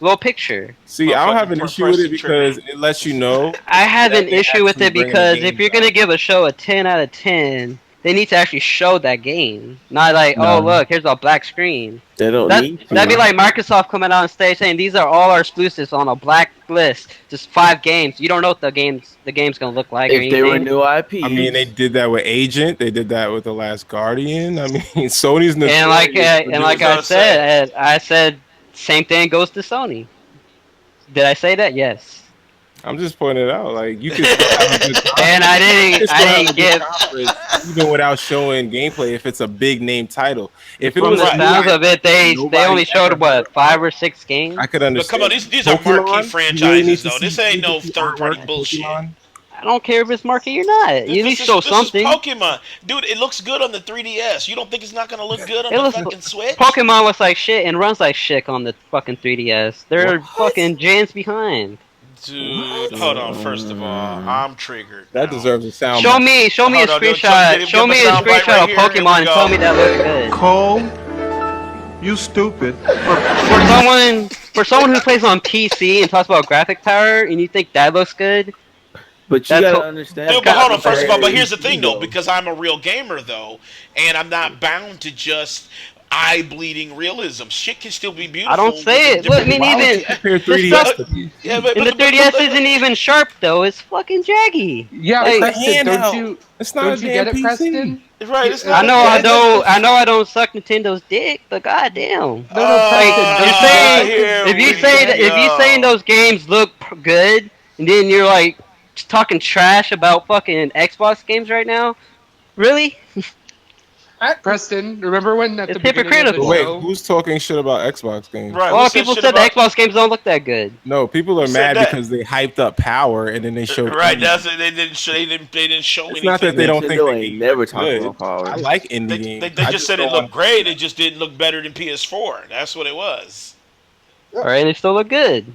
little picture. See, I don't have an Motherfucking issue with it Preston because tribute. it lets you know. I have that an they issue with actually it bring the because game if you're gonna back. give a show a 10 out of 10, they need to actually show that game. Not like, No. oh look, here's a black screen. They don't That, need to. that'd be like Microsoft coming out on stage saying these are all our exclusives on a black list, just 5 games. You don't know what the game's gonna look like or If they were anything. new IP. I mean, they did that with Agent. They did that with The Last Guardian. I mean, Sony's notorious And like for doing I said, same thing goes to Sony. Did I say that? Yes. I'm just pointing it out. Like you can still have a good And I didn't give. conference even without showing gameplay if it's a big name title. If it From was the a sounds of it, they nobody only showed ever what 5 or 6 games. I could But understand. come on, these are Pokemon, marquee you really need franchises to though. see This ain't no the third party artwork of bullshit. Pokemon. I don't care if it's marquee or not. You at least show This is something. Pokemon, dude. It looks good on the 3DS. You don't think it's not gonna look good on It the looks fucking Switch? Pokemon looks like shit and runs like shit on the fucking 3DS. They're fucking gens behind. Dude, hold on. First of all, I'm triggered. That now. deserves a sound. Show me a screenshot. Show me a screenshot of Pokemon and tell me that looks good. Cole, you stupid. For someone who plays on PC and talks about graphic power, and you think that looks good, But you gotta understand. Dude, but hold on. First of all, but here's the thing though, because I'm a real gamer though, and I'm not bound to just eye-bleeding realism. Shit can still be beautiful. I don't say it. Look, I mean, even the 3DS isn't even sharp though. It's fucking jaggy. Yeah, like, Preston, don't you? It's not don't you get it, Preston? Right. It's I know I don't suck Nintendo's dick, but goddamn. If you saying those games look good, and then you're like talking trash about fucking Xbox games right now, really? Preston, remember when at the It's beginning of the hypocritical. show? Wait, who's talking shit about Xbox games? Right. A lot of people said the Xbox games don't look that good. No, people are Who mad said that? because they hyped up power and then they showed. Right. indie. That's it. They didn't show. They didn't show It's anything. not that they don't think Nintendo they ain't never good. talking about power. I like indie games. They I just said it don't looked great. It just didn't look better than PS4. That's what it was. All right, they still look good.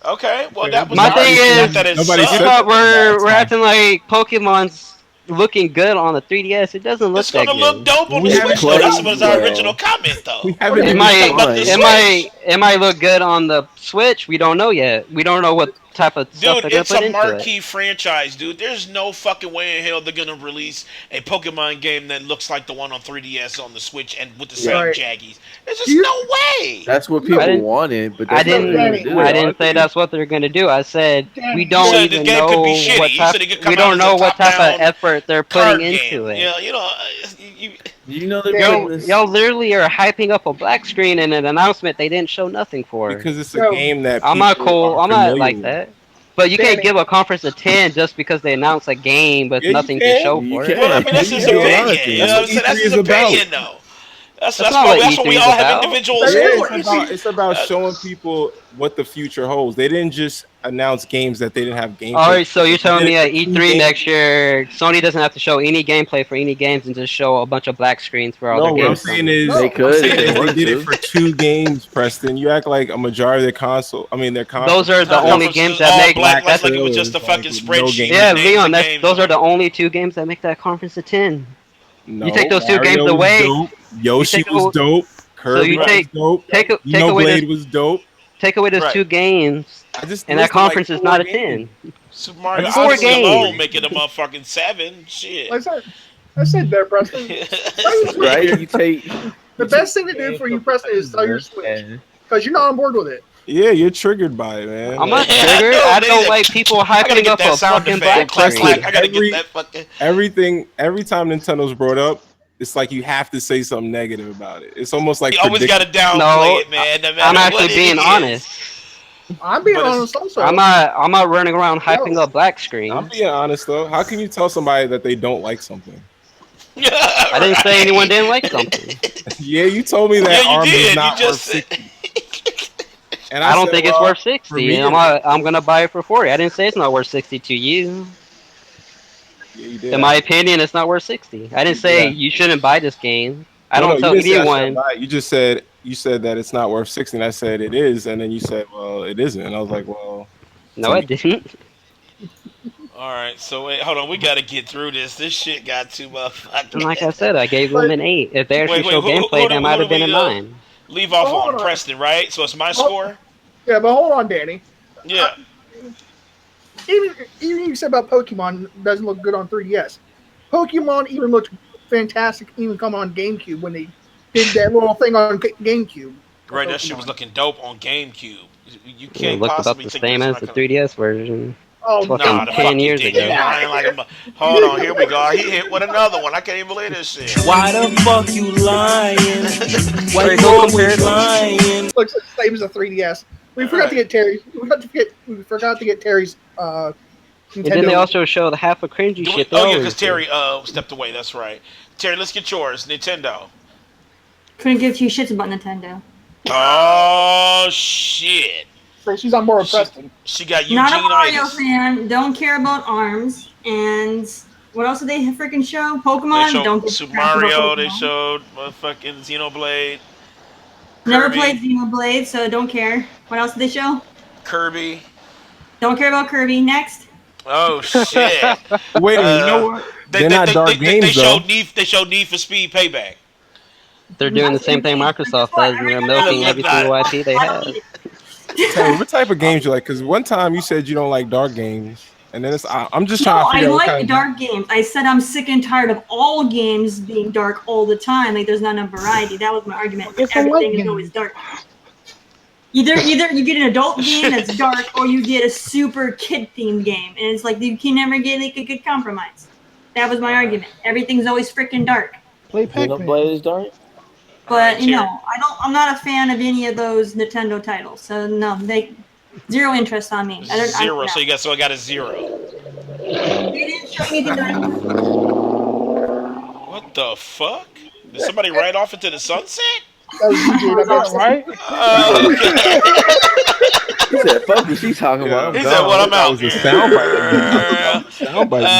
Okay. Well, that was My not thing is, that it nobody you sucked. said thought that. we're acting like Pokemon's looking good on the 3DS. It doesn't look It's that gonna good. look dope on the We haven't Switch though. That played was our well. original comment though. We haven't It even might, about the it might look good on the Switch. We don't know yet. We don't know what type of stuff Dude, they're gonna it's put a into marquee it. franchise, dude. There's no fucking way in hell they're gonna release a Pokemon game that looks like the one on 3DS on the Switch and with the same Right. jaggies. There's just no way. That's what I people didn't- wanted, but I that's not what they're didn't. gonna do. I didn't say that's what they're gonna do. I said we You don't said the even game know could be shitty. what You type. said it could come We out don't as know a what type top-down of effort they're card putting game. into it. Yeah, you know, You know they're Y'all, putting this. y'all literally are hyping up a black screen in an announcement they didn't show nothing for. because it's a No. game that I'm not people cool. are I'm not familiar like with. that. But you can't Danny. give a conference a 10 just because they announce a game with Yeah, you nothing to can. show You for can. it. well, I mean, that's You his do a lot of opinion. things. You know what I'm saying? That's E3 his is about. opinion, though. That's not why what we E3 all is have about. individual That's Yeah, stories. it's about showing people what the future holds. They didn't just announce games that they didn't have gameplay. All right, so you're telling me at They did E3 games- next year, Sony doesn't have to show any gameplay for any games and just show a bunch of black screens for all No, their what I'm games. saying is They could I'm saying if they is they wanted did to. it for 2 games, Preston. You act like a majority of their console. I mean, their console. Those are the Conferences only games that all make black, that's like it was just a like, fucking with no spreadsheet. games. yeah, with names Leon. of That's games those on are it. the only 2 games that make that conference a 10. No, You take those 2 Mario games was away. dope. Yoshi take was a- dope. Kirby you was take- dope. Take away Xenoblade those, was dope. take away those Right. 2 games, I just and that listed, conference like, is not a 4 10. games. Super Mario That's four Odyssey games. alone making a motherfucking 7. Shit. Like I said there, Preston. Right? You take The best thing to do for you, Preston, is sell your Switch because you're not on board with it. Yeah, you're triggered by it, man. I'm not Yeah, triggered. no, I they- don't like people I gotta hyping get up that a sound fucking effect. black Clack, screen. clack. I gotta Every- get that fucking. Every time Nintendo's brought up, it's like you have to say something negative about it. It's almost like You always predict- gotta downplay No, it, man. No matter I'm what actually it being is. honest. I'm being But it's- honest also. I'm not running around hyping up black I'm screen. being honest though. How can you tell somebody that they don't like something? I didn't say anyone didn't like something. Yeah, you told me that Yeah, you ARM did. is You not just worth said. 60. And I don't said, think it's well, worth for 60. me, I'm gonna buy it for 40. I didn't say it's not worth 60 to you. Yeah, you did. In my opinion, it's not worth 60. I didn't say Yeah. you shouldn't buy this game. I No, don't you tell didn't say I shouldn't anyone. buy it. You said that it's not worth 60, and I said it is, and then you said, well, it isn't, and I was like, well, No, I didn't. All right, so wait, hold on. We gotta get through this. This shit got too motherfucking. And like I said, I gave them an 8. If they actually Wait, show who- gameplay, who that do- might who have do been a we, 9. Leave off Hold on on. Preston, right? So it's my score. Yeah, but hold on, Danny. Yeah. Even you said about Pokemon doesn't look good on 3DS. Pokemon even looked fantastic, even come on GameCube when they did that little thing on GameCube. Right, that shit was looking dope on GameCube. You It can't looked about possibly the think same that's as the not 3DS version. Oh, Fucking Nah, the 10 fuck years you did. ago. You lying like a hold on, here we go. He hit with another one. I can't even believe this shit. Why the fuck you lying? Why Wait, you go compare always them. lying? looks the same as a 3DS. We forgot to get Terry. We forgot to get Terry's Nintendo. And then they also show the half of cringy Do we- shit. they oh yeah, always because do. Terry stepped away. That's right. Terry, let's get yours. Nintendo. Couldn't give 2 shits about Nintendo. Oh shit. So she's on board with Preston. She got Not a Mario Eugene-itis. fan. Don't care about ARMS. And what else did they freaking show? Pokemon. They showed Don't give a Super crap about Mario. They Pokemon. showed fucking Xenoblade. Never Kirby. played Xenoblade, so don't care. What else did they show? Kirby. Don't care about Kirby. Next. Oh shit! Wait a minute, you know what? They're not dark games they though. showed Need for Speed Payback. They're doing the same thing Microsoft does, and they're milking every single IP they have. Tell me, what type of games you like? Because one time you said you don't like dark games, and then I'm just trying to figure out what I kind like of dark games. I said I'm sick and tired of all games being dark all the time. Like there's not enough variety. That was my argument. It's a light Everything is game. always dark. Either you get an adult game that's dark, or you get a super kid themed game, and it's like you can never get like a good compromise. That was my argument. Everything's always freaking dark. Play Pac-Man. Xenoblade is dark. But you know, I'm not a fan of any of those Nintendo titles. So no, zero interest on me. Zero. No. So I got a 0. They didn't show anything that What the fuck? Did somebody ride off into the sunset? That was DJ, that bitch. Right? He said, "Fuck what she talking about." He said, "Well, I'm That out." was a soundbite.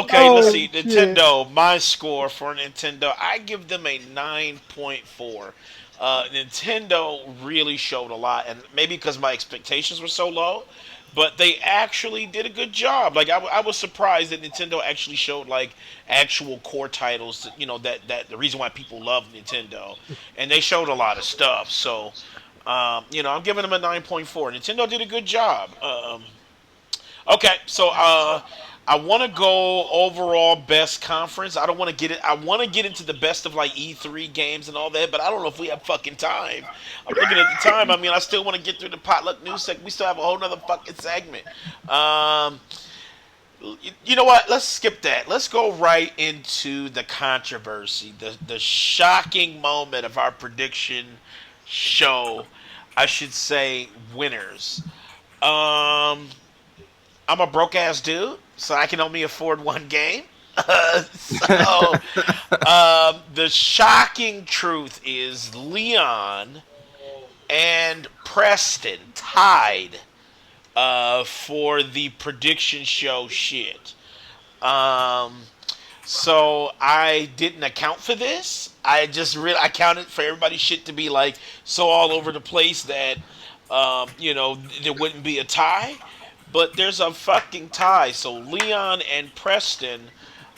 Okay, let's Oh, see. shit. Nintendo, my score for Nintendo, I give them a 9.4. Nintendo really showed a lot, and maybe because my expectations were so low, but they actually did a good job. Like I was surprised that Nintendo actually showed like actual core titles. That the reason why people love Nintendo, and they showed a lot of stuff. So, I'm giving them a 9.4. Nintendo did a good job. Okay, so I want to go overall best conference. I don't want to get it. I want to get into the best of like E3 games and all that, but I don't know if we have fucking time. I'm looking at the time. I mean, I still want to get through the potluck news segment. We still have a whole nother fucking segment. You know what? Let's skip that. Let's go right into the controversy, the shocking moment of our prediction show. I should say winners. I'm a broke ass dude, so I can only afford one game. The shocking truth is Leon and Preston tied for the prediction show shit. So I didn't account for this. I counted for everybody's shit to be like so all over the place that there wouldn't be a tie. But there's a fucking tie. So Leon and Preston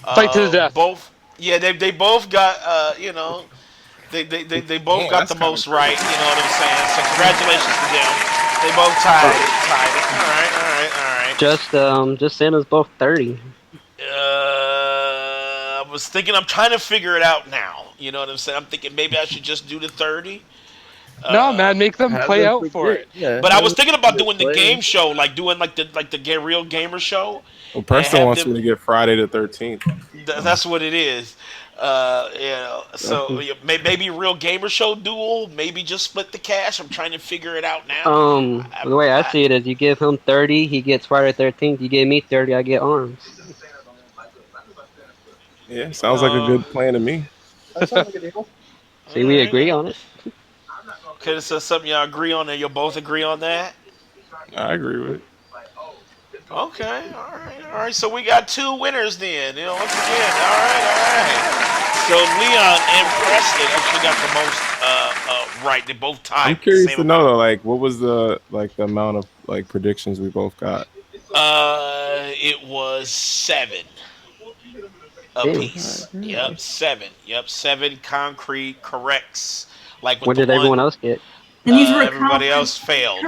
Fight to the death. both they both got they both got the most right, you know what I'm saying? So congratulations to them. They both tied it. All right. Just saying it's both 30. I was thinking, I'm trying to figure it out now. You know what I'm saying? I'm thinking maybe I should just do the 30. No, man, make them play out for it. Yeah, But I was thinking about doing the game show, like doing the real gamer show. Well, Preston wants me to get Friday the 13th. That's what it is. So maybe real gamer show duel. Maybe just split the cash. I'm trying to figure it out now. The way I see it is, you give him 30, he gets Friday 13th. You give me 30, I get ARMS. Yeah, sounds like a good plan to me. That sounds like a deal. See, we agree on it. Okay, this is something y'all agree on, and you'll both agree on that. I agree with it. Okay, all right. So we got 2 winners then. Once again, all right. So Leon and Preston actually got the most right. They both tied. I'm curious to know though, like, what was the amount of like predictions we both got? It was 7 apiece. Yep, 7. Yep, 7 concrete corrects. Like What did everyone else get? And these were everybody else failed.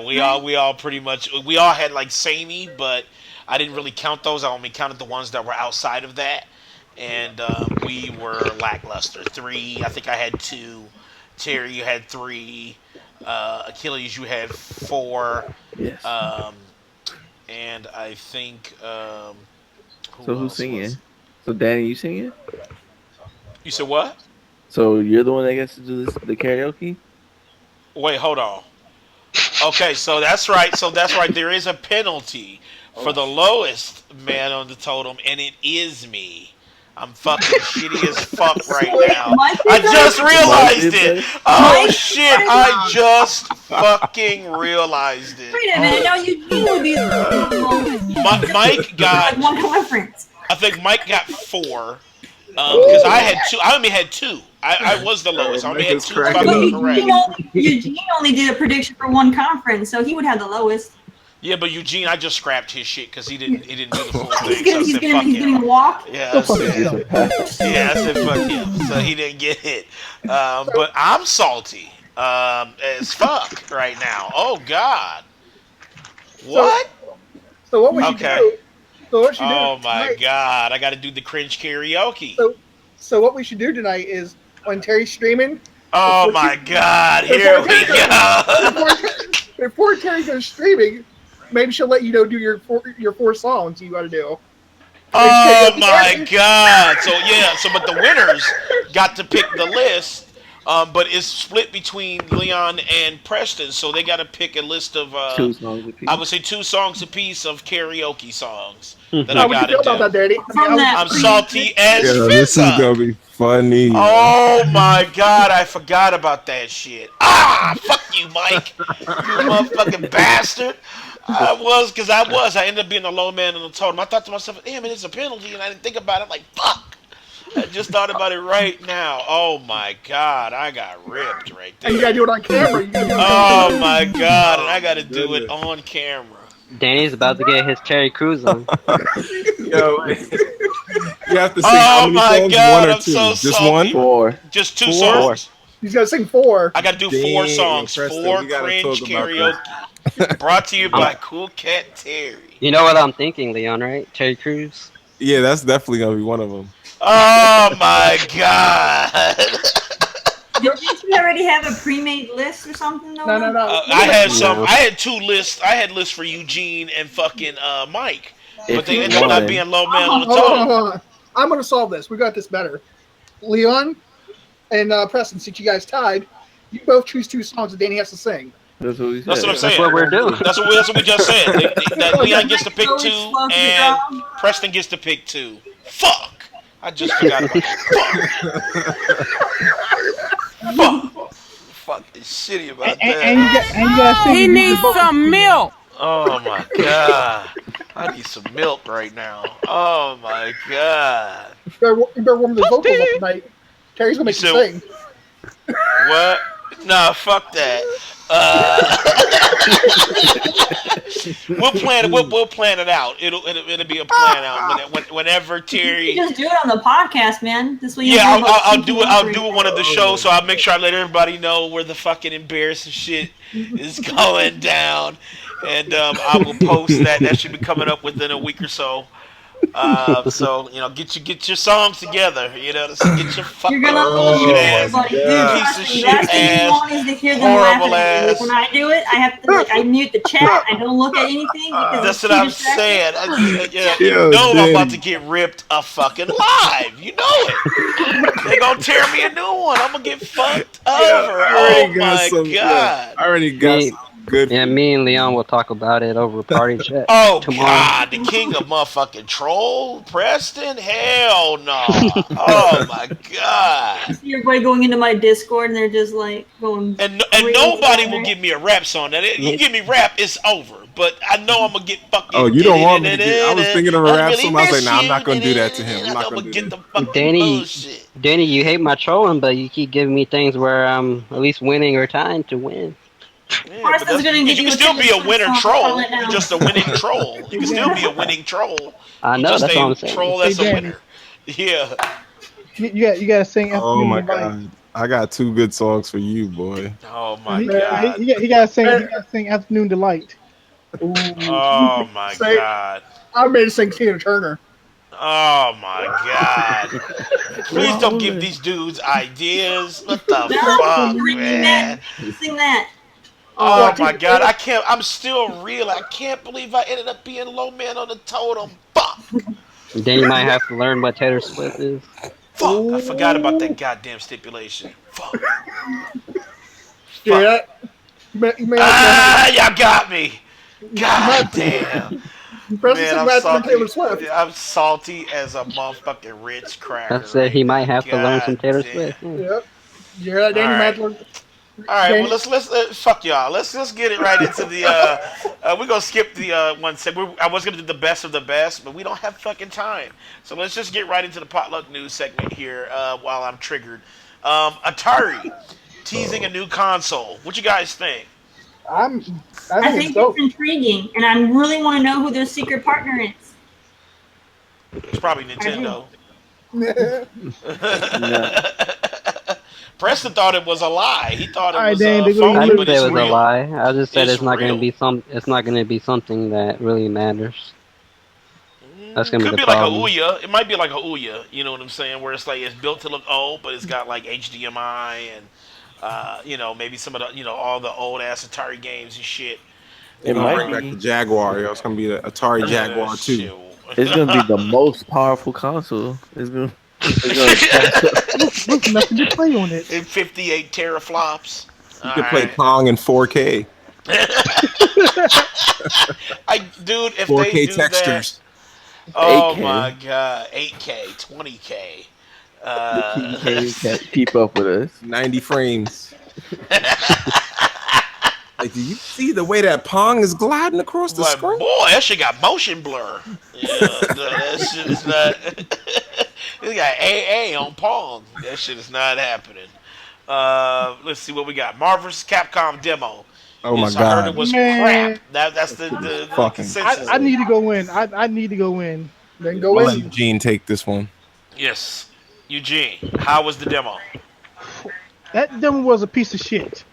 We all pretty much had like samey, but I didn't really count those. I only counted the ones that were outside of that, and we were lackluster. 3. I think I had 2. Terry, you had 3. Achilles, you had 4. Yes. And I think Who's singing? So Danny, you singing? You said what? So you're the one that gets to do the karaoke? Wait, hold on. Okay, so that's right. There is a penalty for the lowest man on the totem, and it is me. I'm fucking shitty as fuck right Wait, now. Mike I did that? just realized Mike did it. that? Oh Mike? shit! I just fucking realized it. Wait a minute. Now you would be Mike got. like one conference. I think Mike got 4. Because I had 2. I only had 2. I was the lowest. I only Mike had is 2 cracking fucking up. correct. Eugene only did a prediction for one conference, so he would have the lowest. Yeah, but Eugene, I just scrapped his shit because he didn't do the full He's thing. gonna, So I he's said gonna, fuck he's him. gonna walk. Yeah, I said, yeah, I said fuck him. So he didn't get it. But I'm salty as fuck right now. Oh God. What? So what we should Okay. do? So what we should Oh do my tonight? God. I got to do the cringe karaoke. So what we should do tonight is when Terry's streaming. Oh my God. Here we go. Before Terry goes streaming, maybe she'll let you know do your 4 songs you got to do. Oh my God! So yeah, but the winners got to pick the list, but it's split between Leon and Preston, so they got to pick a list of 2 songs apiece. I would say 2 songs apiece of karaoke songs that How I would you got feel to about that, do. Daddy? I'm salty as this is fizz. gonna be funny. Oh my God! I forgot about that shit. Fuck you, Mike. You motherfucking bastard. I ended up being the low man on the totem. I thought to myself, damn it, it's a penalty, and I didn't think about it. I'm like, fuck. I just thought about it right now. Oh my God, I got ripped right there. And you gotta do it on camera. Oh my God, and I gotta do it on camera. Danny's about to get his Terry Crews on. Yo, you have to sing Oh how many my songs? God, 1 or I'm 2? so Just salty. 1? 4. Just 2 4? songs. He's gotta sing 4. I gotta do 4 Damn, songs. Preston, 4 we gotta cringe talk about karaoke. Brought to you by Cool Cat Terry. You know what I'm thinking, Leon, right? Terry Crews. Yeah, that's definitely gonna be one of them. Oh my God. Didn't you already have a pre-made list or something? No. I had some. I had 2 lists. I had lists for Eugene and fucking Mike, but they ended up not being low man on the totem. Hold on. I'm gonna solve this. We got this better. Leon and Preston, since you guys tied, you both choose 2 songs that Danny has to sing. That's what we said. That's what I'm saying. That's what we're doing. That's what we just said. That Leon gets to pick 2, and down. Preston gets to pick 2. Fuck! I just forgot about that. Fuck! Fucking shitty about that. And you gotta sing. He needs some milk. Oh my God! I need some milk right now. Oh my God! You better warm the vocals up tonight. Terry's gonna make you said- sing. What? Nah, fuck that. We'll plan it. We'll plan it out. It'll be a plan out whenever Terry. You just do it on the podcast, man. This way you Yeah, have I'll do it. I'll do it one of the shows. So I'll make sure I let everybody know where the fucking embarrassing shit is going down, and I will post that. That should be coming up within a week or so. So get your songs together. Get your fucking You're gonna lose shit it, ass, buddy. Dude, piece trust of me. shit Last thing you ass, want is to hear them laughing horrible at you. ass. When I do it, I have to I mute the chat. I don't look at anything because That's it's what too I'm distracting. saying. You know I'm about to get ripped a fucking live. You know it. They gonna tear me a new one. I'm gonna get fucked over. Oh my God. I already got some good. Yeah, me and Leon will talk about it over party chat Oh tomorrow. God, the king of motherfucking troll, Preston? Hell no. Oh my God. I see everybody going into my Discord and they're just like going. And crazy nobody down will there. give me a rap song. Now, you give me rap, it's over. But I know I'm gonna get fucking. Oh, you don't want me to get. I was thinking of a rap song. I was like, nah, I'm not gonna do that to him. I'm not gonna do get that. the fucking Danny, bullshit. Danny, you hate my trolling, but you keep giving me things where I'm at least winning or tying to win. Yeah, Preston's gonna give you you can still a be a winner song, troll. call it now. You're just a winning troll. You can still be a winning troll. I know, You're just that's a what I'm saying. troll that's Hey, a Danny. winner. Yeah. You gotta sing. Oh Afternoon my Delight. God, I got 2 good songs for you, boy. Oh my He, God. he gotta sing. He gotta sing Afternoon Delight. Oh my Say- God. I made it sing Tina Turner. Oh my God. Please don't give these dudes ideas. What the No, fuck, bring man? that. Sing that. Oh my God. I'm still real. I can't believe I ended up being low man on the totem. Fuck. Then you might have to learn what Taylor Swift is. Fuck. I forgot about that goddamn stipulation. Fuck. Yeah. You may have Y'all got me. God damn. Preston Man, said I'm Bachelor and salty. Taylor Swift. I'm salty as a motherfucking Ritz I cracker said right he now. might have to learn some God Taylor damn. Swift. Yeah. Yep. You hear that, All Danny right. Madler? All right, well Danny? let's fuck y'all. Let's get it right into the. We're gonna skip the one segment. I was gonna do the best of the best, but we don't have fucking time. So let's just get right into the potluck news segment here. While I'm triggered, Atari teasing a new console. What you guys think? I I think it's think it's dope. intriguing, and I really want to know who their secret partner is. It's probably I do. Nintendo. No, Preston thought it was a lie. He thought All it right, was Dan, they're gonna phony, I look. didn't but say it's it was a real. lie. I just said It's it's not going to real. be some. It's not going to be something that really matters. That's going to Could be the be like a problem. Ouya. It might be like a Ouya. You know what I'm saying? Where it's like it's built to look old, but it's got like HDMI and maybe some of the all the old ass Atari games and shit. They're it gonna might bring back the be. Jaguar, yo. It's gonna be the Atari Jaguar 2. Shit. It's gonna be the most powerful console. It's gonna catch up. With nothing to play on it. In 58 teraflops. You All could play right. Pong in 4K. Dude, if they 4K do that, textures. oh 8K. my god, 8K, 20K. The TK can't keep up with us. 90 frames. Like, do you see the way that Pong is gliding across the Like, screen? boy, that shit got motion blur. Yeah, no, that shit is not. It got AA on Pong. That shit is not happening. Let's see what we got. Marvel's Capcom demo. Oh my Yes, I heard it god. was Man. crap. That's the Fucking. consensus. I need to go in. I need to go in. Then go I'll let in. Eugene take this one. Yes, Eugene. How was the demo? That demo was a piece of shit.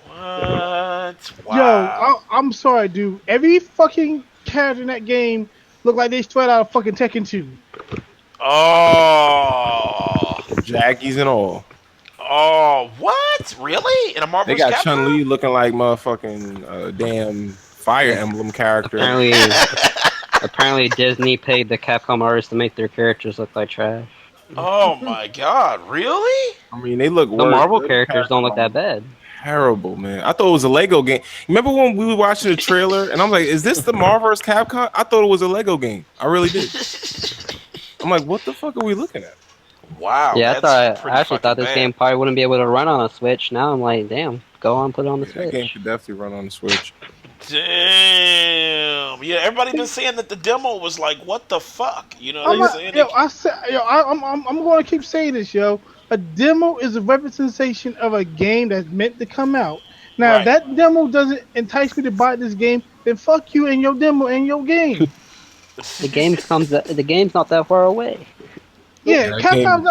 What? Yo, Wow. I'm sorry, dude. Every fucking character in that game looked like they straight out of fucking Tekken 2. Oh. Jackies and all. Oh, what? Really? In a They Marvel's got Capcom? Chun Li looking like motherfucking damn Fire Emblem character. Apparently, Disney paid the Capcom artists to make their characters look like trash. Oh my god, really? I mean, they look The worse. Marvel They're characters don't look that Capcom. bad. Terrible, man. I thought it was a Lego game. Remember when we were watching the trailer and I'm like, is this the Marvel vs. Capcom? I thought it was a Lego game. I really did. I'm like, what the fuck are we looking at? Wow. Yeah, that's I actually thought this bad. game probably wouldn't be able to run on a Switch. Now I'm like, damn, go on, put it on the Yeah, that game Switch. could definitely run on the Switch. Damn. Yeah, everybody been saying that the demo was like, what the fuck? You know what I'm I'm not, saying? yo, I said, yo, I'm going to keep saying this, yo. A demo is a representation of a game that's meant to come out. Now, Right. if that demo doesn't entice me to buy this game, then fuck you and your demo and your game. The game's not that far away. Yeah, that game-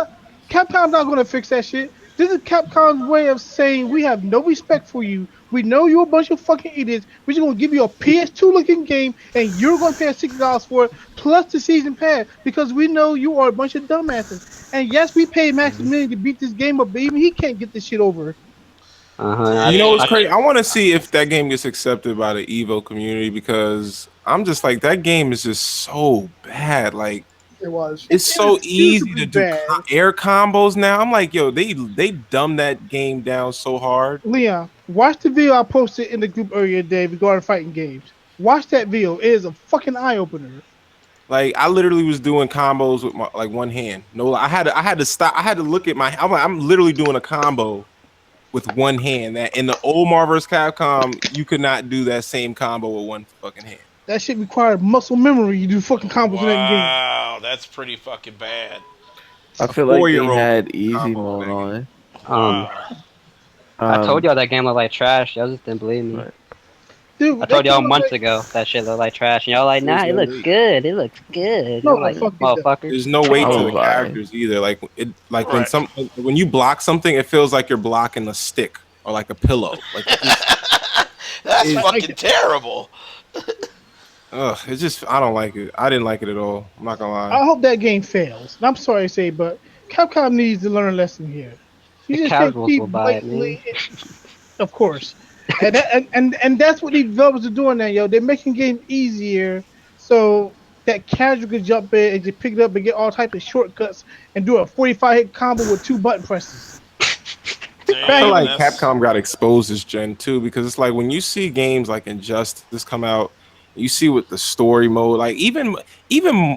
Capcom's not going to fix that shit. This is Capcom's way of saying we have no respect for you. We know you're a bunch of fucking idiots. We're just going to give you a PS2 looking game, and you're going to pay $60 for it, plus the season pass, because we know you are a bunch of dumbasses. And yes, we paid Maximilian to beat this game up, but even he can't get this shit over. You know what's crazy? I want to see if that game gets accepted by the Evo community because I'm just like, that game is just so bad. Like, It was. it's so easy to do bad. air combos now. I'm like, yo, they dumbed that game down so hard. Leon, watch the video I posted in the group earlier today regarding fighting games. Watch that video. It is a fucking eye opener. Like, I literally was doing combos with my one hand. No, I had to stop. I had to look at I'm literally doing a combo with one hand. That in the old Marvel vs. Capcom, you could not do that same combo with one fucking hand. That shit required muscle memory. You do fucking combos in that game. Wow, that's pretty fucking bad. I feel like they 4-year-old had easy combo mode that on. I told y'all that game looked like trash. Y'all just didn't believe me. Right. Dude, I told y'all that months ago that shit looked like trash, and y'all like, nah, it looks good. It looks good. No, I'm like, fuck it. motherfucker. There's no weight to Oh, the right. characters either. Like Right. when you block something, it feels like you're blocking a stick or like a pillow. Like That's It's- fucking terrible. it's just I don't like it. I didn't like it at all. I'm not gonna lie. I hope that game fails. And I'm sorry to say, but Capcom needs to learn a lesson here. You The just can't casuals keep will buy it, man. blatantly- Of course. and that's what these developers are doing now, yo. They're making games easier so that casual can jump in and just pick it up and get all types of shortcuts and do a 45 hit combo with 2 button presses. I feel like that's- Capcom got exposed this gen too because it's like when you see games like Injustice come out, You see with the story mode, like even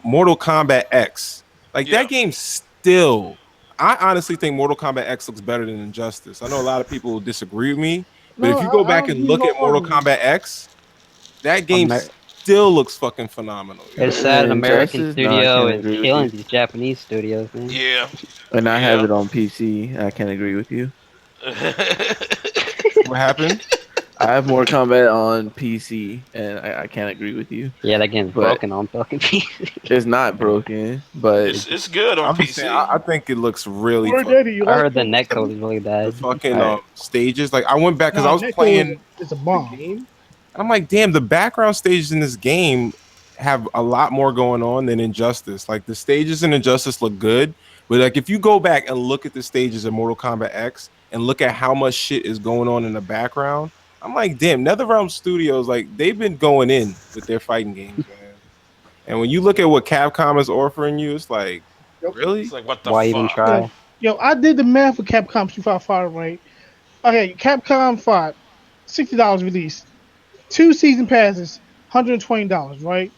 Mortal Kombat X, like that game still. I honestly think Mortal Kombat X looks better than Injustice. I know a lot of people will disagree with me, but No, if you go I back don't and agree look at Mortal wholeheartedly. Kombat X, that game Amer- still looks fucking phenomenal. it's sad an American Injustice? No, I studio can't is agree with killing you. these Japanese studios, man. Yeah. And I have Yeah. it on PC. I can't agree with you. What happened? I have more combat on PC, and I can't agree with you. Yeah, that game's But broken on fucking PC. it's not broken. But It's good on I'm just saying, PC. I think it looks really Word fucking Daddy, you I like heard the it? netcode is really the bad. fucking I stages. Like I went back because I Nah, was Neko playing is a the bomb. game. I'm like, damn, the background stages in this game have a lot more going on than Injustice. Like the stages in Injustice look good, but like if you go back and look at the stages in Mortal Kombat X and look at how much shit is going on in the background, I'm like, damn, NetherRealm Studios, like they've been going in with their fighting games, man. And when you look at what Capcom is offering you, it's like, It's really? like what the Why even fuck? try? Yo, I did the math for Capcom Street Fighter 5, right? Okay, Capcom 5, $60 release. 2 season passes, $120, right?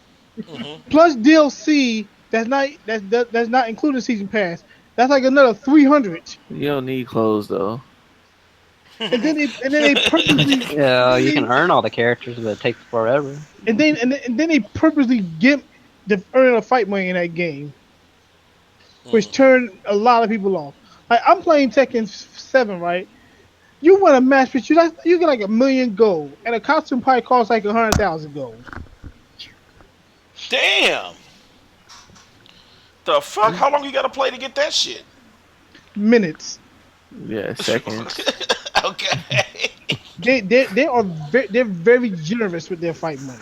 Hmm. Plus DLC that's not including season pass. That's like another 300. you don't need clothes though. And then they purposely Yeah, you can earn all the characters, but it takes forever. and then they purposely get the earn a fight money in that game, which turned a lot of people off. Like I'm playing Tekken 7, right? You want a match with you get like 1,000,000 gold, and a costume probably costs like 100,000 gold. Damn. The fuck? How long you gotta play to get that shit? Minutes. Yeah, seconds. Okay. They're very generous with their fight money.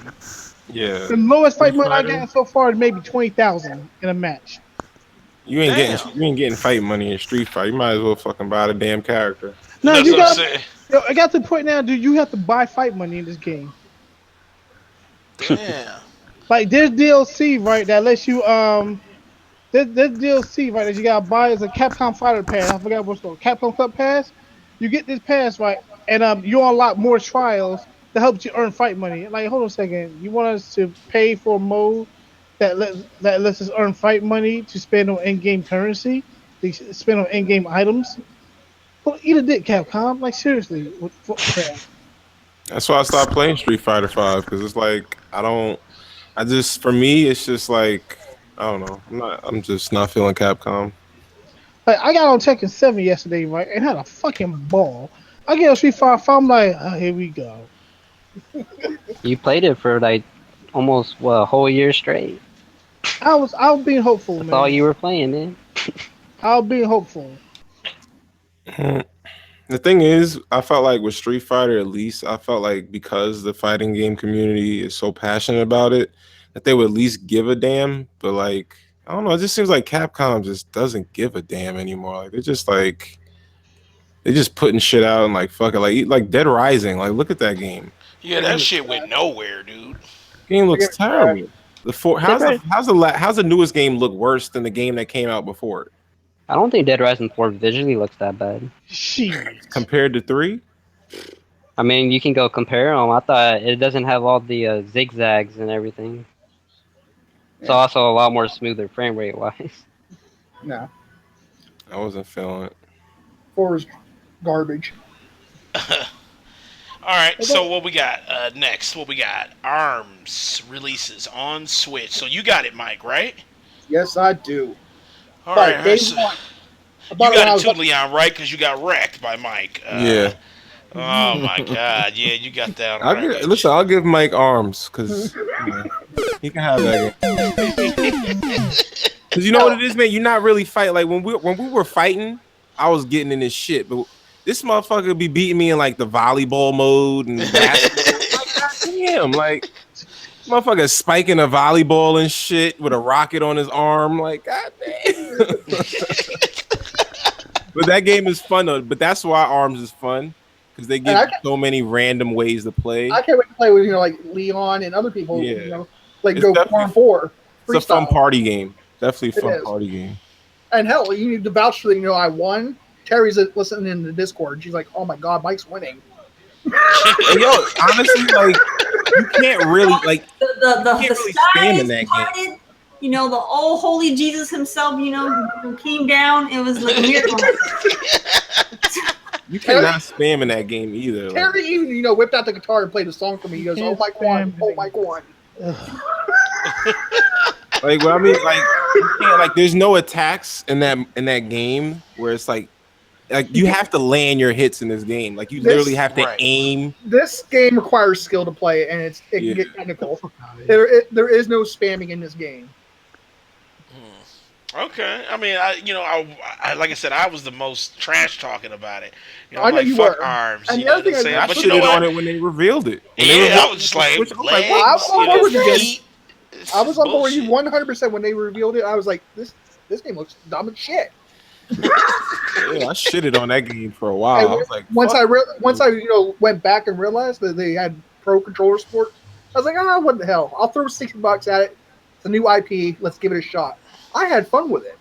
Yeah. The lowest fight Street money I Fighter, got so far is maybe 20,000 in a match. you ain't Damn. getting fight money in Street Fighter. You might as well fucking buy the damn character. No, That's you what I'm got. saying. Yo, I got to the point now, dude. You have to buy fight money in this game. Damn. Like there's DLC right that lets you there's DLC right that you gotta buy as a Capcom Fighter Pass. I forgot what's called Capcom Cup Pass. You get this pass right, and you unlock more trials that helps you earn fight money. Like hold on a second, you want us to pay for a mode that lets us earn fight money to spend on in-game currency, to spend on in-game items? Well, eat a dick, Capcom. Like seriously, what crap? That's why I stopped playing Street Fighter 5 because it's like for me it's just like I don't know. I'm just not feeling Capcom. Like I got on Tekken 7 yesterday, right, and had a fucking ball. I get on Street Fighter 5, I'm like, oh, here we go. You played it for like almost a whole year straight. I was being hopeful, That's man. all you were playing, man. I was being hopeful. The thing is, I felt like with Street Fighter, at least, I felt like because the fighting game community is so passionate about it, that they would at least give a damn. But like, I don't know, it just seems like Capcom just doesn't give a damn anymore. Like they're just putting shit out and like fuck it, like Dead Rising. Like, look at that game. Yeah, that shit went nowhere, dude. Game looks terrible. How's the newest game look worse than the game that came out before it? I don't think Dead Rising 4 visually looks that bad. Shit. Compared to 3? I mean, you can go compare them. I thought it doesn't have all the zigzags and everything. It's also a lot more smoother frame rate wise. No, I wasn't feeling it. 4 is garbage. All right, so what we got next? What we got? ARMS releases on Switch. So you got it, Mike, right? Yes, I do. All But right. day So one, you about got around- it too, Leon, right? Because you got wrecked by Mike. Yeah. Oh my God. Yeah, you got that. All right. I'll give Mike ARMS because he can have that. Because you know what it is, man. You're not really fighting. Like when we were fighting, I was getting in this shit, but this motherfucker be beating me in like the volleyball mode and basketball. Like, God damn, like motherfucker spiking a volleyball and shit with a rocket on his arm. Like, God damn. But that game is fun though. But that's why ARMS is fun. Because they give so many random ways to play. I can't wait to play with like Leon and other people. Yeah. Like It's go definitely- 4-4. It's a fun party game. Definitely a It fun is. party game. And hell, you need to vouch for I won. Terry's listening in the Discord. She's like, "Oh my God, Mike's winning." And yo, honestly, like you can't really like The you can't really spam in skies that game. parted. You know, the old holy Jesus himself, who came down. It was like a miracle. You cannot spam in that game either. Like, Terry even, whipped out the guitar and played a song for me. He goes, "Oh my God, oh my God." like what I mean, like you can't, like there's no attacks in that game where it's like you have to land your hits in this game. Like you literally have to aim. This game requires skill to play, and it can get technical. There is no spamming in this game. Okay, I mean, I like I said, I was the most trash talking about it. I know you fuck were. ARMS. And You the know other what I'm thing saying? I But shit you know on what? it when they revealed it. I was just like, legs, I was on board with you bullshit. 100% when they revealed it. I was like, this game looks dumb as shit. Yeah, I shitted on that game for a while. I was like, once I went back and realized that they had pro controller support, I was like, what the hell? I'll throw $60 at it. It's a new IP. Let's give it a shot. I had fun with it,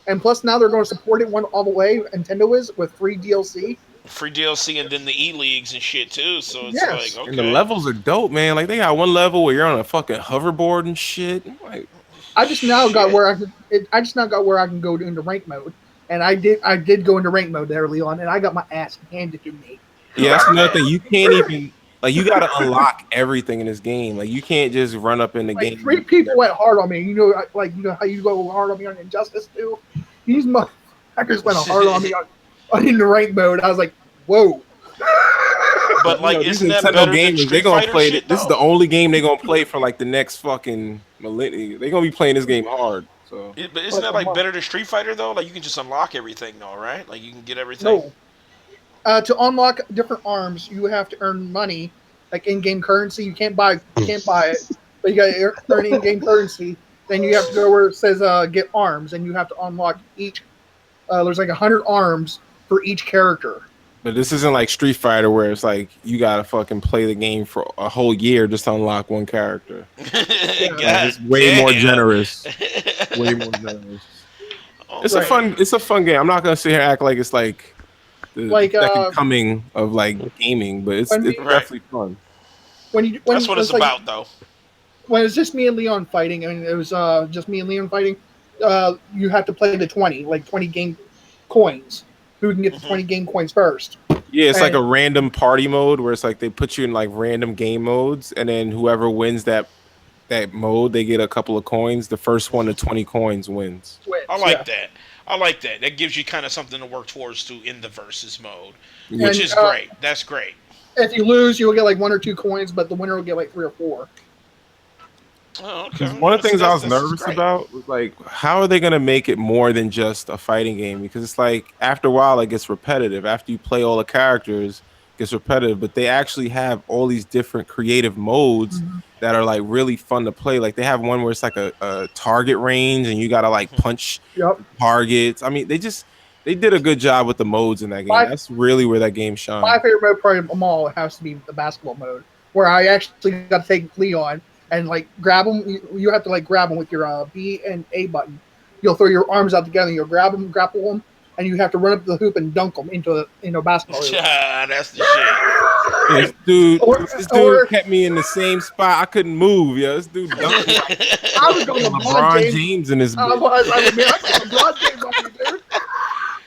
and plus now they're going to support it all the way. Nintendo is with free DLC. Free DLC and then the E-Leagues and shit too. So it's like, okay. And the levels are dope, man. Like they got one level where you're on a fucking hoverboard and shit. Like, I just now got where I can go into rank mode. And I did go into rank mode early on, and I got my ass handed to me. Yeah, that's another thing. You can't even you got to unlock everything in this game. Like you can't just run up in the game. 3 people went hard on me. You know how you go hard on me on Injustice too. These motherfuckers went hard on me on in the rank mode. I was like, whoa. But like, these isn't that Nintendo better than gamers, Street they're gonna Fighter play shit, this is the only game they're gonna play for like the next fucking millennium. They're gonna be playing this game hard. So, but isn't that like better than Street Fighter though? Like you can just unlock everything though, right? Like you can get everything. No. To unlock different arms, you have to earn money, like in-game currency. You can't buy it, but you got to earn in-game currency. Then you have to go where it says "get arms," and you have to unlock each. There's like 100 arms for each character. but this isn't like Street Fighter where it's like you gotta fucking play the game for a whole year just to unlock one character. It's way more generous. Way more generous. It's a fun game. I'm not gonna sit here and act like it's like the second coming of like gaming, but it's definitely fun. That's what it's about, though. When it's just me and Leon fighting, I mean, it was just me and Leon fighting. You have to play the 20 game coins. Who can get the 20 game coins first? Yeah, it's like a random party mode where it's like they put you in like random game modes, and then whoever wins that mode, they get a couple of coins. The first one to 20 coins wins. I like that. I like that. That gives you kind of something to work towards to in the versus mode, which is great. That's great. If you lose, you'll get like 1 or 2 coins, but the winner will get like 3 or 4. Oh, okay. One of the things I was nervous about was like, how are they going to make it more than just a fighting game? Because it's like after a while, it gets repetitive. After you play all the characters, it gets repetitive. But they actually have all these different creative modes that are like really fun to play. Like they have one where it's like a target range, and you got to like punch targets. I mean, they did a good job with the modes in that game. That's really where that game shines. My favorite mode probably of them all has to be the basketball mode, where I actually got to take Leon and like grab him. You have to like grab him with your B and A button. You'll throw your arms out together. And you'll grab him, grapple him, and you have to run up the hoop and dunk them into a basketball. That's the shit. This dude kept me in the same spot. I couldn't move. Yeah, this dude dunked me. I was going LeBron James in his. I was LeBron James on you, dude.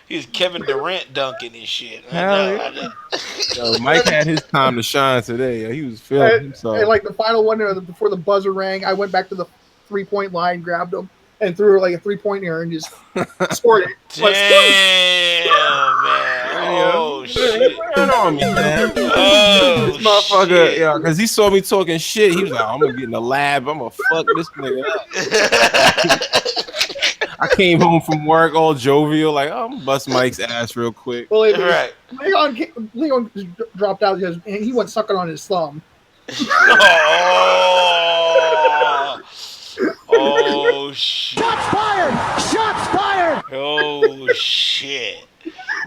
He's Kevin Durant dunking and shit. Yo, Mike had his time to shine today. He was feeling himself. And like the final one before the buzzer rang, I went back to the 3-point line, grabbed him, and threw like a 3-pointer and just scored it. Damn, man. Oh, shit. On me, man. Oh, this motherfucker, yeah, because he saw me talking shit. He was like, I'm going to get in the lab. I'm going to fuck this nigga up. I came home from work all jovial, like, I'm going to bust Mike's ass real quick. Well, Leon dropped out and he went sucking on his thumb. Oh, shit. Shots fired! Shots fired! Oh, shit.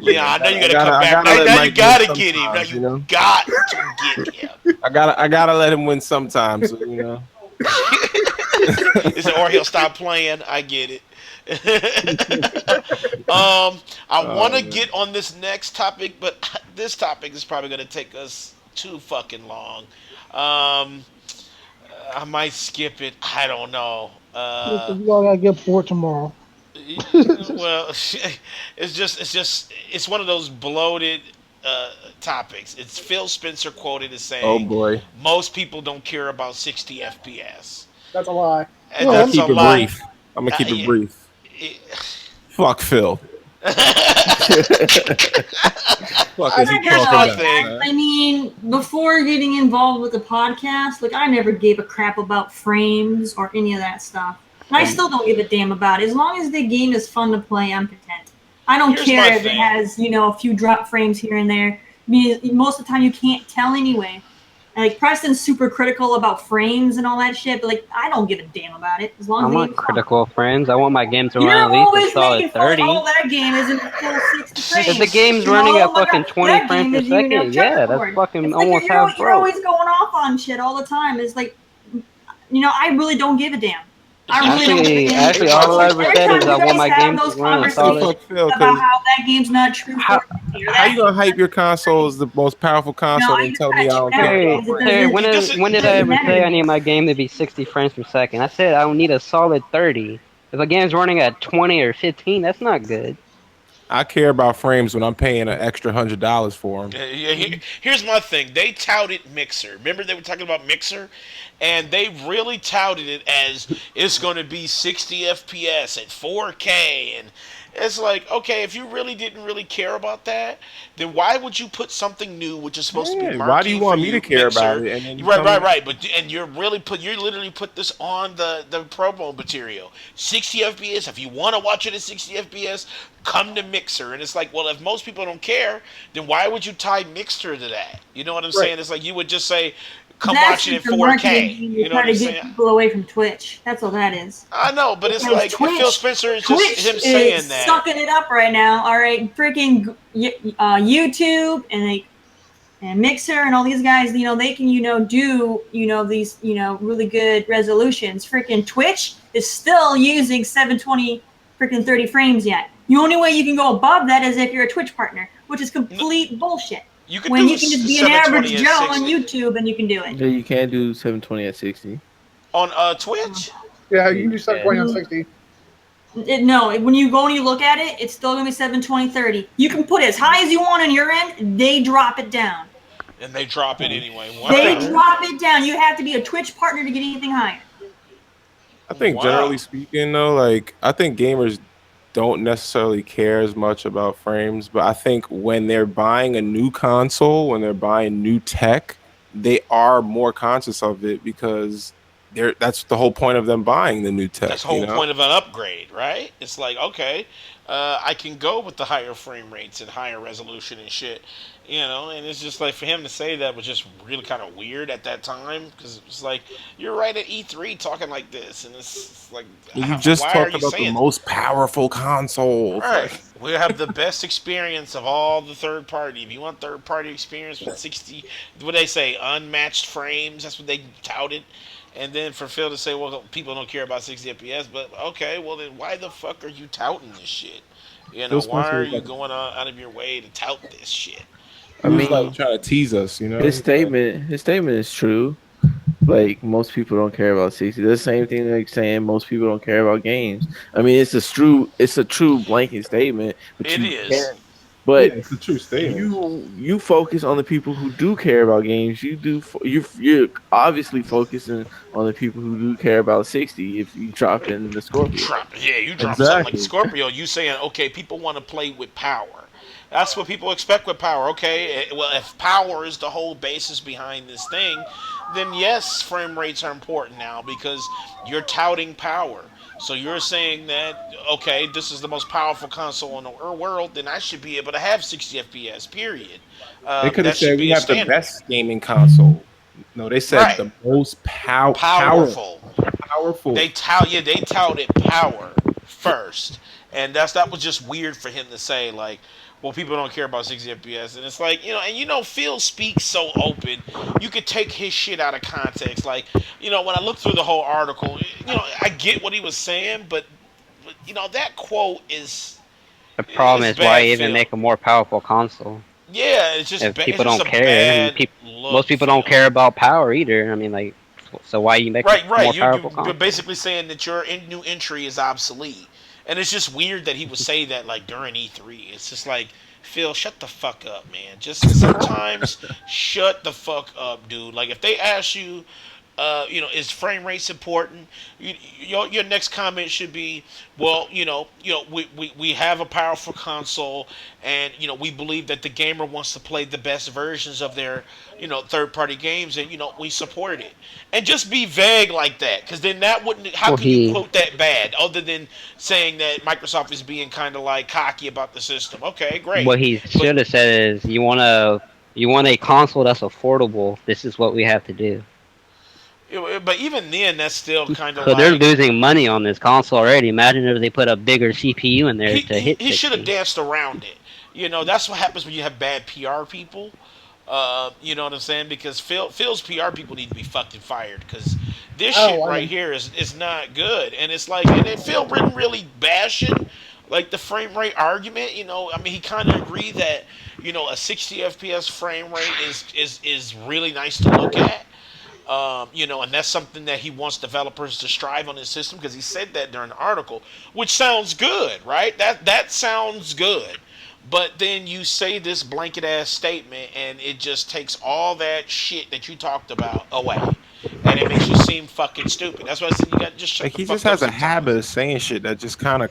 Leon, I know you gotta come back. Now you gotta get him. Now you got to get him. I gotta let him win sometimes, you know. Or he'll stop playing. I get it. I want to get on this next topic, but this topic is probably going to take us too fucking long. I might skip it. I don't know. Listen, you all gotta get bored tomorrow. Well, it's one of those bloated topics. It's Phil Spencer quoted as Oh saying, boy. "Most people don't care about 60 FPS," That's a lie. and No, I'm gonna that's a keep it lie. brief. I'm gonna keep it Yeah. brief. Fuck Phil. Fuck I is he think that's Here's talking my like, about, thing. man? I mean, before getting involved with the podcast, like I never gave a crap about frames or any of that stuff. And I still don't give a damn about it. As long as the game is fun to play, I'm content. I don't Here's my care if it thing. has, a few drop frames here and there. I mean, most of the time you can't tell anyway. Like Preston's super critical about frames and all that shit, but like I don't give a damn about it as long as I'm the not game's fun. critical of frames. I want my game to run You're at least a always solid making fun. 30. Oh, that game isn't full 60 If the frames. game's running Oh at my fucking god, 20 that frames game per is second, yeah, that's checkerboard. fucking It's like almost half you're broke. always going off on shit all the time. It's like, I really don't give a damn. I really don't give a damn. Actually, Here's my all I thing. ever Every said is time I you want guys my have game to those run a I say solid. fuck Phil about because how that game's not true How, for or how that you gonna hype your console as the most powerful console I and just tell me gotta I check don't out care Terry, about games. It frames? Terry, doesn't, when did I doesn't ever matter say to I need me. my game to be 60 frames per second? I said I need a solid 30. If the game's running at 20 or 15, that's not good. I care about frames when I'm paying an extra $100 for them. Here's my thing. They touted Mixer. Remember they were talking about Mixer, and they really touted it as it's going to be 60 FPS at 4K, and it's like, okay, if you really didn't really care about that, then why would you put something new, which is supposed to be Yeah, why do you marquee for want me to you, care about Mixer? it? And then you Right, tell right, me right. But and you're literally put this on the promo material, 60 FPS. If you want to watch it at 60 FPS, come to Mixer. And it's like, well, if most people don't care, then why would you tie Mixer to that? You know what I'm Right. saying? It's like you would just say, come That's watch it at just a marketing 4K. thing You to know try what I'm to get saying? people away from Twitch. That's all that is. I know, but it's Because like Phil Spencer is just Twitch him is saying that. sucking it up right now. All right, freaking YouTube and Mixer and all these guys, they can, do, these, really good resolutions. Freaking Twitch is still using 720 freaking 30 frames yet. The only way you can go above that is if you're a Twitch partner, which is complete bullshit. You could When do you can just be an average 720 at Joe on 60 YouTube and you can do it. Yeah, you can't do 720 at 60. on Twitch. Yeah, you can do Yeah. 720 on 60. No, when you go and you look at it, it's still going to be 720, 30. You can put it as high as you want on your end. They drop it down. And they drop it anyway. They Wow. drop it down. You have to be a Twitch partner to get anything higher. I think Wow. generally speaking though, like I think gamers don't necessarily care as much about frames, but I think when they're buying a new console, when they're buying new tech, they are more conscious of it because that's the whole point of them buying the new That's tech, the you whole know? point of an upgrade, right? It's like, okay, I can go with the higher frame rates and higher resolution and shit, and it's just like for him to say that was just really kind of weird at that time because it's like, you're right at E3 talking like this, and it's like, You just why are talked you about the saying most powerful console. right? We have the best experience of all the third party. If you want third party experience with 60, what they say, unmatched frames, that's what they touted. And then for Phil to say, well, people don't care about 60 FPS, but okay, well then why the fuck are you touting this shit? Phil Why Spencer are was you like, going out of your way to tout this shit? I he was like mean, trying to tease us, you know? his statement is true. Like most people don't care about 60. The same thing like saying most people don't care about games. I mean, it's a true blanket statement, but It you is. can't. Yeah, But it's a true statement. you focus on the people who do care about games. You're obviously focusing on the people who do care about 60. If you drop in the Scorpio, You drop something like Exactly. Scorpio. You saying, okay, people want to play with power. That's what people expect with power. Okay, well, if power is the whole basis behind this thing, then yes, frame rates are important now because you're touting power. So you're saying that, okay, this is the most powerful console in the world, then I should be able to have 60 FPS. Period. They could have That should said we be a have the standard. best gaming console. No, they said Right. the most Powerful. powerful. They touted power first, and that was just weird for him to say. Like, well, people don't care about 60 FPS, and it's like, Phil speaks so open. You could take his shit out of context. Like, when I looked through the whole article, I get what he was saying, but that quote The problem is is why bad even Phil. make a more powerful console Yeah, it's just if it's people just don't a care. I mean, bad look, most people don't Phil. care about power either. I mean, like So why you make a Right, right. more You're powerful console? basically saying that your new entry is obsolete, and it's just weird that he would say that like during E3. It's just like Phil, shut the fuck up, man. Just sometimes shut the fuck up, dude. Like if they ask you, is frame rates important? Your next comment should be, well, we have a powerful console, and we believe that the gamer wants to play the best versions of their, third party games, and we supported it. And just be vague like that, because then that wouldn't. How Well, can you he quote that bad, other than saying that Microsoft is being kind of like cocky about the system? Okay, great, what he but should have said is, you want a console that's affordable. This is what we have to do. even then, that's still kind of So they're like losing money on this console already. Imagine if they put a bigger CPU in there he to he, hit he should have 60. danced around it. That's what happens when you have bad PR people. You know what I'm saying? Because Phil's PR people need to be fucking fired, because this shit Oh, I right mean, here is not good. And it's like, and then Phil didn't really bashing like the frame rate argument. I mean, he kind of agreed that a 60 FPS frame rate is really nice to look at. And that's something that he wants developers to strive on his system, because he said that during the article, which sounds good, right? That sounds good. But then you say this blanket ass statement, and it just takes all that shit that you talked about away, and it makes you seem fucking stupid. That's why I said you got to just shut Like the he just fuck up has a habit sometimes. of saying shit that just kind of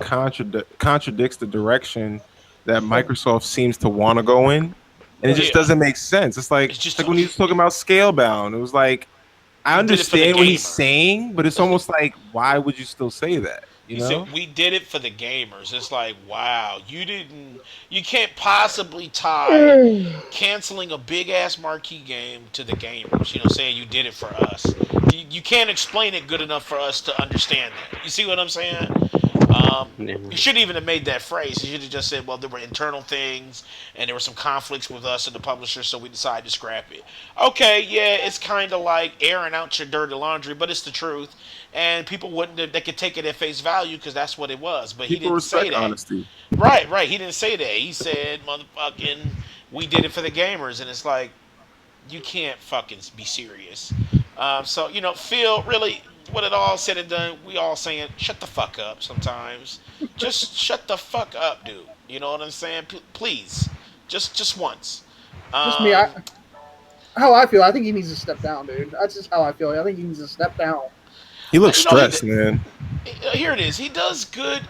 contradicts the direction that Microsoft seems to want to go in, and it just Yeah, doesn't make sense. It's like it's it's just like when he was talking about Scalebound. It was like I we did it for the understand what he's gamer. saying, but it's almost like why would you still say that? You He said know? we did it for the gamers. It's like, wow, you can't possibly tie canceling a big ass marquee game to the gamers. Saying you did it for us. You can't explain it good enough for us to understand that. You see what I'm saying? Yeah. You shouldn't even have made that phrase. You should have just said, well, there were internal things and there were some conflicts with us and the publisher, so we decided to scrap it. Okay, yeah, it's kind of like airing out your dirty laundry, but it's the truth. And people wouldn't have, they could take it at face value because that's what it was. But he People didn't say respect that. honesty. Right, right. He didn't say that. He said, motherfucking, we did it for the gamers. And it's like, you can't fucking be serious. So Phil, really, what it all said and done, we all saying, shut the fuck up. Sometimes, just shut the fuck up, dude. You know what I'm saying? Please, just once. just me. Um, How I feel. I think he needs to step down, dude. That's just how I feel. I think he needs to step down. He looks he stressed, man. here it is. He does good.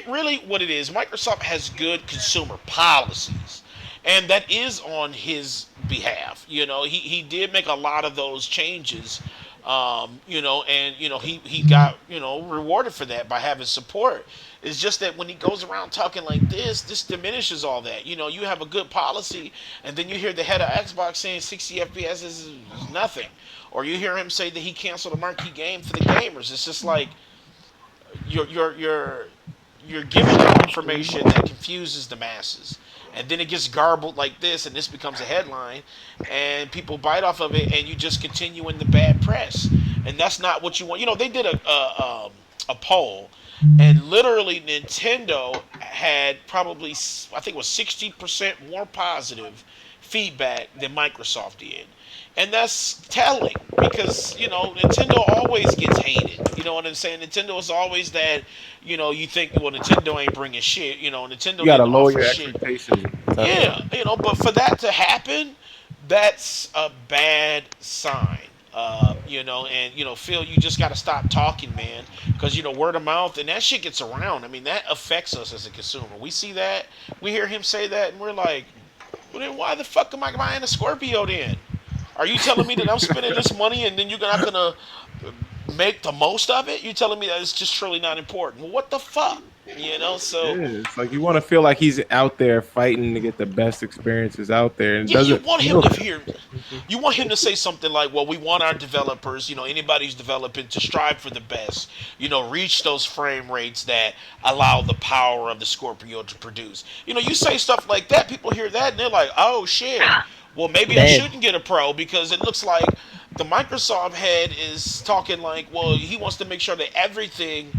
Really what it is. Microsoft has good consumer policies, and that is on his behalf. He did make a lot of those changes. And he got rewarded for that by having support. It's just that when he goes around talking like this diminishes all that. You have a good policy, and then you hear the head of Xbox saying 60 FPS is nothing, or you hear him say that he canceled a marquee game for the gamers. It's just like you're you're you're you're giving out information that confuses the masses, and then it gets garbled like this, and this becomes a headline, and people bite off of it, and you just continue in the bad press, and that's not what you want. They did a poll, and literally Nintendo had probably, I think it was 60% more positive feedback than Microsoft did. And that's telling, because Nintendo always gets hated. You know what I'm saying? Nintendo is always that. You think, well, Nintendo ain't bringing shit. You Nintendo gotta didn't lower offer your shit. expectations. Yeah, but for that to happen, that's a bad sign. And Phil, you just got to stop talking, man, because word of mouth and that shit gets around. I mean, that affects us as a consumer. We see that, we hear him say that, and we're like, well, then why the fuck am I buying a Scorpio then? Are you telling me that I'm spending this money and then you're not gonna make the most of it? You're telling me that it's just truly not important. Well, what the fuck? Yeah, So it's like you want to feel like he's out there fighting to get the best experiences out there, and it yeah, you doesn't want him feel to that. hear, you want him to say something like, "Well, we want our developers, anybody who's developing to strive for the best, reach those frame rates that allow the power of the Scorpio to produce." You say stuff like that, people hear that and they're like, "Oh shit, well maybe I Dead. shouldn't get a Pro because it looks like the Microsoft head is talking like, well, he wants to make sure that everything,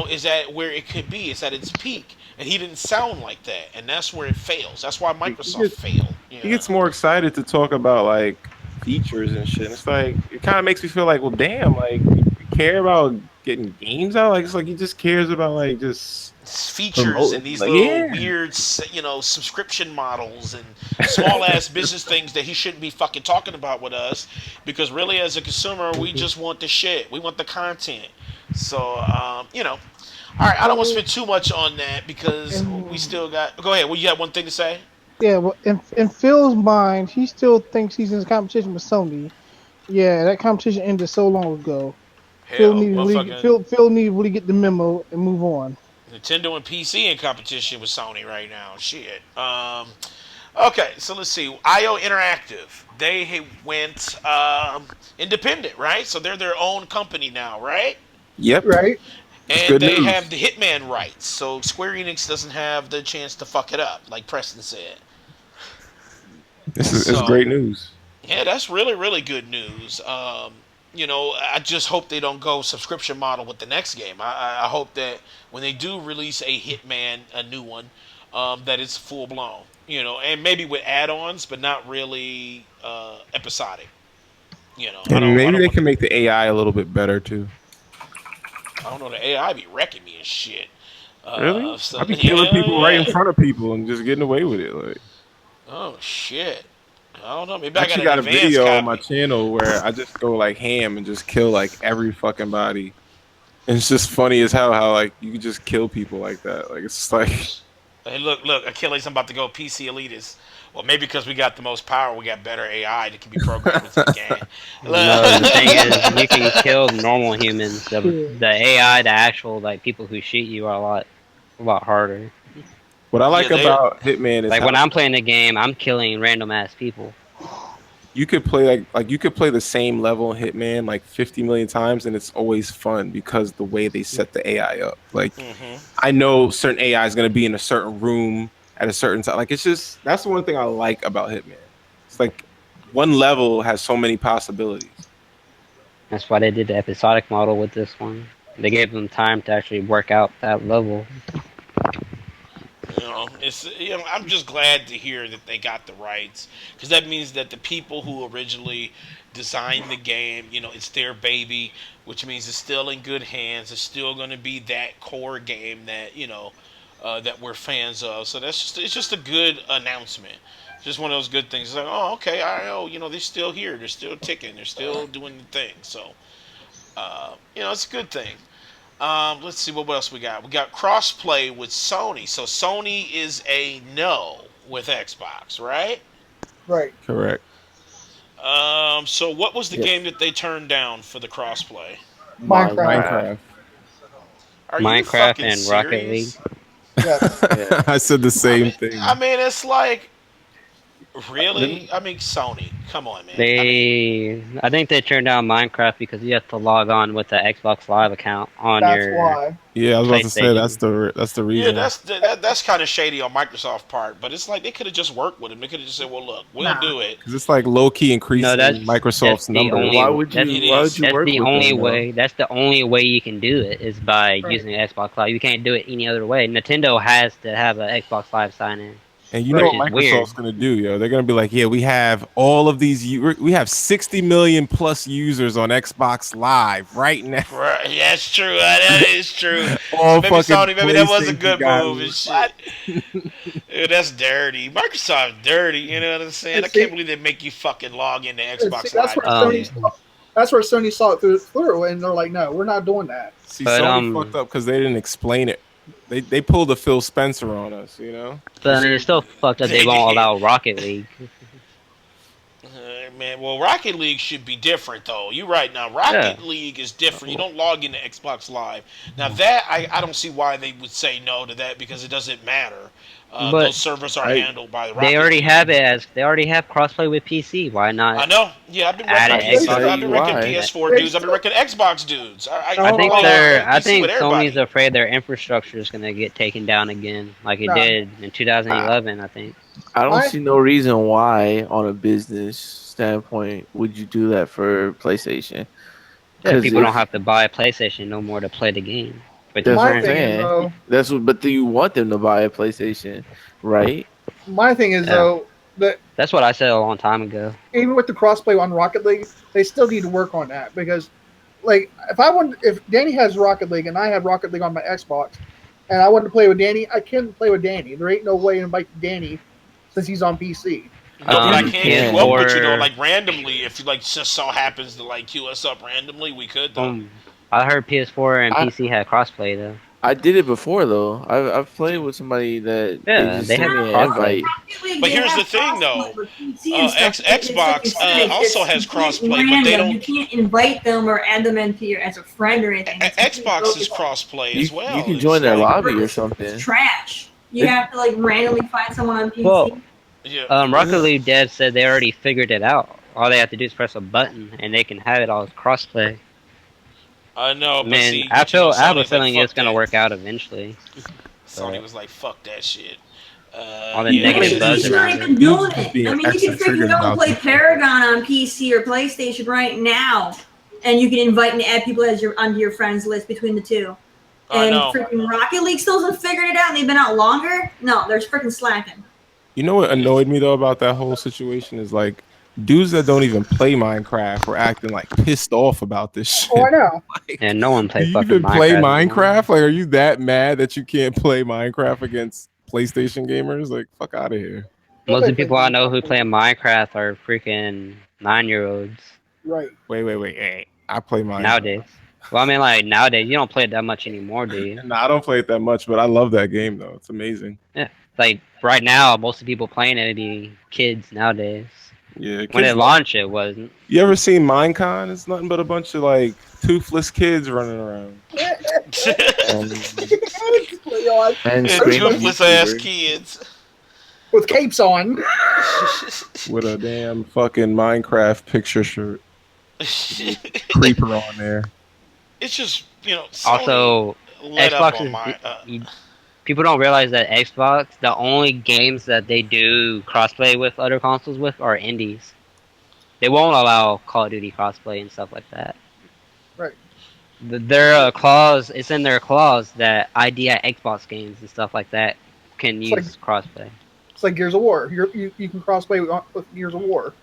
is at where it could be, it's at its peak." And he didn't sound like that, and that's where it fails. That's why He Microsoft gets failed. he gets more excited to talk about like features and shit. And it's like it kind of makes me feel like, well, damn, like you care about getting games out. Like it's like he just cares about like just features and promote. these Like little yeah, weird, subscription models and small ass business things that he shouldn't be fucking talking about with us. Because really, as a consumer, we just want the shit. We want the content. So, all right. I don't want to Well, spend too much on that because we and still got. Go ahead. Well, you got one thing to say? yeah, well, in Phil's mind, he still thinks he's in competition with Sony. Yeah, that competition ended so long ago. Hell, motherfucking Phil need to really get the memo and move on. Nintendo and PC in competition with Sony right now. Shit. Okay, so let's see. IO Interactive. They went independent, right? So they're their own company now, right? yep, Right? it's And good they news. have the Hitman rights. So Square Enix doesn't have the chance to fuck it up, like Preston said. This is it's So great news. yeah, that's really, really good news. I just hope they don't go subscription model with the next game. I hope that when they do release a Hitman, a new one, that it's full blown. And maybe with add-ons, but not really episodic. I And don't. I maybe don't they want. can make the AI a little bit better too. I don't know. The AI be wrecking me and shit. Really? So I be killing yeah, people right in yeah. front of people and just getting away with it. Like Oh shit. I don't know. Maybe I I got actually an got a advanced video on my copy. channel where I just go like ham and just kill like every fucking body. And it's just funny as hell how like you can just kill people like that. Like it's just like Hey, look, Achilles, I'm about to go PC Elitist. Well, maybe because we got the most power, we got better AI that can be programmed into the game. No, the thing is, you can kill normal humans. Yeah. The AI, the actual like people who shoot you, are a lot harder. what I Yeah, like they. about Hitman is Like how when I'm playing the game, I'm killing random ass people. you could play like you could play the same level in Hitman like 50 million times and it's always fun because the way they set the AI up. Like Hmm. I know certain AI is going to be in a certain room at a certain time. Like it's just that's the one thing I like about Hitman. It's like one level has so many possibilities. That's why they did the episodic model with this one. They gave them time to actually work out that level. I'm just glad to hear that they got the rights because that means that the people who originally designed the game, it's their baby, which means it's still in good hands. It's still going to be that core game that that we're fans of. So it's just a good announcement. Just one of those good things. It's like, oh, okay, they're still here. They're still ticking. They're still doing the thing. So, it's a good thing. Let's see what else we got. We got crossplay with Sony. So Sony is a no with Xbox, right? Right. Correct. So what was the Yes. game that they turned down for the crossplay? Minecraft. Minecraft. Are you Minecraft fucking and Rocket League. serious? Yes. Yeah. I said the same thing. I mean, it's like, really? I mean, Sony. Come on, man. I think they turned down Minecraft because you have to log on with the Xbox Live account on That's your why. Yeah, I was about to say PlayStation. that's the Yeah, reason. that's kind of shady on Microsoft part, but it's like they could have just worked with him. They could have just said, "Well, look, we'll Nah. do it." Because it's like low key increasing No, that's Microsoft's the numbers. only. Why would that's, you? It Why is. would you that's work the with only them, though? way. That's the only way you can do it is by Right. using Xbox Live. You can't do it any other way. Nintendo has to have an Xbox Live sign in. And you know Which what is weird. Microsoft's gonna do, yo? They're gonna be like, yeah, we have all of these. We have 60 million plus users on Xbox Live right now. Right? Yeah, it's true. That is true. All Maybe fucking Sony. Maybe that was a PlayStation good move and guys. shit. Ew, that's dirty. Microsoft dirty. You know what I'm saying? And I see- can't believe they make you fucking log into And Xbox see, that's Live. where that's where Sony saw it through, and they're like, no, we're not doing that. See, But, Sony fucked up because they didn't explain it. They pulled a Phil Spencer on us, you know. But I mean, it's still fucked up. They won't allow Rocket League. Man, well, Rocket League should be different, though. You're right. Now, Rocket League is different. You don't log into Xbox Live. Now, that, I don't see why they would say no to that because it doesn't matter. But Those servers are handled by the Rocket They already League. have it as they already have crossplay with PC. Why not? I know. Yeah, I've been Add wrecking it PC. Xbox. I've been wrecking Why? PS4 dudes. I've been wrecking Xbox dudes. I think play I PC think with everybody. Sony's afraid their infrastructure is gonna get taken down again, like it No. did in 2011. I think. I don't Why? see no reason why, on a business standpoint, would you do that for PlayStation? Yeah, 'Cause people if- don't have to buy a PlayStation no more to play the game. But That's My what I'm thing is, saying. though- That's what. But do you want them to buy a PlayStation, right? My thing is Yeah. though that That's what I said a long time ago. Even with the crossplay on Rocket League, they still need to work on that because, like, if Danny has Rocket League and I have Rocket League on my Xbox, and I want to play with Danny, I can't play with Danny. There ain't no way to invite Danny since he's on PC. No, but I can queue up with you though, PS4. like randomly. If you like just so happens to like queue us up randomly, we could though. I heard PS4 and I- PC had crossplay though. I did it before though. I've played with somebody that Yeah, just they sent have me an crossplay. invite. But here's the thing, though. Xbox also has crossplay, but they don't. You can't invite them or add them into your as a friend or anything. Xbox is crossplay as well. You can join their lobby or something. It's trash. You have to like randomly find someone on PC. Well, yeah. Rocket League devs said they already figured it out. All they have to do is press a button, and they can have it all as crossplay. I know, but Man, see, I have a Sony's feeling like, it's gonna fuck work out eventually. that. Sony was like, "Fuck that shit." All the negative buzz You're around not even doing it. being I mean, you extra can figure triggered out and about play this. Paragon on PC or PlayStation right now, and you can invite and add people as onto your friends list between the two. I And know. freaking Rocket League still hasn't figured it out, and they've been out longer. No, they're freaking slacking. You know what annoyed me though about that whole situation is like dudes that don't even play Minecraft were acting like pissed off about this shit. Oh, I know. And no one Do plays you fucking even play Minecraft. Minecraft? Like, are you that mad that you can't play Minecraft against PlayStation gamers? Like, fuck out of here. Most of the people I know who play Minecraft are freaking 9-year-olds Right. Wait. Hey, I play Minecraft. nowadays. Well, I mean, like nowadays, you don't play it that much anymore, do you? No, I don't play it that much, but I love that game though. It's amazing. Yeah. Like right now, most of the people playing it would be kids nowadays. Yeah. When kids- it launched, it wasn't. You ever seen Minecon? It's nothing but a bunch of like toothless kids running around. And Yeah, screaming toothless ass YouTuber. kids. With capes on. With a damn fucking Minecraft picture shirt. Creeper on there. It's just Sony Also, let up Xbox on is. my. People don't realize that Xbox, the only games that they do crossplay with other consoles with are indies. They won't allow Call of Duty crossplay and stuff like that. Right. Their clause, it's in their clause that ID at Xbox games and stuff like that can It's use crossplay. It's like Gears of War. You can crossplay with Gears of War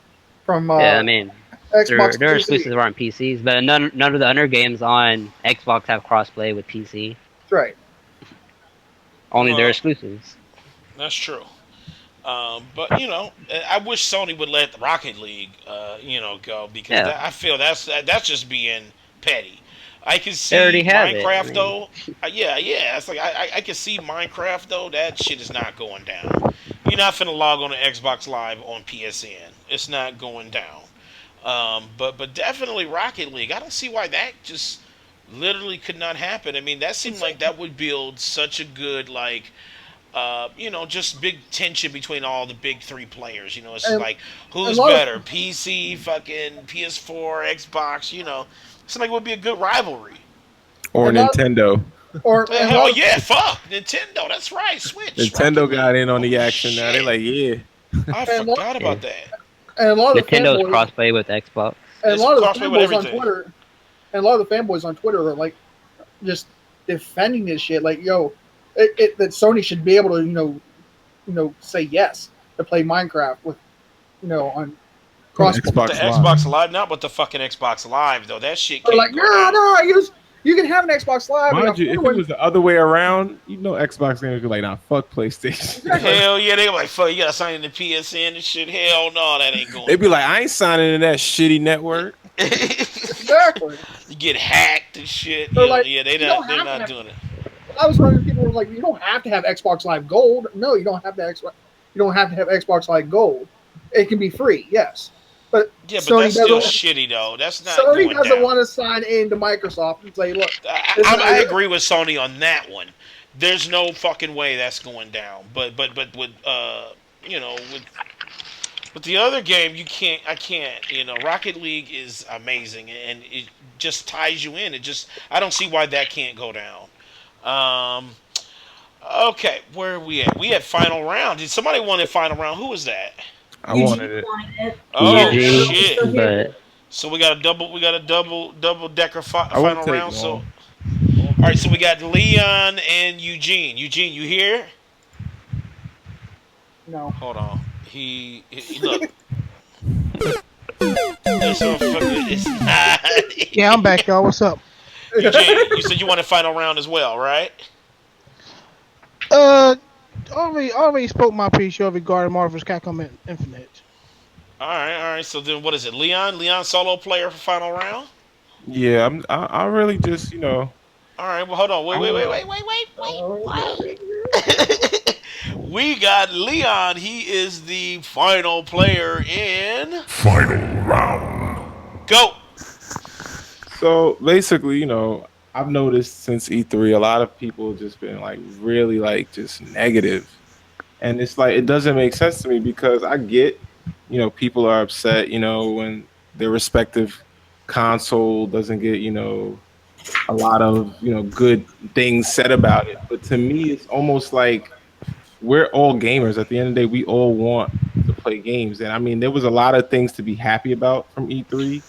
from Yeah, I mean, Xbox. they're PC. exclusives on PCs, but none of the other games on Xbox have crossplay with PC. That's right. Only their Well, exclusives. That's true. But I wish Sony would let Rocket League, go because Yeah. I feel that's just being petty. I can see They already have it, Minecraft I mean. though. Yeah. It's like I can see Minecraft though. That shit is not going down. You're not finna log on to Xbox Live on PSN. It's not going down. But definitely Rocket League. I don't see why that just literally could not happen. I mean, that seemed like that would build such a good just big tension between all the big three players. It's And- like who's a lot of- better, PC, fucking PS4, Xbox. It's like it would be a good rivalry. Or And not- Nintendo. Or and a Hell lot of- yeah, fuck Nintendo. That's right, Switch. Nintendo Rocket got League. in on the Oh, action now. They're shit. like, yeah. I and what- forgot about that. and a lot of the Nintendo's fanboys, crossplay with Xbox. and a It's lot of the crossplay with fanboys on everything. Twitter, and a lot of the fanboys on Twitter are like just defending this shit. Like, that Sony should be able to say yes to play Minecraft with on cross. Xbox The Live. Xbox Live, not with the fucking Xbox Live though. That shit They're can't like, go down. no, you can have an Xbox Live. Mind and you, if it was the other way around, Xbox gamers would be like, nah, fuck PlayStation. Hell yeah, they were like, fuck, you gotta sign in the PSN and shit. Hell no, that ain't going. They'd be like, I ain't signing in that shitty network. exactly. You get hacked and shit. They're Yeah, like, they're you don't they're have not to- doing it. I was wondering, people were like, you don't have to have Xbox Live Gold. No, you don't have to You don't have to have Xbox Live Gold. It can be free, yes. But Yeah, but Sony that's still doesn't- shitty though. That's not Sony going doesn't down. want to sign in to Microsoft and say, look, I agree with Sony on that one. There's no fucking way that's going down. But with with the other game, I can't. Rocket League is amazing and it just ties you in. I don't see why that can't go down. Okay, where are we at? We had final round. Did somebody want a final round? Who was that? I wanted it. Oh Eugene, shit! but So we got a double decker I won't final take round. So, long. all right. So we got Leon and Eugene. Eugene, you here? no. Hold on. Look. This motherfucker is not. Yeah, I'm back, y'all. What's up? Eugene, you said you wanted final round as well, right? Uh, already spoke my piece regarding Marvel's Capcom Infinite. All right. So then, what is it? Leon solo player for final round. Yeah, I really just All right. Well, hold on. I don't know. Wait. We got Leon. He is the final player in Final round. Go. So basically, I've noticed since E3, a lot of people just been like really like just negative. And it's like it doesn't make sense to me because I get, people are upset, when their respective console doesn't get, a lot of, good things said about it. But to me, it's almost like we're all gamers. At the end of the day, we all want to play games. And I mean, there was a lot of things to be happy about from E3.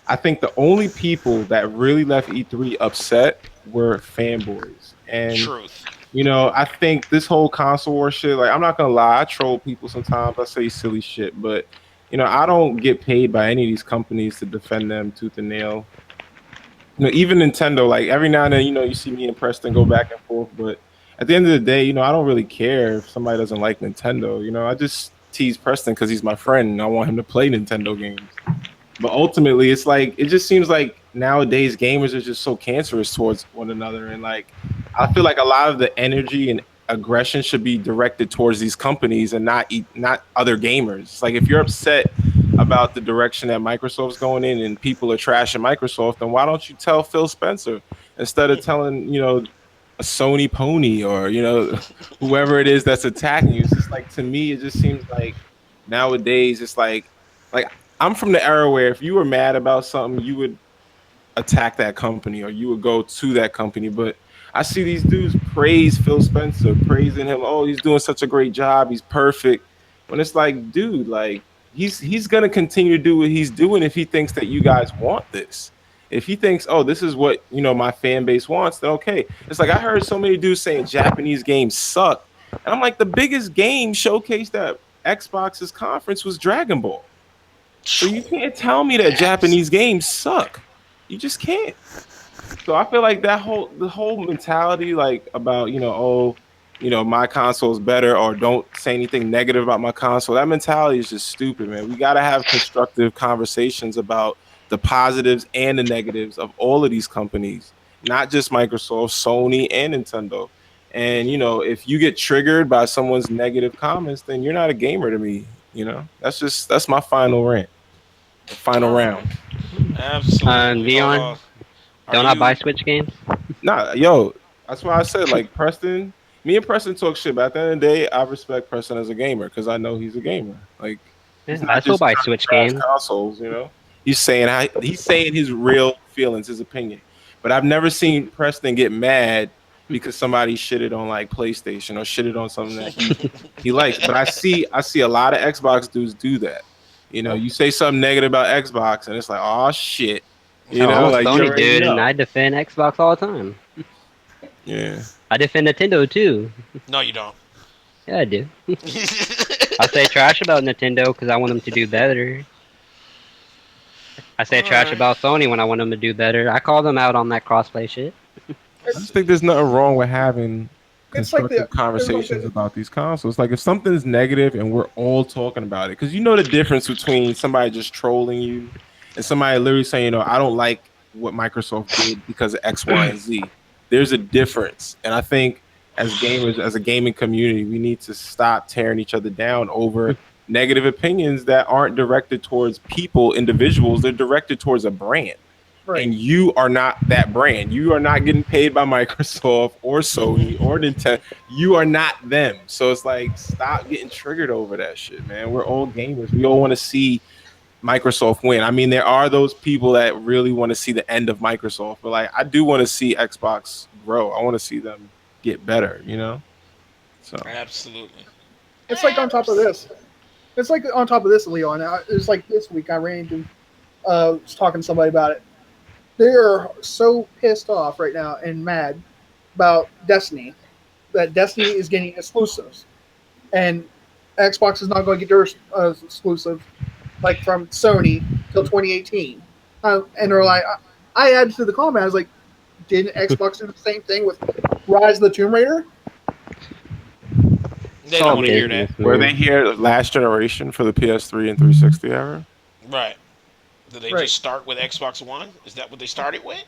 I think the only people that really left E3 upset were fanboys. And Truth. I think this whole console war shit, like, I'm not gonna lie, I troll people sometimes. I say silly shit, but I don't get paid by any of these companies to defend them tooth and nail. Even Nintendo, like every now and then, you see me and Preston go back and forth, but at the end of the day, I don't really care if somebody doesn't like Nintendo. I just tease Preston because he's my friend and I want him to play Nintendo games. But ultimately, it's like it just seems like nowadays gamers are just so cancerous towards one another, and like I feel like a lot of the energy and aggression should be directed towards these companies and not other gamers. It's like if you're upset about the direction that Microsoft's going in and people are trashing Microsoft, then why don't you tell Phil Spencer instead of telling a Sony pony or whoever it is that's attacking you? It's just like, to me, it just seems like nowadays it's like I'm from the era where if you were mad about something, you would attack that company or you would go to that company. But I see these dudes praise Phil Spencer, praising him. Oh, he's doing such a great job. He's perfect. When it's like, dude, like he's gonna continue to do what he's doing if he thinks that you guys want this. If he thinks, oh, this is what my fan base wants, then okay. It's like I heard so many dudes saying Japanese games suck, and I'm like, the biggest game showcased at Xbox's conference was Dragon Ball. So you can't tell me that Japanese games suck. You just can't. So I feel like the whole mentality, like about my console is better, or don't say anything negative about my console. That mentality is just stupid, man. We got to have constructive conversations about the positives and the negatives of all of these companies, not just Microsoft, Sony, and Nintendo. And if you get triggered by someone's negative comments, then you're not a gamer to me. That's my final rant, final round. Absolutely. Leon, don't I buy Switch games? Nah, yo, that's why I said, like, Preston. Me and Preston talk shit, but at the end of the day, I respect Preston as a gamer because I know he's a gamer. Like, he's Yeah, not I still just buy trying to Switch trash games. consoles. He's saying his real feelings, his opinion. But I've never seen Preston get mad because somebody shitted on like PlayStation or shitted on something that he likes. But I see a lot of Xbox dudes do that. You say something negative about Xbox, and it's like, oh shit. I'm a Like, you Sony already dude, and know. I defend Xbox all the time. Yeah. I defend Nintendo too. No, you don't. Yeah, I do. I say trash about Nintendo because I want them to do better. I say trash about Sony when I want them to do better. I call them out on that crossplay shit. I just think there's nothing wrong with having It's like constructive conversations about these consoles. Like if something's negative and we're all talking about it, because the difference between somebody just trolling you and somebody literally saying, I don't like what Microsoft did because of X, Y, and Z. There's a difference. And I think as gamers, as a gaming community, we need to stop tearing each other down over negative opinions that aren't directed towards people, individuals. They're directed towards a brand. Right. And you are not that brand. You are not getting paid by Microsoft or Sony or Nintendo. You are not them. So it's like, stop getting triggered over that shit, man. We're all gamers. We all want to see Microsoft win. I mean, there are those people that really want to see the end of Microsoft, but like, I do want to see Xbox grow. I want to see them get better, So Absolutely. It's like on top of this. It's like on top of this, Leon. It was like this week I ran into, was talking to somebody about it. They are so pissed off right now and mad about Destiny, that Destiny is getting exclusives. And Xbox is not going to get their exclusive like from Sony till 2018. And they're like, I added to the comment. I was like, didn't Xbox do the same thing with Rise of the Tomb Raider? They don't want to hear that. Were they here last generation for the PS3 and 360 era? Right. Did they just start with Xbox One? Is that what they started with?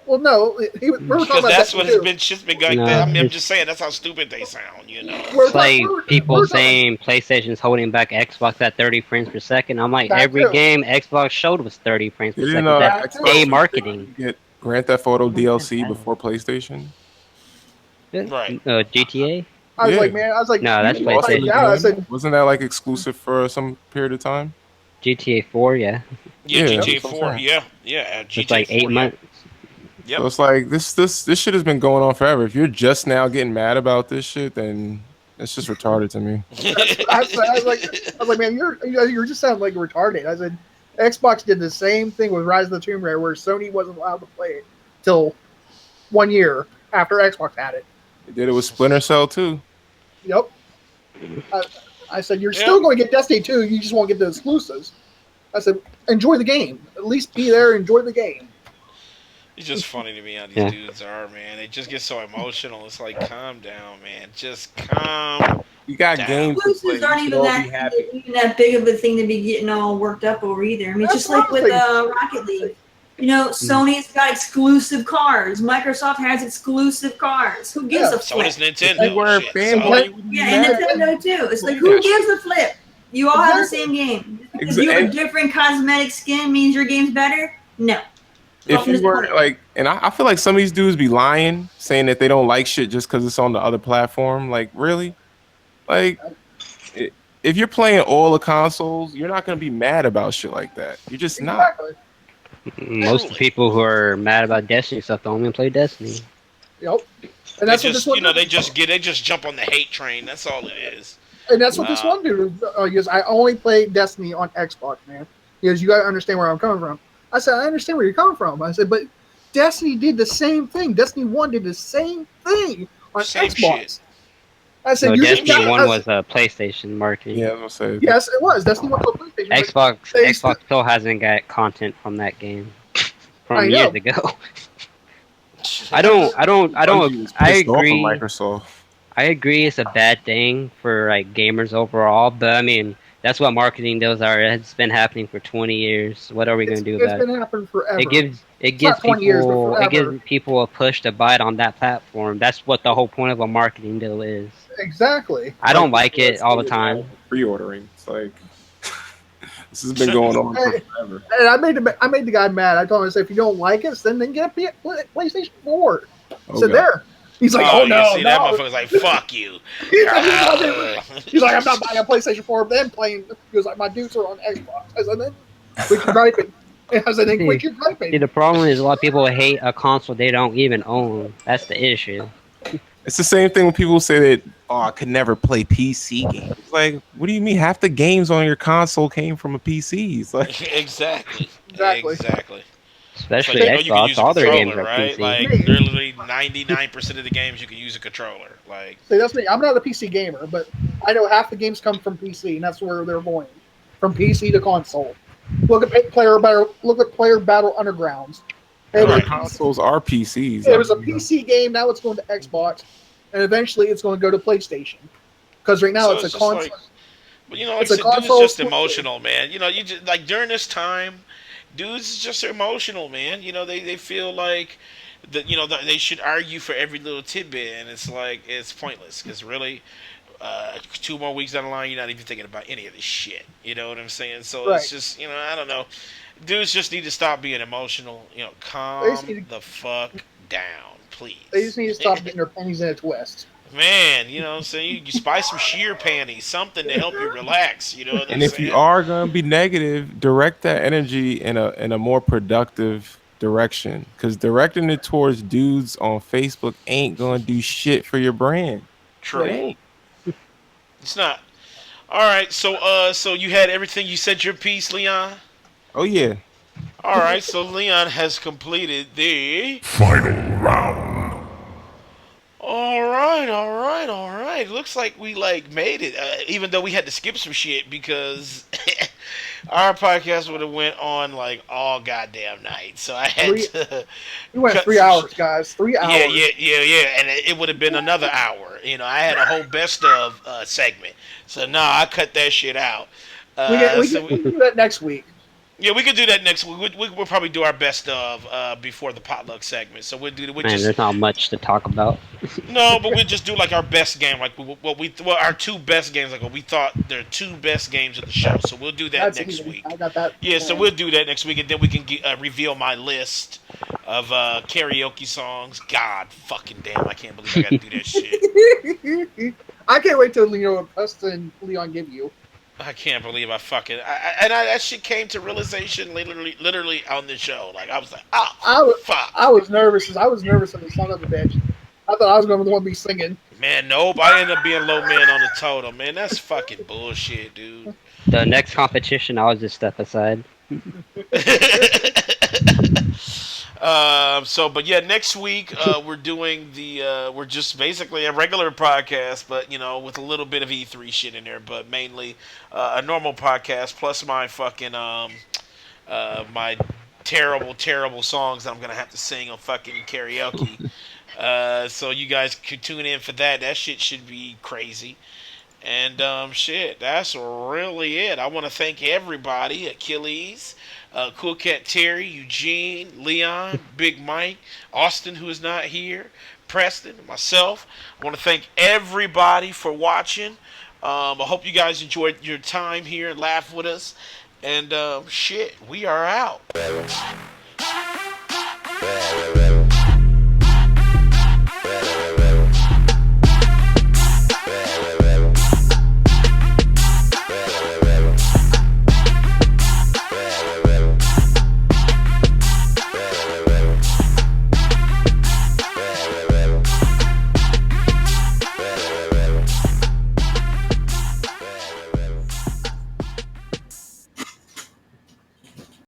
Well, no. We were talking Because about that's that what too. it's been. Shit's been going. I mean, I'm just saying that's how stupid they sound. You know. It's like people saying PlayStation's holding back Xbox at 30 frames per second. I'm like, every game Xbox showed was 30 frames per second. That's A marketing. Get Grand Theft Auto DLC before PlayStation. Right. GTA. I was like, man, no, that's PlayStation. PlayStation. Yeah, I said, wasn't that like exclusive for some period of time? GTA 4, yeah. Yeah, GTA 4. Yeah. GTA it's like 8 months. Yep. So it's like this shit has been going on forever. If you're just now getting mad about this shit, then it's just retarded to me. I was like, man, you're just sounding like retarded. I said, Xbox did the same thing with Rise of the Tomb Raider, where Sony wasn't allowed to play it till 1 year after Xbox had it. They did it with Splinter Cell too. Yep. I said, you're still going to get Destiny 2, you just won't get the exclusives. I said, enjoy the game. At least be there, enjoy the game. It's just funny to me how these dudes are, man. They just get so emotional. It's like, calm down, man. Just calm. You got down. games to play. Exclusives aren't even that big of a thing to be getting all worked up over either. I mean, just like with Rocket League. You know, Sony's got exclusive cars. Microsoft has exclusive cars. Who gives a flip? So does Nintendo. And Nintendo too. It's like, who gives a flip? You all have the same game. If you have a different cosmetic skin means your game's better? No. If you were like, and I feel like some of these dudes be lying, saying that they don't like shit just because it's on the other platform. Like, really? Like, if you're playing all the consoles, you're not gonna be mad about shit like that. You're just not. Most people who are mad about Destiny stuff don't even play Destiny. Yep. And that's what this one they just jump on the hate train. That's all it is. And that's what this one dude is. I only play Destiny on Xbox, man. Because you gotta understand where I'm coming from. I said, I understand where you're coming from. I said, but Destiny did the same thing. Destiny 1 did the same thing on Xbox. Shit. I said, Destiny 1 was a PlayStation marketing. Yeah, I was gonna say. Yes, it was. Destiny 1 was a PlayStation. Xbox still hasn't got content from that game from years ago. I agree. Microsoft. I agree it's a bad thing for like gamers overall, but I mean that's what marketing deals are. It's been happening for 20 years. What are we going to do about it? It's been happening forever. It gives people a push to buy it on that platform. That's what the whole point of a marketing deal is. Exactly. I don't like it all the time. Pre-ordering. It's like this has been going on for forever. And I made the guy mad. I told him, I said, if you don't like it, then get a PlayStation 4. So there. He's like, oh no, that motherfucker's like, fuck you. He's like, I'm not buying a PlayStation 4, then playing. He was like, my dudes are on Xbox. I said, then quit your griping. I said, then quit your griping. See, the problem is a lot of people hate a console they don't even own. That's the issue. It's the same thing when people say that, oh, I could never play PC games. It's like, what do you mean? Half the games on your console came from a PC. It's like, Exactly. Especially Xbox, all their games are right? PC. Like, literally 99% of the games you can use a controller. Like, see, that's me. I'm not a PC gamer, but I know half the games come from PC, and that's where they're going, from PC to console. Look at Player Battle Undergrounds. Consoles are PCs. It was a PC game. Now it's going to Xbox, and eventually it's going to go to PlayStation. Because right now it's a console. But you know, like dudes is just emotional, man. You know, you just like during this time. Dudes is just emotional, man. You know, they feel like that. You know, they should argue for every little tidbit, and it's like it's pointless. Because really, 2 more weeks down the line, you're not even thinking about any of this shit. You know what I'm saying? So it's just, you know, I don't know. Dudes just need to stop being emotional. You know, calm the fuck down, please. They just need to stop getting their pennies in a twist. Man, you know what I'm saying? You buy some sheer panties, something to help you relax, you know what I'm saying? And if you are going to be negative, direct that energy in a more productive direction. Because directing it towards dudes on Facebook ain't going to do shit for your brand. True. It's not. All right, so you had everything. You said your piece, Leon? Oh, yeah. All right, so Leon has completed the final round. All All right. Looks like we like made it, even though we had to skip some shit because our podcast would have went on like all goddamn night. So I had Three. to We went cut 3 some hours, shit. guys. 3 Yeah, hours. and it would have been another hour. I had a whole best of segment, so no, I cut that shit out. We can, we So can, we can do that next week. yeah, we could do that next week. We'll probably do our best of before the potluck segment. So we'll Man, just there's not much to talk about. no, but we'll just do like our best game, like our two best games, like what we thought their two best games of the show. So we'll do that That's next easy. week. I got that. Yeah, so we'll do that next week, and then we can reveal my list of karaoke songs. God fucking damn, I can't believe I got to do that shit. I can't wait till Preston and Leon give you. I can't believe I fucking that shit came to realization literally on the show. Like I was like, fuck. I was nervous. I was nervous of the son of a bitch. I thought I was going to be the one be singing. Man, nope. I ended up being low man on the totem. Man, that's fucking bullshit, dude. The next competition, I'll just step aside. But yeah, next week we're doing we're just basically a regular podcast, but with a little bit of E3 shit in there, but mainly a normal podcast plus my fucking my terrible songs that I'm gonna have to sing on fucking karaoke. So you guys could tune in for that. That shit should be crazy. And shit, that's really it. I want to thank everybody: Achilles, Cool Cat Terry, Eugene, Leon, Big Mike, Austin, who is not here, Preston, myself. I want to thank everybody for watching. I hope you guys enjoyed your time here and laughed with us. And shit, we are out.